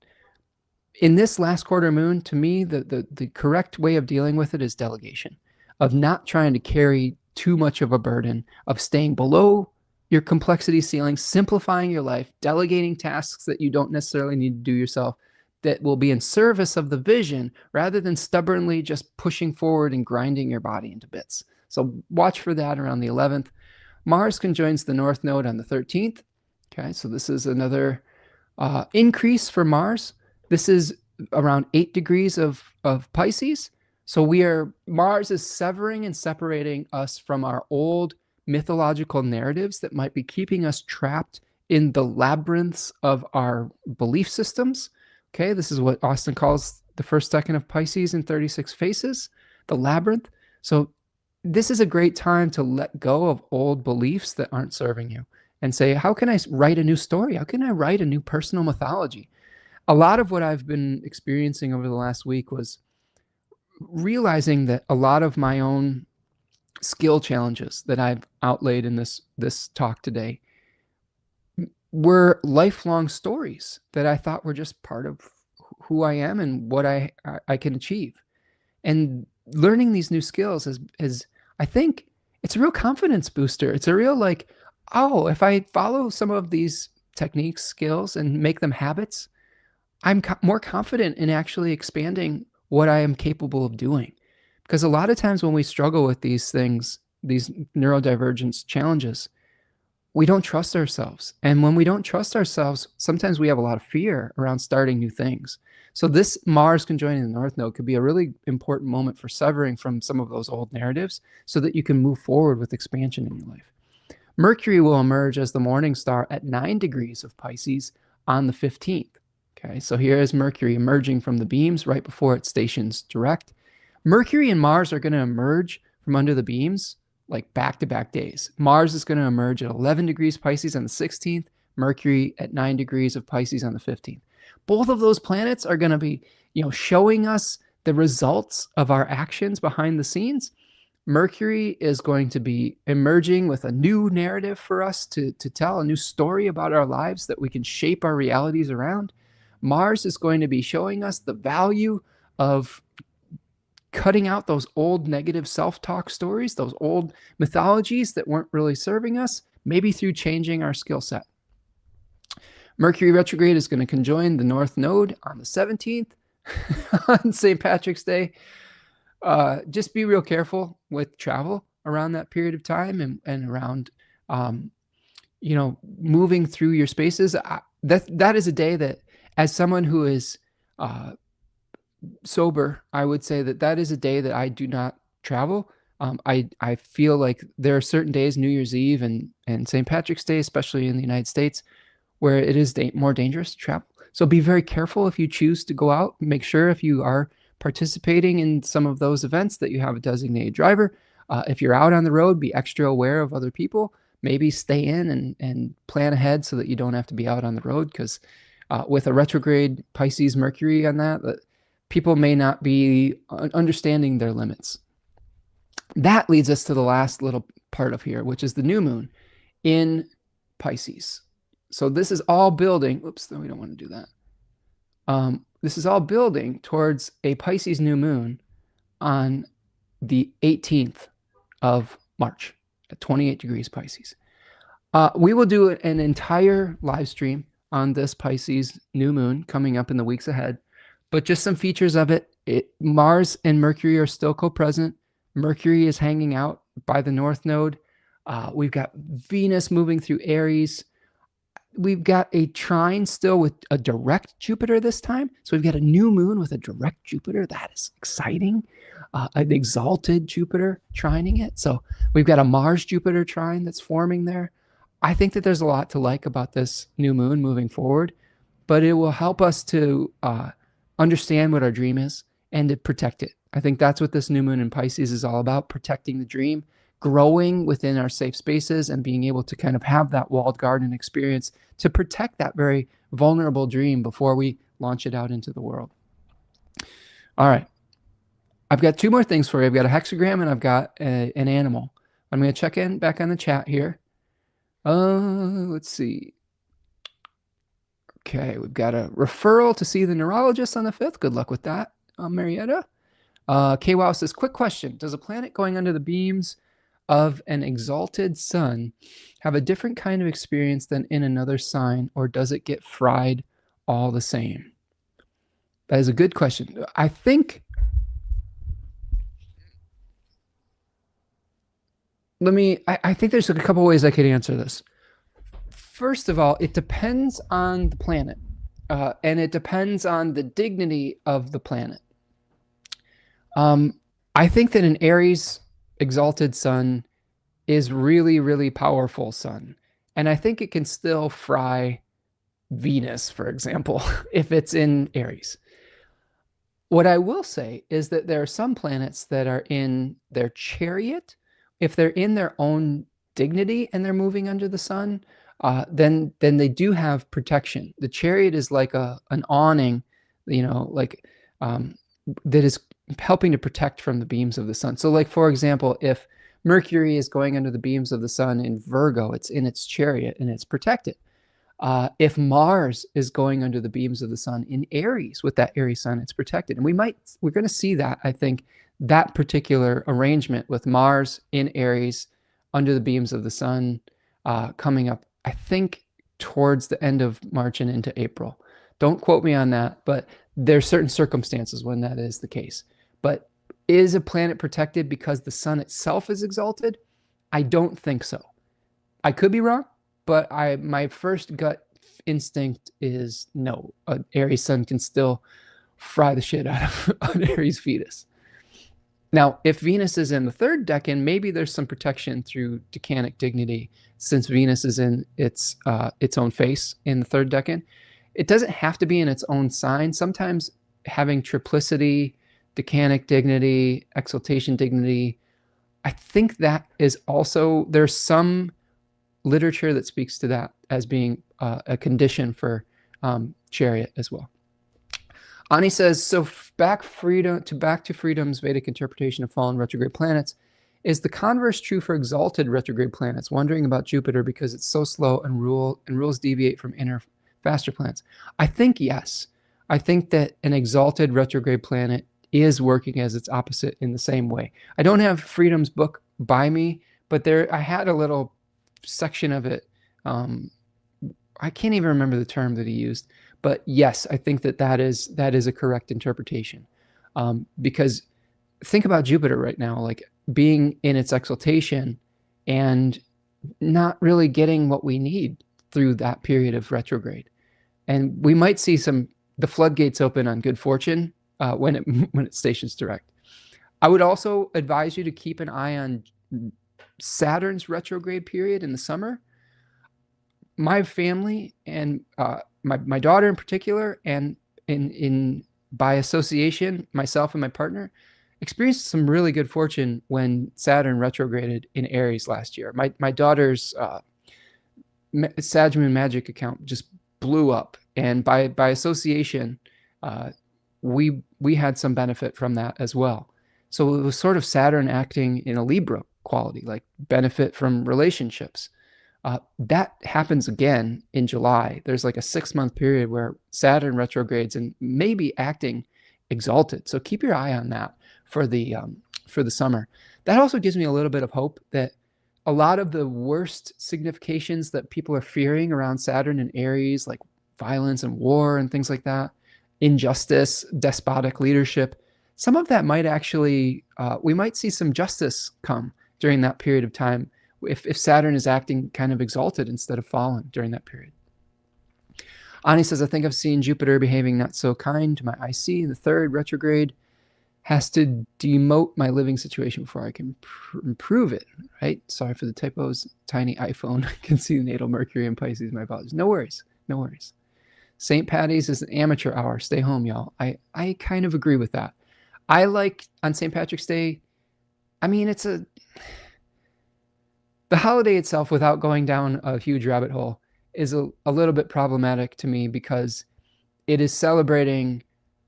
In this last quarter moon, to me, the correct way of dealing with it is delegation, of not trying to carry too much of a burden, of staying below your complexity ceiling, simplifying your life, delegating tasks that you don't necessarily need to do yourself, that will be in service of the vision, rather than stubbornly just pushing forward and grinding your body into bits. So watch for that around the 11th. Mars conjoins the North Node on the 13th. Okay, so this is another increase for Mars. This is around 8 degrees of Pisces. So Mars is severing and separating us from our old mythological narratives that might be keeping us trapped in the labyrinths of our belief systems. Okay, this is what Austin calls the first decan of Pisces in 36 Faces, the labyrinth. So this is a great time to let go of old beliefs that aren't serving you and say, how can I write a new story? How can I write a new personal mythology? A lot of what I've been experiencing over the last week was realizing that a lot of my own skill challenges that I've outlaid in this talk today were lifelong stories that I thought were just part of who I am and what I can achieve. And learning these new skills is I think it's a real confidence booster. It's a real like, oh, if I follow some of these techniques, skills, and make them habits, I'm more confident in actually expanding what I am capable of doing. Because a lot of times when we struggle with these things, these neurodivergence challenges, we don't trust ourselves. And when we don't trust ourselves, sometimes we have a lot of fear around starting new things. So this Mars conjoining the North Node could be a really important moment for severing from some of those old narratives so that you can move forward with expansion in your life. Mercury will emerge as the morning star at 9 degrees of Pisces on the 15th. Okay, so here is Mercury emerging from the beams right before it stations direct. Mercury and Mars are going to emerge from under the beams like back-to-back days. Mars is going to emerge at 11 degrees Pisces on the 16th, Mercury at 9 degrees of Pisces on the 15th. Both of those planets are going to be, showing us the results of our actions behind the scenes. Mercury is going to be emerging with a new narrative for us to tell, a new story about our lives that we can shape our realities around. Mars is going to be showing us the value of cutting out those old negative self-talk stories, those old mythologies that weren't really serving us, maybe through changing our skill set. Mercury retrograde is going to conjoin the North Node on the 17th on St. Patrick's Day. Just be real careful with travel around that period of time and around, moving through your spaces. That is a day that, as someone who is sober, I would say that is a day that I do not travel. I feel like there are certain days, New Year's Eve and St. Patrick's Day, especially in the United States, where it is more dangerous to travel. So be very careful if you choose to go out. Make sure if you are participating in some of those events that you have a designated driver. If you're out on the road, be extra aware of other people. Maybe stay in and plan ahead so that you don't have to be out on the road, because with a retrograde Pisces Mercury on that people may not be understanding their limits. That leads us to the last little part of here, which is the new moon in Pisces. So this is all building. Oops, no, we don't want to do that. This is all building towards a Pisces new moon on the 18th of March at 28 degrees Pisces. We will do an entire live stream on this Pisces new moon coming up in the weeks ahead. But just some features of it. Mars and Mercury are still co-present. Mercury is hanging out by the North Node. We've got Venus moving through Aries. we've got a trine still with a direct Jupiter this time. So we've got a new moon with a direct Jupiter. That is exciting. An exalted Jupiter trining it. So we've got a Mars Jupiter trine that's forming there. I think that there's a lot to like about this new moon moving forward, but it will help us to understand what our dream is and to protect it. I think that's what this new moon in Pisces is all about, protecting the dream, growing within our safe spaces, and being able to kind of have that walled garden experience to protect that very vulnerable dream before we launch it out into the world. All right. I've got two more things for you. I've got a hexagram and I've got an animal. I'm going to check in back on the chat here. Let's see. Okay, we've got a referral to see the neurologist on the 5th. Good luck with that, Marietta. KWOW says, quick question. Does a planet going under the beams of an exalted sun have a different kind of experience than in another sign, or does it get fried all the same? That is a good question. I think, I think there's a couple ways I could answer this. First of all, it depends on the planet, and it depends on the dignity of the planet. I think that an Aries exalted sun is really, really powerful sun. And I think it can still fry Venus, for example, if it's in Aries. What I will say is that there are some planets that are in their chariot. If they're in their own dignity and they're moving under the sun, then they do have protection. The chariot is like an awning, like that is helping to protect from the beams of the sun. So like, for example, if Mercury is going under the beams of the sun in Virgo, it's in its chariot and it's protected. If Mars is going under the beams of the sun in Aries with that Aries sun, it's protected. And we're going to see that, I think, that particular arrangement with Mars in Aries under the beams of the sun coming up, I think, towards the end of March and into April. Don't quote me on that, but there are certain circumstances when that is the case. But is a planet protected because the sun itself is exalted? I don't think so. I could be wrong, but my first gut instinct is no. An Aries sun can still fry the shit out of an Aries fetus. Now, if Venus is in the 3rd decan, maybe there's some protection through decanic dignity, since Venus is in its own face in the 3rd decan. It doesn't have to be in its own sign. Sometimes having triplicity, decanic dignity, exaltation dignity, I think that is also, there's some literature that speaks to that as being a condition for chariot as well. Ani says, so back to Freedom's Vedic interpretation of fallen retrograde planets. Is the converse true for exalted retrograde planets? Wondering about Jupiter because it's so slow and rules deviate from inner faster planets. I think yes. I think that an exalted retrograde planet is working as its opposite in the same way. I don't have Freedom's book by me, but I had a little section of it. I can't even remember the term that he used, but yes, I think that is a correct interpretation. Because think about Jupiter right now, like being in its exaltation and not really getting what we need through that period of retrograde. And we might see the floodgates open on good fortune when it stations direct. I would also advise you to keep an eye on Saturn's retrograde period in the summer. My family and my daughter in particular, and by association, myself and my partner, experienced some really good fortune when Saturn retrograded in Aries last year. My daughter's Sag Moon Magic account just blew up, and by association, we had some benefit from that as well. So it was sort of Saturn acting in a Libra quality, like benefit from relationships. That happens again in July. There's like a 6-month period where Saturn retrogrades and maybe acting exalted. So keep your eye on that for the summer. That also gives me a little bit of hope that a lot of the worst significations that people are fearing around Saturn and Aries, like violence and war and things like that, injustice, despotic leadership, some of that might actually, we might see some justice come during that period of time if Saturn is acting kind of exalted instead of fallen during that period. Ani says, I think I've seen Jupiter behaving not so kind to my IC in the third retrograde. Has to demote my living situation before I can improve it, right? Sorry for the typos. Tiny iPhone can see the natal Mercury in Pisces. My apologies. No worries. No worries. St. Patty's is an amateur hour. Stay home, y'all. I kind of agree with that. I like on St. Patrick's Day, I mean, the holiday itself, without going down a huge rabbit hole, is a little bit problematic to me because it is celebrating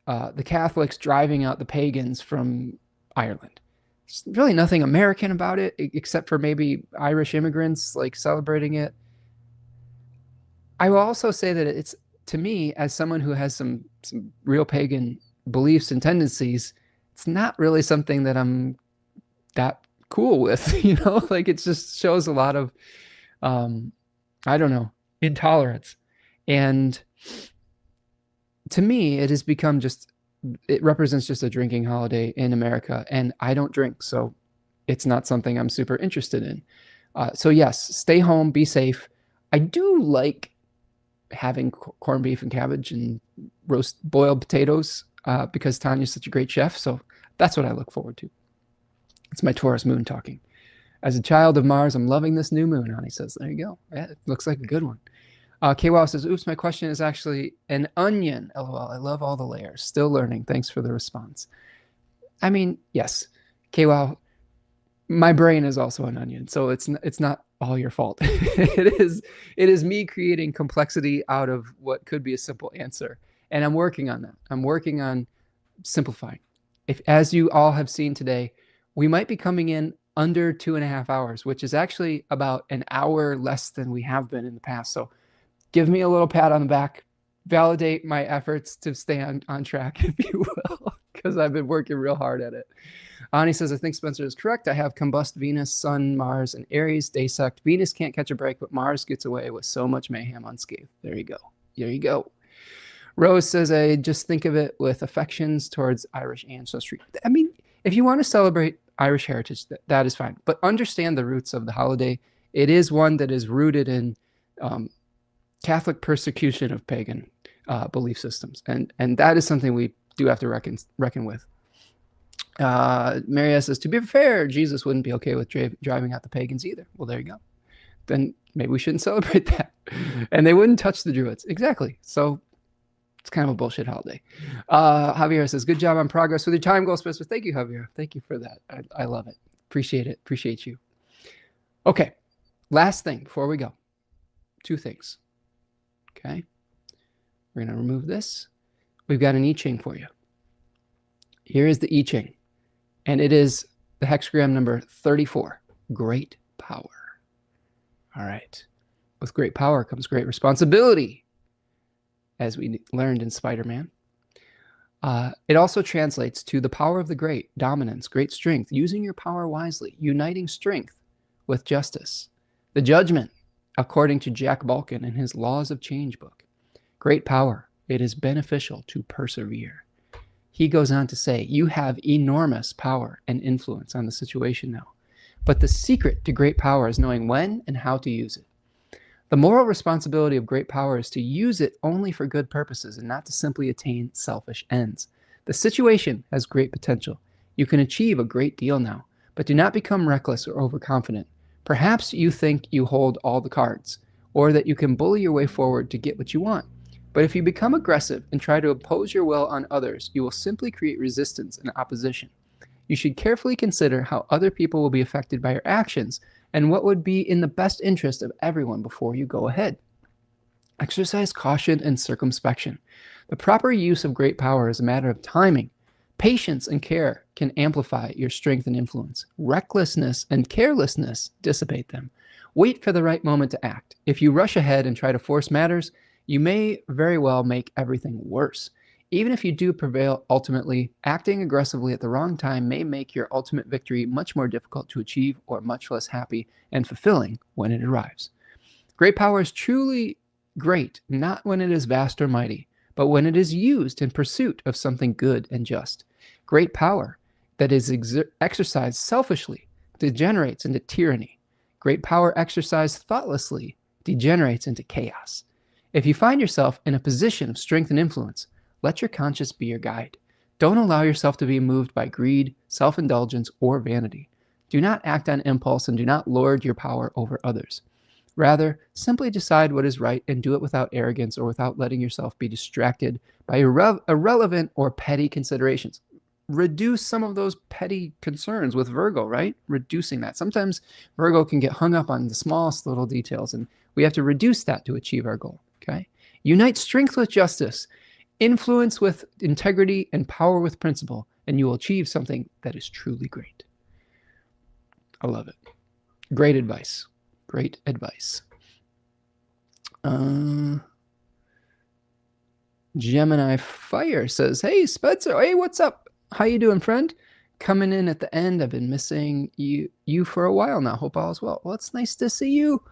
the Catholics driving out the pagans from Ireland. There's really nothing American about it, except for maybe Irish immigrants like celebrating it. I will also say that it's, to me, as someone who has some real pagan beliefs and tendencies, it's not really something that I'm that cool with, you know? Like, it just shows a lot of, I don't know, intolerance. And to me, it has become it represents just a drinking holiday in America, and I don't drink, so it's not something I'm super interested in. So yes, stay home, be safe. I do like having corned beef and cabbage and roast boiled potatoes because Tanya's such a great chef, so that's what I look forward to. It's my Taurus moon talking. As a child of Mars, I'm loving this new moon, Honey says. There you go. Yeah, it looks like a good one. KWOW says, oops, my question is actually an onion. LOL, I love all the layers. Still learning. Thanks for the response. I mean, yes, KWOW, my brain is also an onion, so it's not all your fault. It is me creating complexity out of what could be a simple answer. And I'm working on that. I'm working on simplifying. If, as you all have seen today, we might be coming in under 2.5 hours, which is actually about an hour less than we have been in the past. So give me a little pat on the back, validate my efforts to stay on track, if you will, because I've been working real hard at it. Ani says, I think Spencer is correct. I have combust Venus, Sun, Mars, and Aries dissect. Venus can't catch a break, but Mars gets away with so much mayhem unscathed. There you go. There you go. Rose says, I just think of it with affections towards Irish ancestry. I mean, if you want to celebrate Irish heritage, that is fine. But understand the roots of the holiday. It is one that is rooted in Catholic persecution of pagan belief systems. And that is something we do have to reckon with. Maria says, to be fair, Jesus wouldn't be okay with driving out the pagans either. Well, there you go. Then maybe we shouldn't celebrate that. And they wouldn't touch the Druids. Exactly. So it's kind of a bullshit holiday. Javier says, good job on progress with your time goal, Spencer. Thank you, Javier. Thank you for that. I love it. Appreciate it. Appreciate you. Okay. Last thing before we go. 2 things. Okay. We're going to remove this. We've got an I-Ching for you. Here is the I-Ching. And it is the hexagram number 34. Great power. All right. With great power comes great responsibility, as we learned in Spider-Man. It also translates to the power of the great, dominance, great strength, using your power wisely, uniting strength with justice. The judgment, according to Jack Balkin in his Laws of Change book. Great power, it is beneficial to persevere. He goes on to say, you have enormous power and influence on the situation now. But the secret to great power is knowing when and how to use it. The moral responsibility of great power is to use it only for good purposes and not to simply attain selfish ends. The situation has great potential. You can achieve a great deal now, but do not become reckless or overconfident. Perhaps you think you hold all the cards, or that you can bully your way forward to get what you want. But if you become aggressive and try to impose your will on others, you will simply create resistance and opposition. You should carefully consider how other people will be affected by your actions and what would be in the best interest of everyone before you go ahead. Exercise caution and circumspection. The proper use of great power is a matter of timing. Patience and care can amplify your strength and influence. Recklessness and carelessness dissipate them. Wait for the right moment to act. If you rush ahead and try to force matters, you may very well make everything worse. Even if you do prevail ultimately, acting aggressively at the wrong time may make your ultimate victory much more difficult to achieve or much less happy and fulfilling when it arrives. Great power is truly great, not when it is vast or mighty, but when it is used in pursuit of something good and just. Great power that is exercised selfishly degenerates into tyranny. Great power exercised thoughtlessly degenerates into chaos. If you find yourself in a position of strength and influence, let your conscience be your guide. Don't allow yourself to be moved by greed, self-indulgence, or vanity. Do not act on impulse and do not lord your power over others. Rather, simply decide what is right and do it without arrogance or without letting yourself be distracted by irrelevant or petty considerations. Reduce some of those petty concerns with Virgo, right? Reducing that. Sometimes Virgo can get hung up on the smallest little details, and we have to reduce that to achieve our goal, okay? Unite strength with justice, influence with integrity, and power with principle, and you will achieve something that is truly great. I love it. Great advice. Great advice. Gemini Fire says, hey, Spencer. Hey, what's up? How you doing, friend? Coming in at the end. I've been missing you for a while now. Hope all is well. Well, it's nice to see you.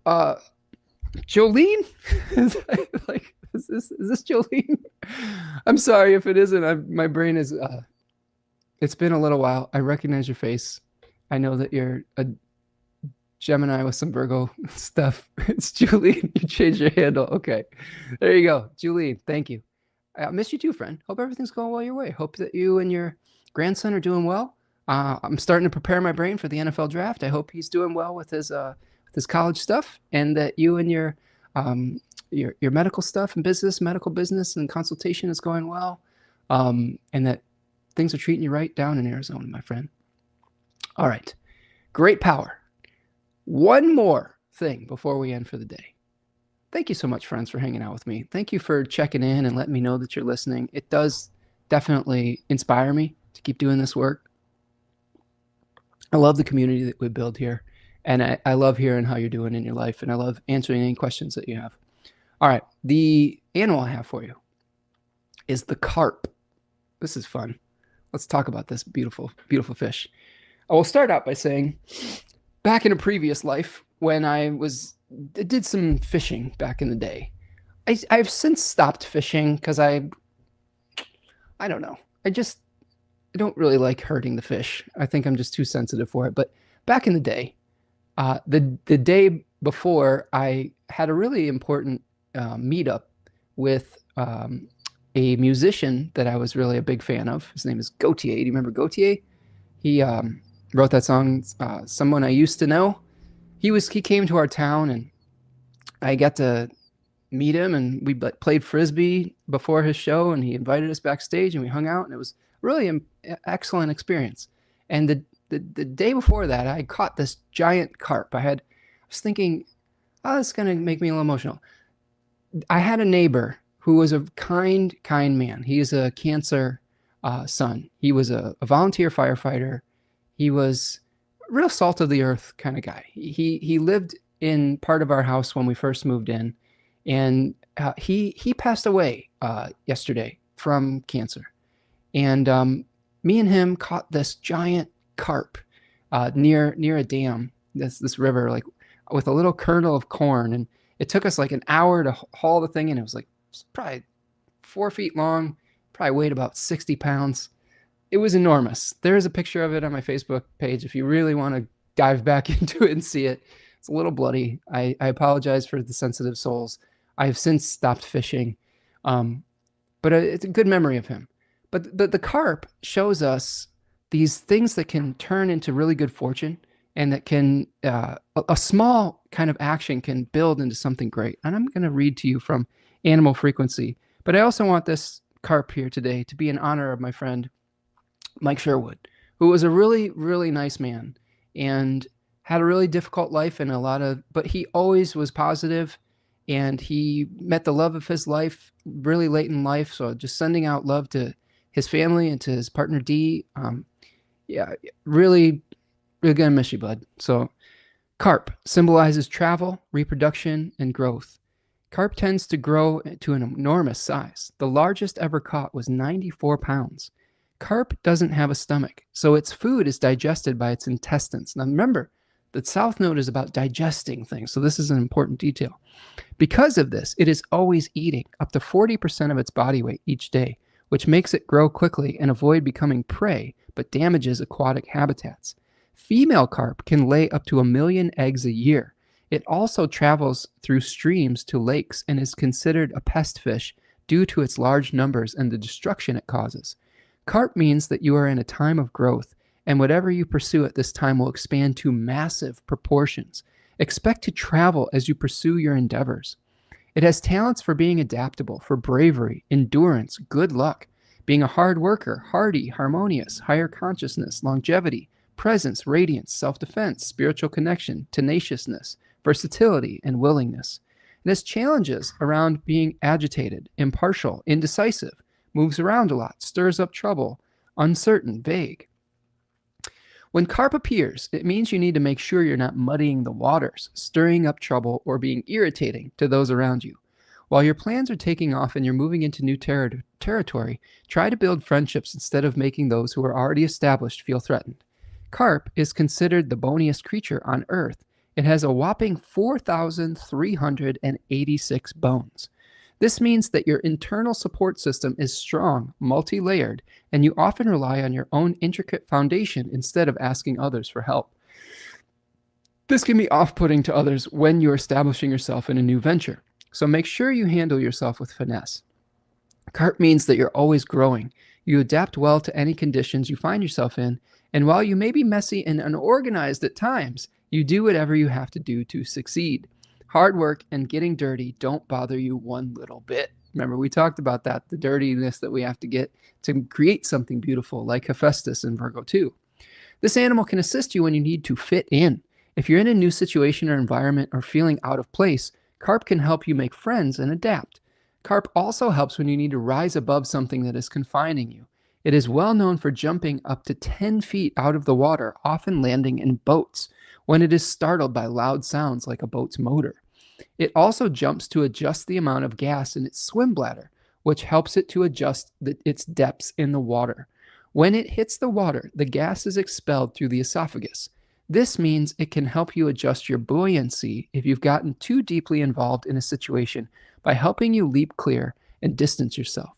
Jolene? Is this Jolene? I'm sorry if it isn't. My brain is, it's been a little while. I recognize your face. I know that you're a Gemini with some Virgo stuff. It's Julie. You changed your handle. Okay. There you go. Julie, thank you. I miss you too, friend. Hope everything's going well your way. Hope that you and your grandson are doing well. I'm starting to prepare my brain for the NFL draft. I hope he's doing well with his college stuff, and that you and your medical stuff and medical business and consultation is going well, and that things are treating you right down in Arizona, my friend. All right. Great power. One more thing before we end for the day. Thank you so much, friends, for hanging out with me. Thank you for checking in and letting me know that you're listening. It does definitely inspire me to keep doing this work. I love the community that we build here, and I love hearing how you're doing in your life, and I love answering any questions that you have. All right, the animal I have for you is the carp. This is fun. Let's talk about this beautiful, beautiful fish. I will start out by saying, back in a previous life, when I did some fishing back in the day, I've since stopped fishing because I don't know. I don't really like hurting the fish. I think I'm just too sensitive for it. But back in the day, the day before, I had a really important meetup with a musician that I was really a big fan of. His name is Gautier. Do you remember Gautier? He wrote that song, Someone I Used to Know. He came to our town, and I got to meet him, and we played Frisbee before his show, and he invited us backstage, and we hung out, and it was really an excellent experience. And the day before that, I caught this giant carp. I was thinking, oh, this is going to make me a little emotional. I had a neighbor who was a kind man. He is a Cancer son. He was a volunteer firefighter. He was a real salt of the earth kind of guy. He lived in part of our house when we first moved in, and he passed away yesterday from cancer. And me and him caught this giant carp near a dam, this river, like with a little kernel of corn, and it took us like an hour to haul the thing in. It was probably 4 feet long, probably weighed about 60 pounds. It was enormous. There is a picture of it on my Facebook page if you really want to dive back into it and see it. It's a little bloody. I apologize for the sensitive souls. I have since stopped fishing, but it's a good memory of him. But the carp shows us these things that can turn into really good fortune, and that can, a small kind of action can build into something great. And I'm going to read to you from Animal Frequency. But I also want this carp here today to be in honor of my friend, Mike Sherwood, who was a really, really nice man and had a really difficult life and but he always was positive, and he met the love of his life really late in life. So just sending out love to his family and to his partner, Dee. Yeah, really, really gonna miss you, bud. So carp symbolizes travel, reproduction, and growth. Carp tends to grow to an enormous size. The largest ever caught was 94 pounds. Carp doesn't have a stomach, so its food is digested by its intestines. Now remember, the South Node is about digesting things, so this is an important detail. Because of this, it is always eating up to 40% of its body weight each day, which makes it grow quickly and avoid becoming prey, but damages aquatic habitats. Female carp can lay up to 1 million eggs a year, It also travels through streams to lakes and is considered a pest fish due to its large numbers and the destruction it causes. Carp means that you are in a time of growth, and whatever you pursue at this time will expand to massive proportions. Expect to travel as you pursue your endeavors. It has talents for being adaptable, for bravery, endurance, good luck, being a hard worker, hardy, harmonious, higher consciousness, longevity, presence, radiance, self-defense, spiritual connection, tenaciousness, versatility, and willingness. It has challenges around being agitated, impartial, indecisive, moves around a lot, stirs up trouble, uncertain, vague. When carp appears, it means you need to make sure you're not muddying the waters, stirring up trouble, or being irritating to those around you. While your plans are taking off and you're moving into new territory, try to build friendships instead of making those who are already established feel threatened. Carp is considered the boniest creature on Earth. It has a whopping 4,386 bones. This means that your internal support system is strong, multi-layered, and you often rely on your own intricate foundation instead of asking others for help. This can be off-putting to others when you're establishing yourself in a new venture, so make sure you handle yourself with finesse. Carp means that you're always growing. You adapt well to any conditions you find yourself in, and while you may be messy and unorganized at times, you do whatever you have to do to succeed. Hard work and getting dirty don't bother you one little bit. Remember, we talked about that, the dirtiness that we have to get to create something beautiful, like Hephaestus in Virgo II. This animal can assist you when you need to fit in. If you're in a new situation or environment or feeling out of place, carp can help you make friends and adapt. Carp also helps when you need to rise above something that is confining you. It is well known for jumping up to 10 feet out of the water, often landing in boats, when it is startled by loud sounds like a boat's motor. It also jumps to adjust the amount of gas in its swim bladder, which helps it to adjust its depths in the water. When it hits the water, the gas is expelled through the esophagus. This means it can help you adjust your buoyancy if you've gotten too deeply involved in a situation by helping you leap clear and distance yourself.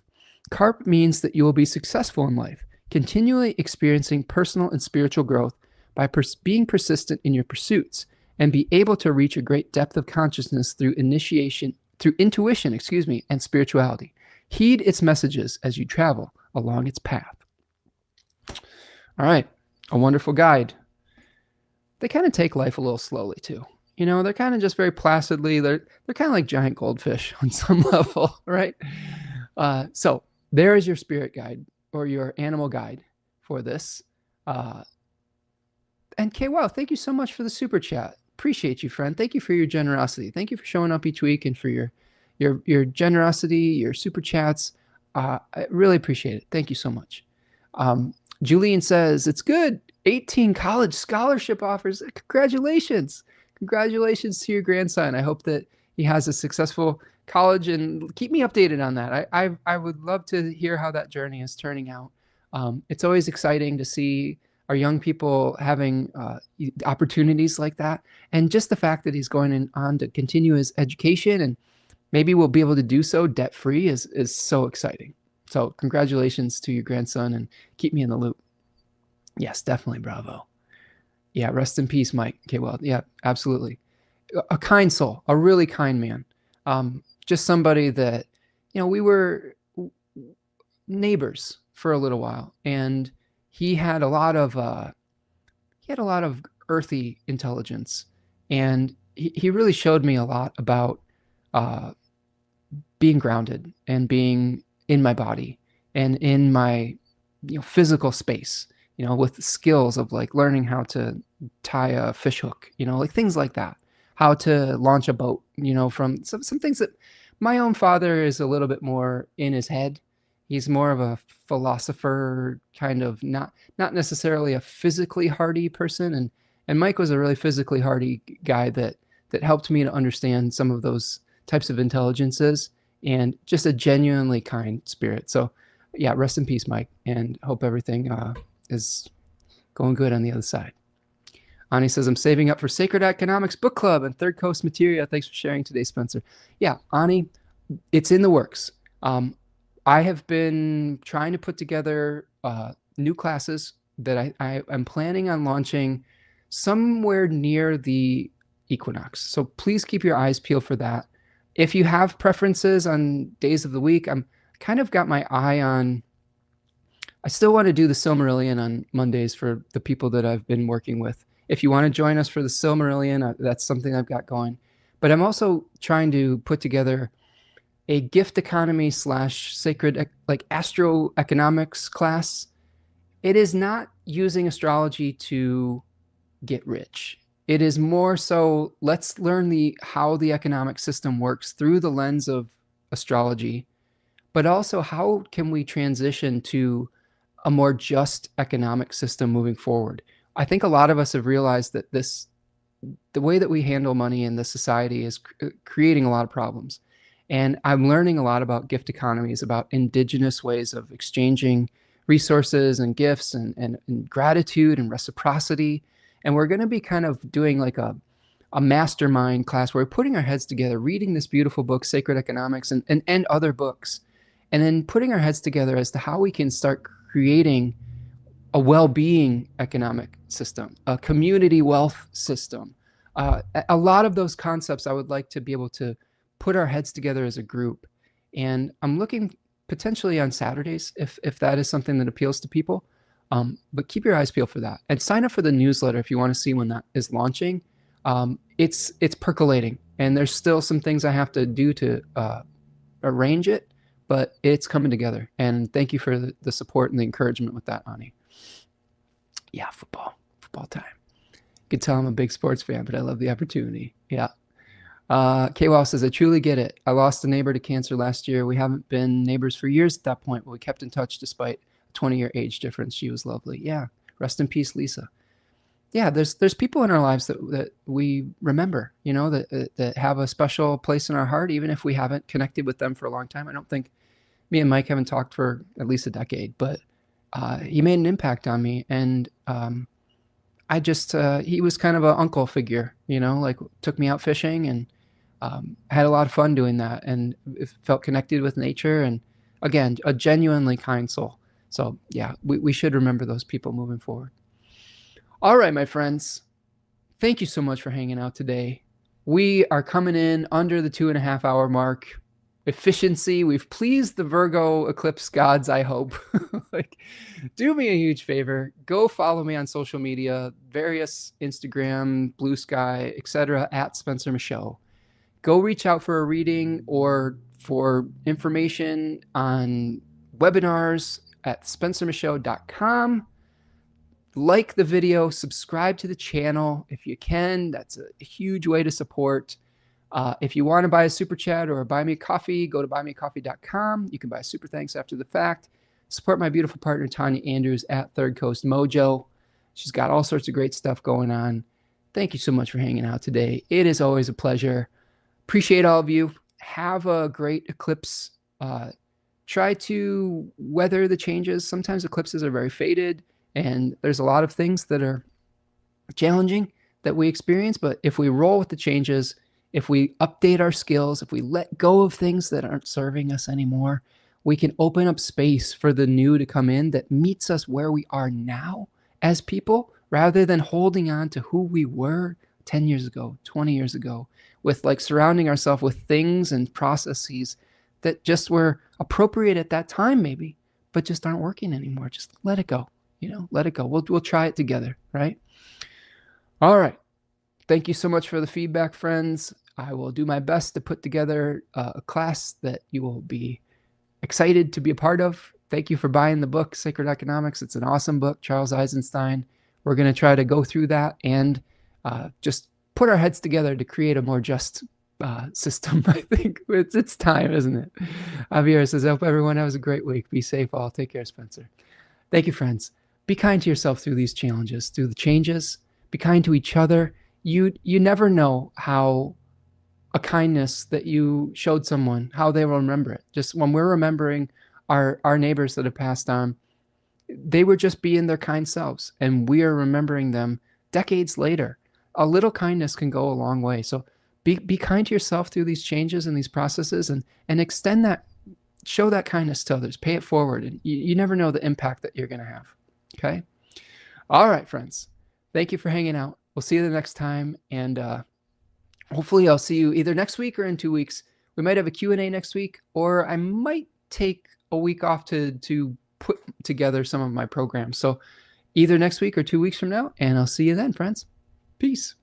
Carp means that you will be successful in life, continually experiencing personal and spiritual growth by being persistent in your pursuits, and be able to reach a great depth of consciousness through intuition, and spirituality. Heed its messages as you travel along its path. All right, a wonderful guide. They kind of take life a little slowly too. You know, they're kind of just very placidly, they're kind of like giant goldfish on some level, right? So there is your spirit guide or your animal guide for this. And Kay, wow, thank you so much for the super chat. Appreciate you, friend. Thank you for your generosity. Thank you for showing up each week and for your generosity, your super chats. I really appreciate it. Thank you so much. Julian says, it's good. 18 college scholarship offers. Congratulations. Congratulations to your grandson. I hope that he has a successful college, and keep me updated on that. I would love to hear how that journey is turning out. It's always exciting to see our young people having opportunities like that. And just the fact that he's going on to continue his education and maybe we'll be able to do so debt-free is so exciting. So congratulations to your grandson and keep me in the loop. Yes, definitely. Bravo. Yeah. Rest in peace, Mike. Okay. Well, yeah, absolutely. A kind soul, a really kind man. Just somebody that, you know, we were neighbors for a little while, and he had a lot of earthy intelligence, and he really showed me a lot about being grounded and being in my body and in my physical space, with the skills of like learning how to tie a fish hook, like things like that, how to launch a boat, from some things that my own father is a little bit more in his head. He's more of a philosopher, kind of not necessarily a physically hardy person. And Mike was a really physically hardy guy that helped me to understand some of those types of intelligences, and just a genuinely kind spirit. So yeah, rest in peace, Mike, and hope everything is going good on the other side. Ani says, I'm saving up for Sacred Economics Book Club and Third Coast Materia. Thanks for sharing today, Spencer. Yeah, Ani, it's in the works. I have been trying to put together new classes that I'm planning on launching somewhere near the equinox. So please keep your eyes peeled for that. If you have preferences on days of the week, I'm kind of got my eye on, I still want to do the Silmarillion on Mondays for the people that I've been working with. If you want to join us for the Silmarillion, that's something I've got going. But I'm also trying to put together a gift economy / sacred, like astroeconomics class. It is not using astrology to get rich. It is more so, let's learn how the economic system works through the lens of astrology, but also how can we transition to a more just economic system moving forward. I think a lot of us have realized that the way that we handle money in this society is creating a lot of problems. And I'm learning a lot about gift economies, about indigenous ways of exchanging resources and gifts and gratitude and reciprocity. And we're going to be kind of doing like a mastermind class where we're putting our heads together, reading this beautiful book, Sacred Economics, and other books, and then putting our heads together as to how we can start creating a well-being economic system, a community wealth system. A lot of those concepts I would like to be able to put our heads together as a group. And I'm looking potentially on Saturdays if that is something that appeals to people. But keep your eyes peeled for that. And sign up for the newsletter if you want to see when that is launching. It's percolating, and there's still some things I have to do to arrange it, but it's coming together. And thank you for the support and the encouragement with that, Ani. Yeah, football time. You can tell I'm a big sports fan, but I love the opportunity. Yeah. KWOW says, I truly get it. I lost a neighbor to cancer last year. We haven't been neighbors for years at that point, but we kept in touch despite a 20-year age difference. She was lovely. Yeah. Rest in peace, Lisa. Yeah, there's people in our lives that we remember, you know, that have a special place in our heart, even if we haven't connected with them for a long time. I don't think me and Mike haven't talked for at least a decade, but he made an impact on me. And I just, he was kind of an uncle figure, you know, like took me out fishing, and had a lot of fun doing that, and felt connected with nature. And again, a genuinely kind soul. So yeah, we should remember those people moving forward. All right, my friends, thank you so much for hanging out today. We are coming in under the 2.5 hour mark. Efficiency. We've pleased the Virgo eclipse gods, I hope. Like, do me a huge favor. Go follow me on social media, various Instagram, Blue Sky, etc. at Spencer Michaud. Go reach out for a reading or for information on webinars at spencermichaud.com. Like the video, subscribe to the channel if you can. That's a huge way to support. If you want to buy a super chat or buy me a coffee, go to buymeacoffee.com. You can buy a super thanks after the fact. Support my beautiful partner, Tanya Andrews at Third Coast Mojo. She's got all sorts of great stuff going on. Thank you so much for hanging out today. It is always a pleasure. Appreciate all of you. Have a great eclipse. Try to weather the changes. Sometimes eclipses are very faded, and there's a lot of things that are challenging that we experience. But if we roll with the changes, if we update our skills, if we let go of things that aren't serving us anymore, we can open up space for the new to come in that meets us where we are now as people, rather than holding on to who we were 10 years ago, 20 years ago, with like surrounding ourselves with things and processes that just were appropriate at that time maybe, but just aren't working anymore. Just let it go, you know, let it go. We'll try it together, right? All right. Thank you so much for the feedback, friends. I will do my best to put together a class that you will be excited to be a part of. Thank you for buying the book, Sacred Economics. It's an awesome book, Charles Eisenstein. We're going to try to go through that and just put our heads together to create a more just system. I think it's time, isn't it? Javier says, I hope everyone has a great week. Be safe all. Take care, Spencer. Thank you, friends. Be kind to yourself through these challenges, through the changes. Be kind to each other. You never know how a kindness that you showed someone, how they will remember it. Just when we're remembering our neighbors that have passed on, they were just being their kind selves, and we are remembering them decades later. A little kindness can go a long way. So be kind to yourself through these changes and these processes, and extend that, show that kindness to others, pay it forward. And you never know the impact that you're going to have. Okay. All right, friends. Thank you for hanging out. We'll see you the next time. And hopefully I'll see you either next week or in 2 weeks. We might have a Q&A next week, or I might take a week off to put together some of my programs. So either next week or 2 weeks from now, and I'll see you then, friends. Peace.